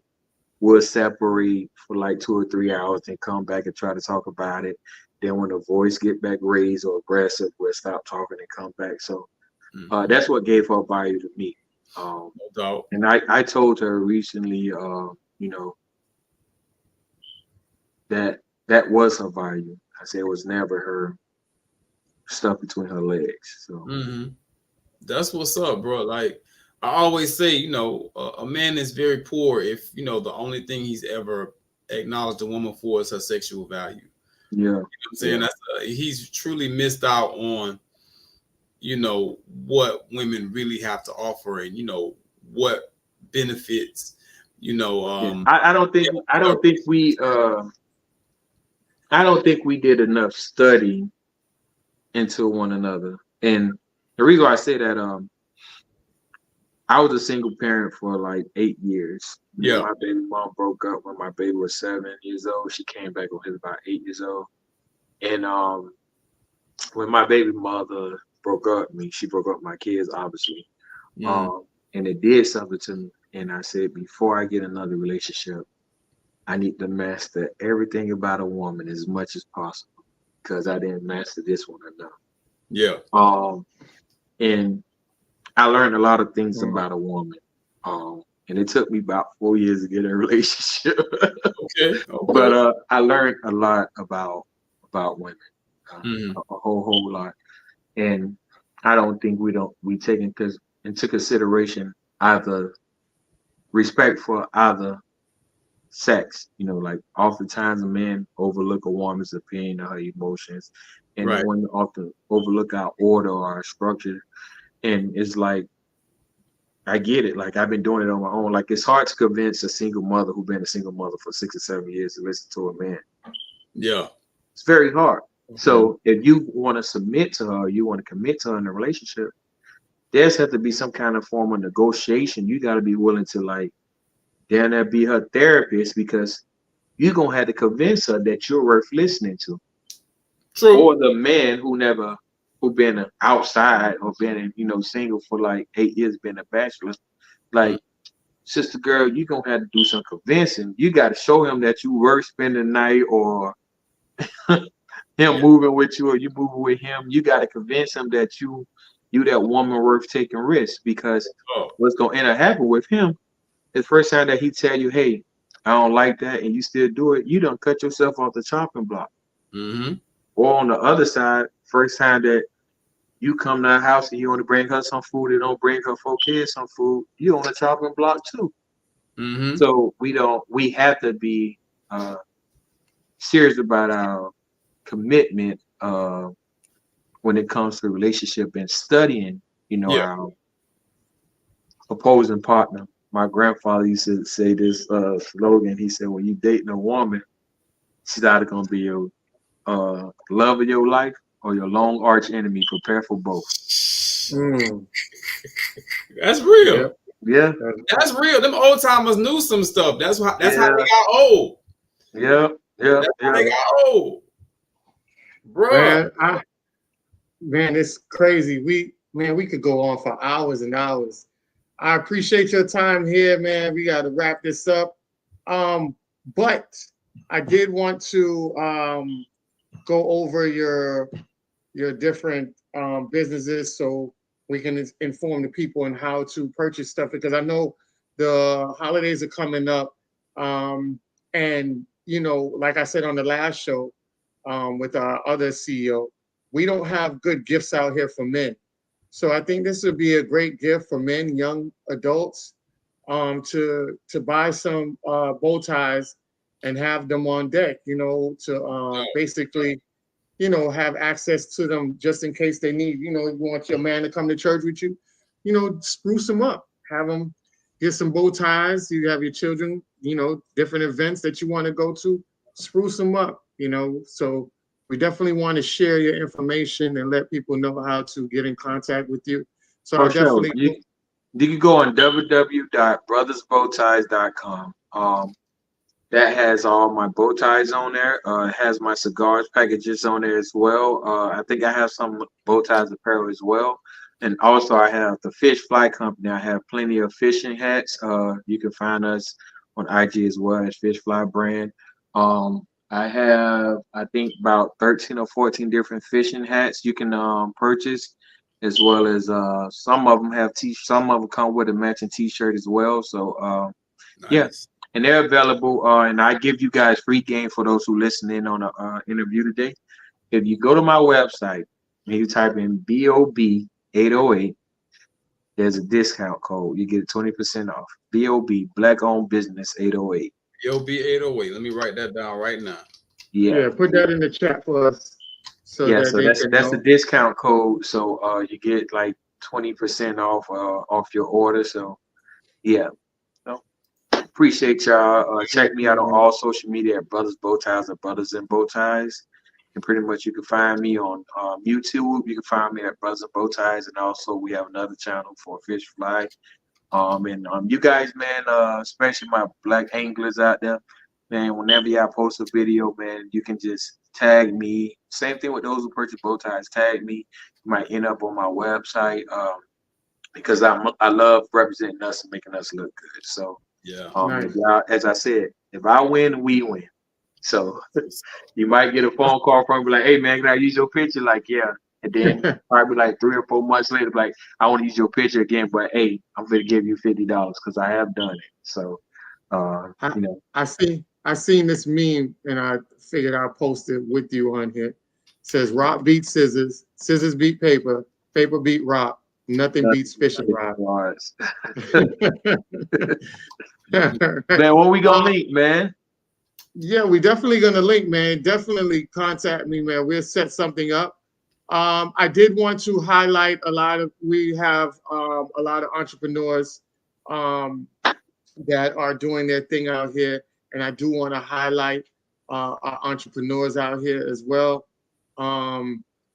we'll separate for like 2 or 3 hours, then come back and try to talk about it. Then when the voice get back raised or aggressive, we'll stop talking and come back. So that's what gave her value to me. And I told her recently, you know, that was her value. I said it was never her stuff between her legs. So that's what's up, bro. Like I always say, you know, a man is very poor if, you know, the only thing he's ever acknowledged a woman for is her sexual value. Yeah. You know what I'm saying? That's he's truly missed out on, you know, what women really have to offer and, you know, what benefits, you know, I don't think we did enough study into one another. And the reason why I say that, I was a single parent for like 8 years. Yeah. My baby mom broke up when my baby was 7 years old. She came back when he was about 8 years old. And when my baby mother broke up with me, she broke up with my kids, obviously. And it did something to me. And I said, before I get another relationship, I need to master everything about a woman as much as possible, because I didn't master this one enough. Yeah. And I learned a lot of things about a woman. And it took me about 4 years to get in a relationship. Okay. But I learned a lot about women, a whole lot. And I don't think we take into consideration either respect for either sex. You know, like oftentimes a man overlook a woman's opinion or her emotions, and the women often overlook our order or our structure. And it's like, I get it. Like I've been doing it on my own. Like it's hard to convince a single mother who's been a single mother for 6 or 7 years to listen to a man. Yeah. It's very hard. So if you want to submit to her, you want to commit to her in a relationship, there's have to be some kind of form of negotiation. You got to be willing to like, damn that be her therapist, because you're going to have to convince her that you're worth listening to. True. Or the man who been outside or been, you know, single for like 8 years, been a bachelor. Like, sister girl, you're going to have to do some convincing. You got to show him that you worth spending the night, or him moving with you or you moving with him. You got to convince him that you that woman worth taking risks, because what's going to end up happening with him is first time that he tell you, hey, I don't like that, and you still do it, you done cut yourself off the chopping block. Or on the other side, first time that you come to the house and you want to bring her some food and don't bring her 4 kids some food, you on the chopping block too. So we have to be serious about our commitment when it comes to relationship and studying, you know, our opposing partner. My grandfather used to say this slogan. He said, when you dating a woman, she's either going to be your love of your life or your long arch enemy. Prepare for both. That's real. Yeah. That's real. Them old timers knew some stuff. That's how they got old. Yeah. That's how they got old. Bro. Man, it's crazy. We could go on for hours and hours. I appreciate your time here, man. We got to wrap this up. But I did want to go over your different businesses so we can inform the people on how to purchase stuff, because I know the holidays are coming up. And, you know, like I said on the last show with our other CEO, we don't have good gifts out here for men. So I think this would be a great gift for men, young adults, to buy some bow ties and have them on deck, you know, to basically, you know, have access to them just in case they need, you know, you want your man to come to church with you, you know, spruce them up, have them get some bow ties. You have your children, you know, different events that you want to go to, spruce them up, you know. So we definitely want to share your information and let people know how to get in contact with you. So For I'll sure. definitely. You can go on www.brothersbowties.com. That has all my bow ties on there. It has my cigars packages on there as well. I think I have some bow ties apparel as well. And also I have the Fish Fly Company. I have plenty of fishing hats. You can find us on IG as well as Fish Fly brand. I have, I think, about 13 or 14 different fishing hats you can purchase, as well as some of them have some of them come with a matching t-shirt as well. So yeah, Nice. and they're available. And I give you guys free game for those who listen in on the interview today. If you go to my website and you type in BOB 808, there's a discount code. You get 20% off. BOB Black Owned Business 808. BOB 808. Let me write that down right now. Yeah. Yeah, put that in the chat for us so Yeah, that so they that's can that's the know. discount code. So you get like 20% off your order. So yeah. So appreciate y'all. Check me out on all social media at Brothers Bow Ties or Brothers and Bow Ties. And pretty much you can find me on YouTube. You can find me at Brothers and Bow Ties. And also we have another channel for Fish Fly. And you guys, man, especially my black anglers out there, man, whenever y'all post a video, man, you can just tag me. Same thing with those who purchase bow ties. Tag me. You might end up on my website because I love representing us and making us look good. So Yeah. if y'all, as I said, if I win, we win. So you might get a phone call from me like, hey man, can I use your picture? Like, yeah. And then probably like 3 or 4 months later, like, I want to use your picture again, but hey, I'm gonna give you $50 because I have done it. So you know. I seen this meme and I figured I'll post it with you on here. It says rock beats scissors, scissors beat paper, paper beat rock, nothing beats fishing rod. Man, when we gonna meet, man? Yeah, we definitely gonna link, man. Definitely contact me, man. We'll set something up. I did want to highlight we have a lot of entrepreneurs that are doing their thing out here, and I do want to highlight our entrepreneurs out here as well.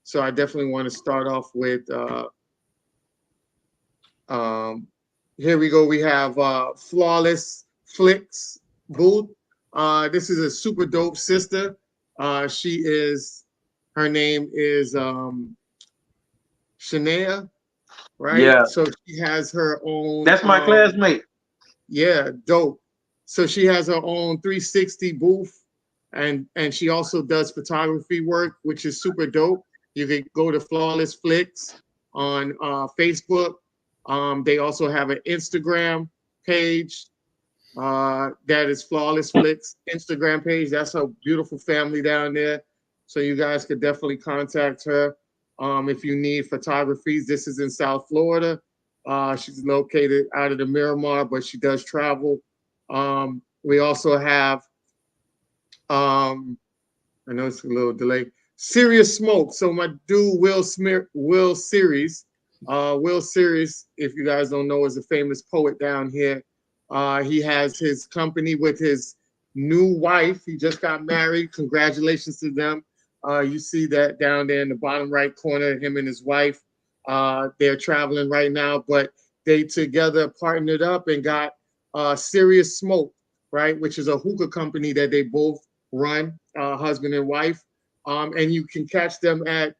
So I definitely want to start off with here we go. We have Flawless Flicks booth. This is a super dope sister. Her name is Shania, right? Yeah. So she has her own. That's my classmate. Yeah, dope. So she has her own 360 booth, and she also does photography work, which is super dope. You can go to Flawless Flicks on Facebook. They also have an Instagram page that is Flawless Flicks Instagram page. That's a beautiful family down there. So you guys could definitely contact her if you need photographies. This is in South Florida. She's located out of the Miramar, but she does travel. We also have, I know it's a little delayed, Serious Smoke. So my dude, Will Series, if you guys don't know, is a famous poet down here. He has his company with his new wife. He just got married. Congratulations to them. You see that down there in the bottom right corner, him and his wife. They're traveling right now, but they together partnered up and got Serious Smoke, right, which is a hookah company that they both run, husband and wife. And you can catch them at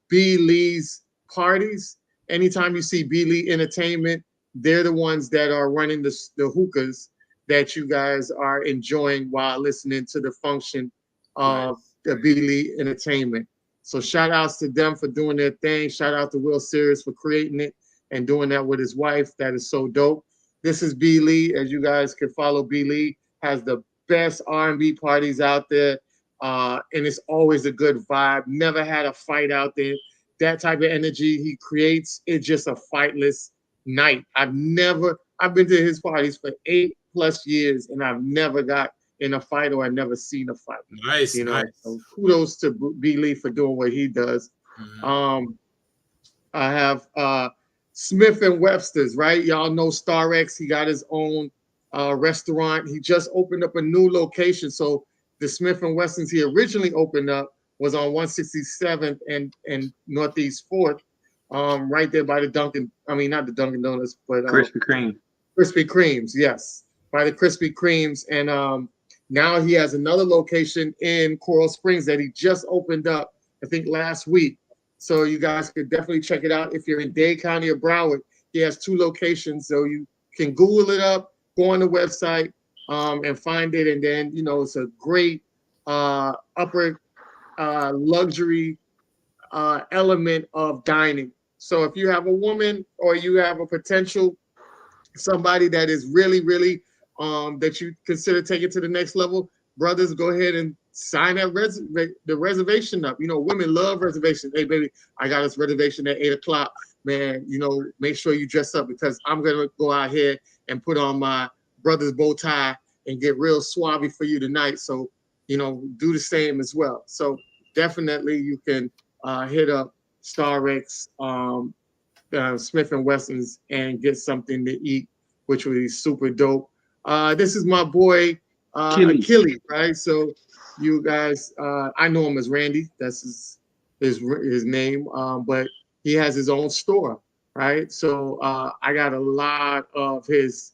B. Lee's parties. Anytime you see B. Lee Entertainment, they're the ones that are running the hookahs. that you guys are enjoying while listening to the function of the B Lee Entertainment. So shout outs to them for doing their thing. Shout out to Will Sears for creating it and doing that with his wife. That is so dope. This is B Lee. As you guys can follow, B Lee has the best R&B parties out there. And it's always a good vibe. Never had a fight out there. That type of energy he creates, it's just a fightless night. I've been to his parties for 8+ years and I've never got in a fight or I've never seen a fight. Nice, You know, nice. so kudos to B Lee for doing what he does. I have Smith and Webster's, right? Y'all know Star X. He got his own restaurant. He just opened up a new location. So the Smith and Weston's he originally opened up was on 167th and Northeast 4th, right there by the Dunkin'. I mean, not the Dunkin' Donuts, but Krispy Kreme. Krispy Kremes, yes, by the Krispy Kremes. And now he has another location in Coral Springs that he just opened up, I think last week. So you guys could definitely check it out. If you're in Dade County or Broward, he has 2 locations. So you can Google it up, go on the website, and find it. And then, you know, it's a great upper luxury element of dining. So if you have a woman or you have a potential somebody that is really, really that you consider taking to the next level, brothers, go ahead and sign that the reservation up. You know, women love reservations. Hey, baby, I got this reservation at 8 o'clock. Man, you know, make sure you dress up because I'm gonna go out here and put on my brother's bow tie and get real suave for you tonight. So, you know, do the same as well. So definitely you can hit up Star X, Smith and Wesson's and get something to eat, which would be super dope. This is my boy Achilles, right? So you guys, I know him as Randy. That's his name, but he has his own store, right? So I got a lot of his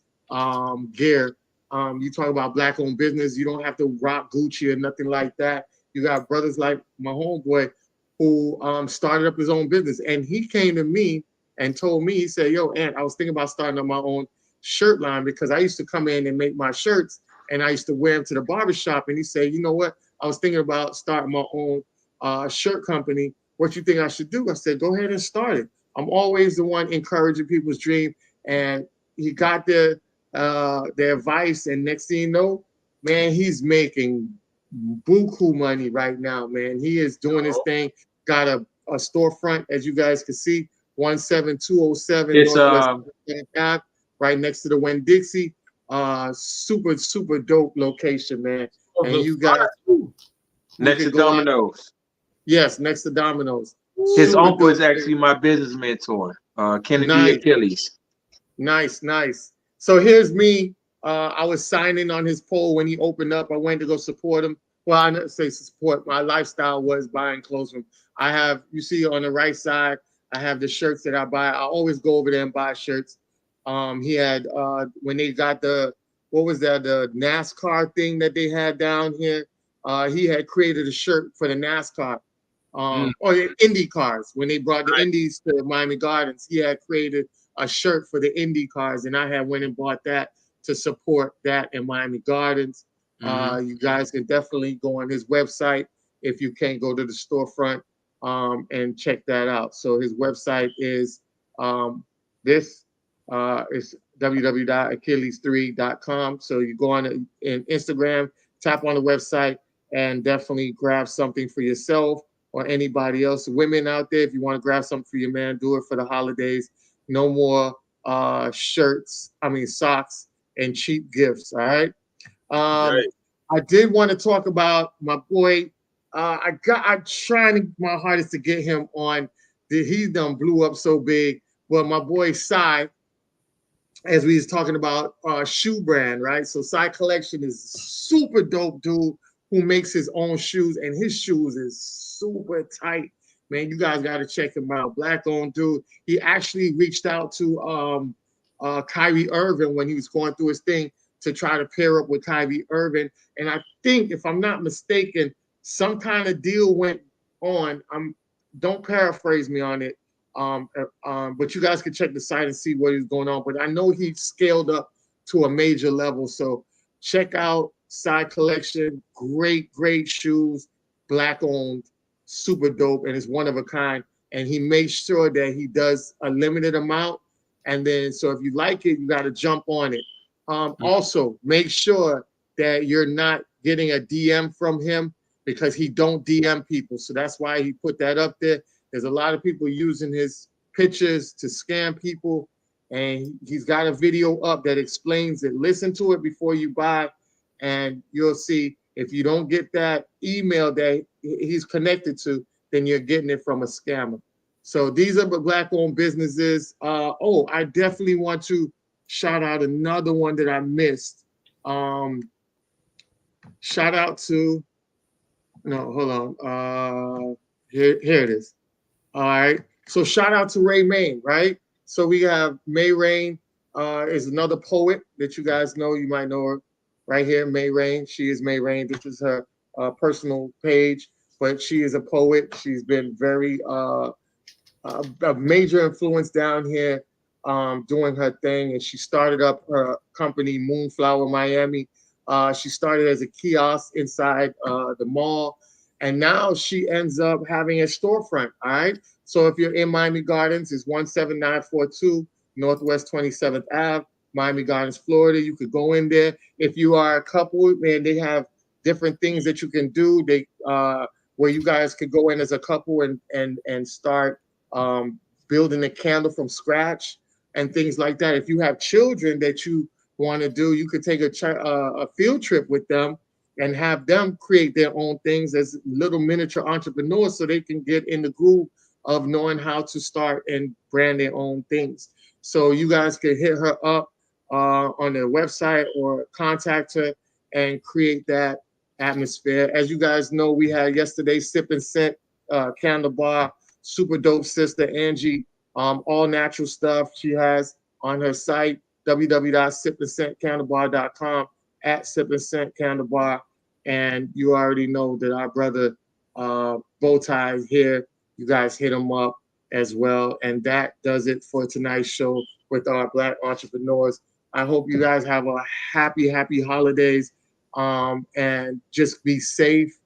gear. You talk about black-owned business. You don't have to rock Gucci or nothing like that. You got brothers like my homeboy who started up his own business, and he came to me and told me, he said, yo, Ant, I was thinking about starting up my own shirt line because I used to come in and make my shirts and I used to wear them to the barbershop. And he said, you know what? I was thinking about starting my own shirt company. What you think I should do? I said, go ahead and start it. I'm always the one encouraging people's dream. And he got their advice. And next thing you know, man, he's making buku money right now, man. He is doing his thing. Got a storefront, as you guys can see, 17207 It's Northwest Ave, right next to the Winn-Dixie. Super, super dope location, man. And you guys next to Domino's. Yes, next to Domino's. His uncle is actually my business mentor, Kennedy Achilles. Nice, nice. So here's me. I was signing on his pole when he opened up. I went to go support him. Well, I didn't say support. My lifestyle was buying clothes from him. I have, you see on the right side, I have the shirts that I buy. I always go over there and buy shirts. He had, when they got the NASCAR thing that they had down here, he had created a shirt for the NASCAR, or the Indy cars. When they brought the Indies to Miami Gardens, he had created a shirt for the Indy cars, and I had went and bought that to support that in Miami Gardens. You guys can definitely go on his website if you can't go to the storefront and check that out. So his website is it's www.achilles3.com. So you go on in Instagram, tap on the website, and definitely grab something for yourself or anybody else. Women out there, if you want to grab something for your man, do it for the holidays. No more socks and cheap gifts. All right. I did want to talk about my boy. I'm trying my hardest to get him on. He done blew up so big. Well, my boy Cy, as we was talking about shoe brand, right? So Cy Collection is super dope dude who makes his own shoes, and his shoes is super tight. Man, you guys got to check him out. Black owned dude. He actually reached out to Kyrie Irving when he was going through his thing to try to pair up with Kyrie Irving. And I think, if I'm not mistaken, some kind of deal went on. Don't paraphrase me on it. But you guys can check the site and see what is going on. But I know he scaled up to a major level. So check out Side Collection. Great shoes, Black owned, super dope, and it's one of a kind. And he makes sure that he does a limited amount. And then, so if you like it, you got to jump on it. Also, make sure that you're not getting a DM from him, because he don't DM people. So that's why he put that up there. There's a lot of people using his pictures to scam people. And he's got a video up that explains it. Listen to it before you buy, and you'll see if you don't get that email that he's connected to, then you're getting it from a scammer. So these are the Black-owned businesses. I definitely want to shout out another one that I missed. Shout out to, no, hold on. Here it is. All right. So shout out to Ray Main, right? So we have May Rain is another poet that you guys know. You might know her right here, May Rain. She is May Rain. This is her personal page, but she is a poet. She's been very a major influence down here doing her thing. And she started up her company, Moonflower Miami. She started as a kiosk inside the mall. And now she ends up having a storefront, all right? So if you're in Miami Gardens, it's 17942 Northwest 27th Ave, Miami Gardens, Florida. You could go in there. If you are a couple, man, they have different things that you can do. They where you guys could go in as a couple and start building a candle from scratch and things like that. If you have children that you want to do, you could take a field trip with them and have them create their own things as little miniature entrepreneurs, so they can get in the groove of knowing how to start and brand their own things. So you guys can hit her up on their website or contact her and create that atmosphere. As you guys know, we had yesterday Sip and Scent Candle Bar, super dope sister Angie, all natural stuff she has on her site, www.sipandscentcandlebar.com, at Sip and Scent Candle Bar. And you already know that our brother Bowtie is here. You guys hit him up as well. And that does it for tonight's show with our Black entrepreneurs. I hope you guys have a happy holidays, and just be safe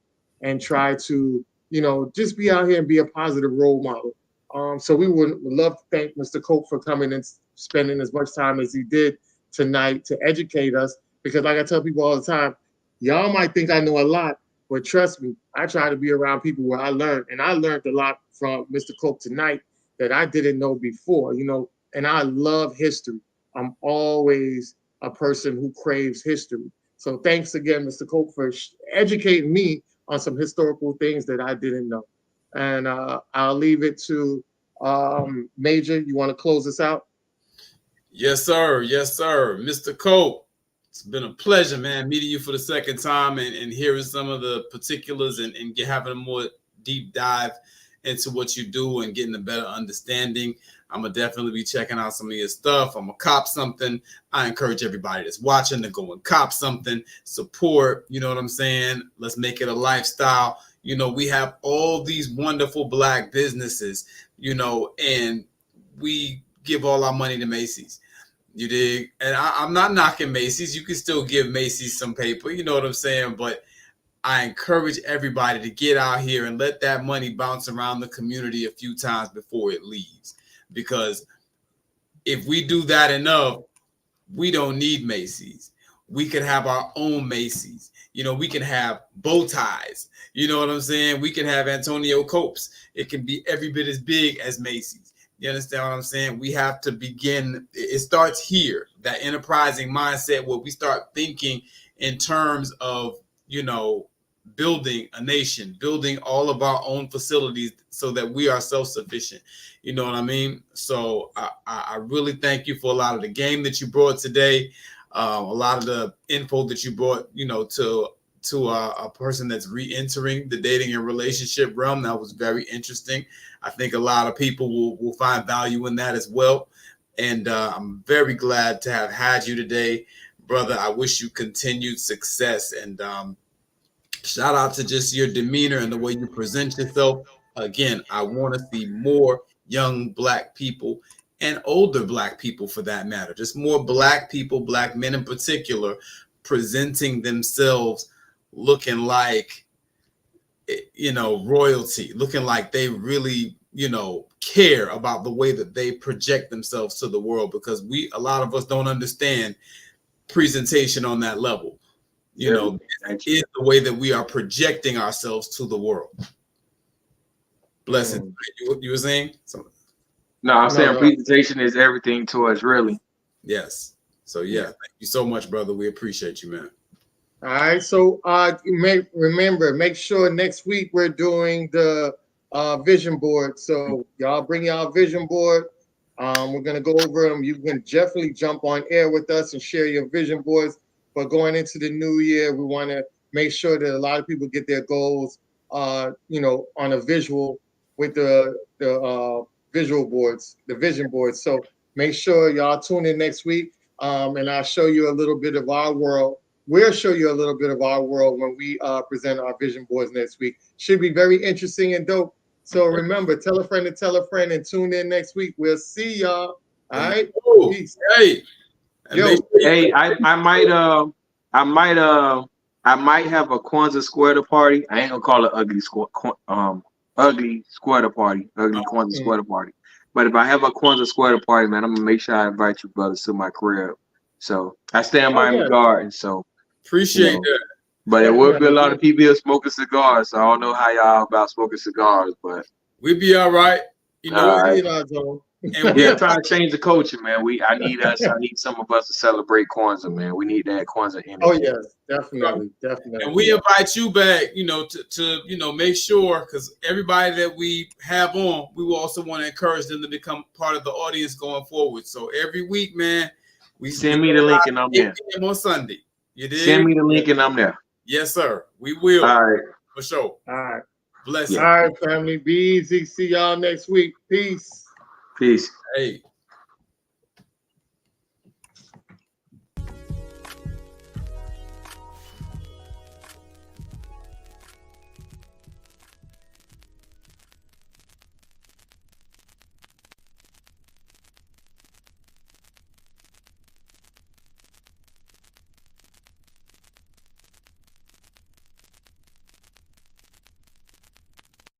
and try to, just be out here and be a positive role model. So we would love to thank Mr. Cope for coming and spending as much time as he did tonight to educate us, because like I tell people all the time, y'all might think I know a lot, but trust me, I try to be around people where I learn, and I learned a lot from Mr. Cope tonight that I didn't know before, and I love history. I'm always a person who craves history. So thanks again, Mr. Cope, for educating me on some historical things that I didn't know. And I'll leave it to Major. You want to close this out? Yes, sir. Yes, sir. Mr. Cope, it's been a pleasure, man, meeting you for the second time and hearing some of the particulars and having a more deep dive into what you do and getting a better understanding. I'm going to definitely be checking out some of your stuff. I'm going to cop something. I encourage everybody that's watching to go and cop something, support, you know what I'm saying? Let's make it a lifestyle. We have all these wonderful Black businesses, and we give all our money to Macy's. You dig? And I'm not knocking Macy's. You can still give Macy's some paper, you know what I'm saying? But I encourage everybody to get out here and let that money bounce around the community a few times before it leaves. Because if we do that enough, we don't need Macy's. We can have our own Macy's. We can have bow ties. You know what I'm saying? We can have Antonio Copes. It can be every bit as big as Macy's. You understand what I'm saying? We have to begin. It starts here, that enterprising mindset where we start thinking in terms of, building a nation, building all of our own facilities so that we are self-sufficient. You know what I mean? So I really thank you for a lot of the game that you brought today, a lot of the info that you brought, to a person that's re-entering the dating and relationship realm. That was very interesting. I think a lot of people will find value in that as well. And I'm very glad to have had you today, brother. I wish you continued success, and shout out to just your demeanor and the way you present yourself. Again, I want to see more young Black people and older Black people for that matter, just more Black people, Black men in particular, presenting themselves looking like, you know, royalty, looking like they really, you know, care about the way that they project themselves to the world, because a lot of us don't understand presentation on that level. You know, is the way that we are projecting ourselves to the world. Blessed. You were saying something? No, I'm saying presentation is everything to us, really. Yes. So yeah, thank you so much, brother. We appreciate you, man. All right. So make sure next week we're doing the vision board. So y'all bring y'all vision board. We're gonna go over them. You can definitely jump on air with us and share your vision boards. But going into the new year, we want to make sure that a lot of people get their goals, you know, on a visual with the visual boards, the vision boards. So make sure y'all tune in next week, and I'll show you a little bit of our world. We'll show you a little bit of our world when we present our vision boards next week. Should be very interesting and dope. So remember, tell a friend and tune in next week. We'll see y'all. All right. Peace. Hey. Yo. Hey, I might have a Kwanzaa squatter party. I ain't gonna call it ugly squatter party, ugly Kwanzaa squatter party. But if I have a Kwanzaa squatter party, man, I'm gonna make sure I invite you brothers to my crib. So I stay in Miami Gardens, so appreciate that. But it would be a lot of people smoking cigars. So I don't know how y'all about smoking cigars, but we'd be all right. You know, and we're trying to change the culture, man. I need some of us to celebrate Kwanzaa, man. We need that Kwanzaa energy. Oh yes, definitely. And we invite you back, you know, to you know, make sure, because everybody that we have on, we will also want to encourage them to become part of the audience going forward. So every week, man, we send me the link and I'm there. On Sunday. You did? Send me the link and I'm there. Yes, sir. We will. All right. For sure. All right. Bless you. All right, family. Be easy. See y'all next week. Peace. Peace. Hey.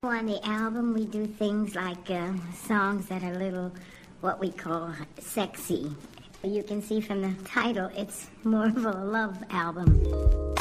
On the album, we do things like songs that are a little, what we call sexy. You can see from the title, it's more of a love album.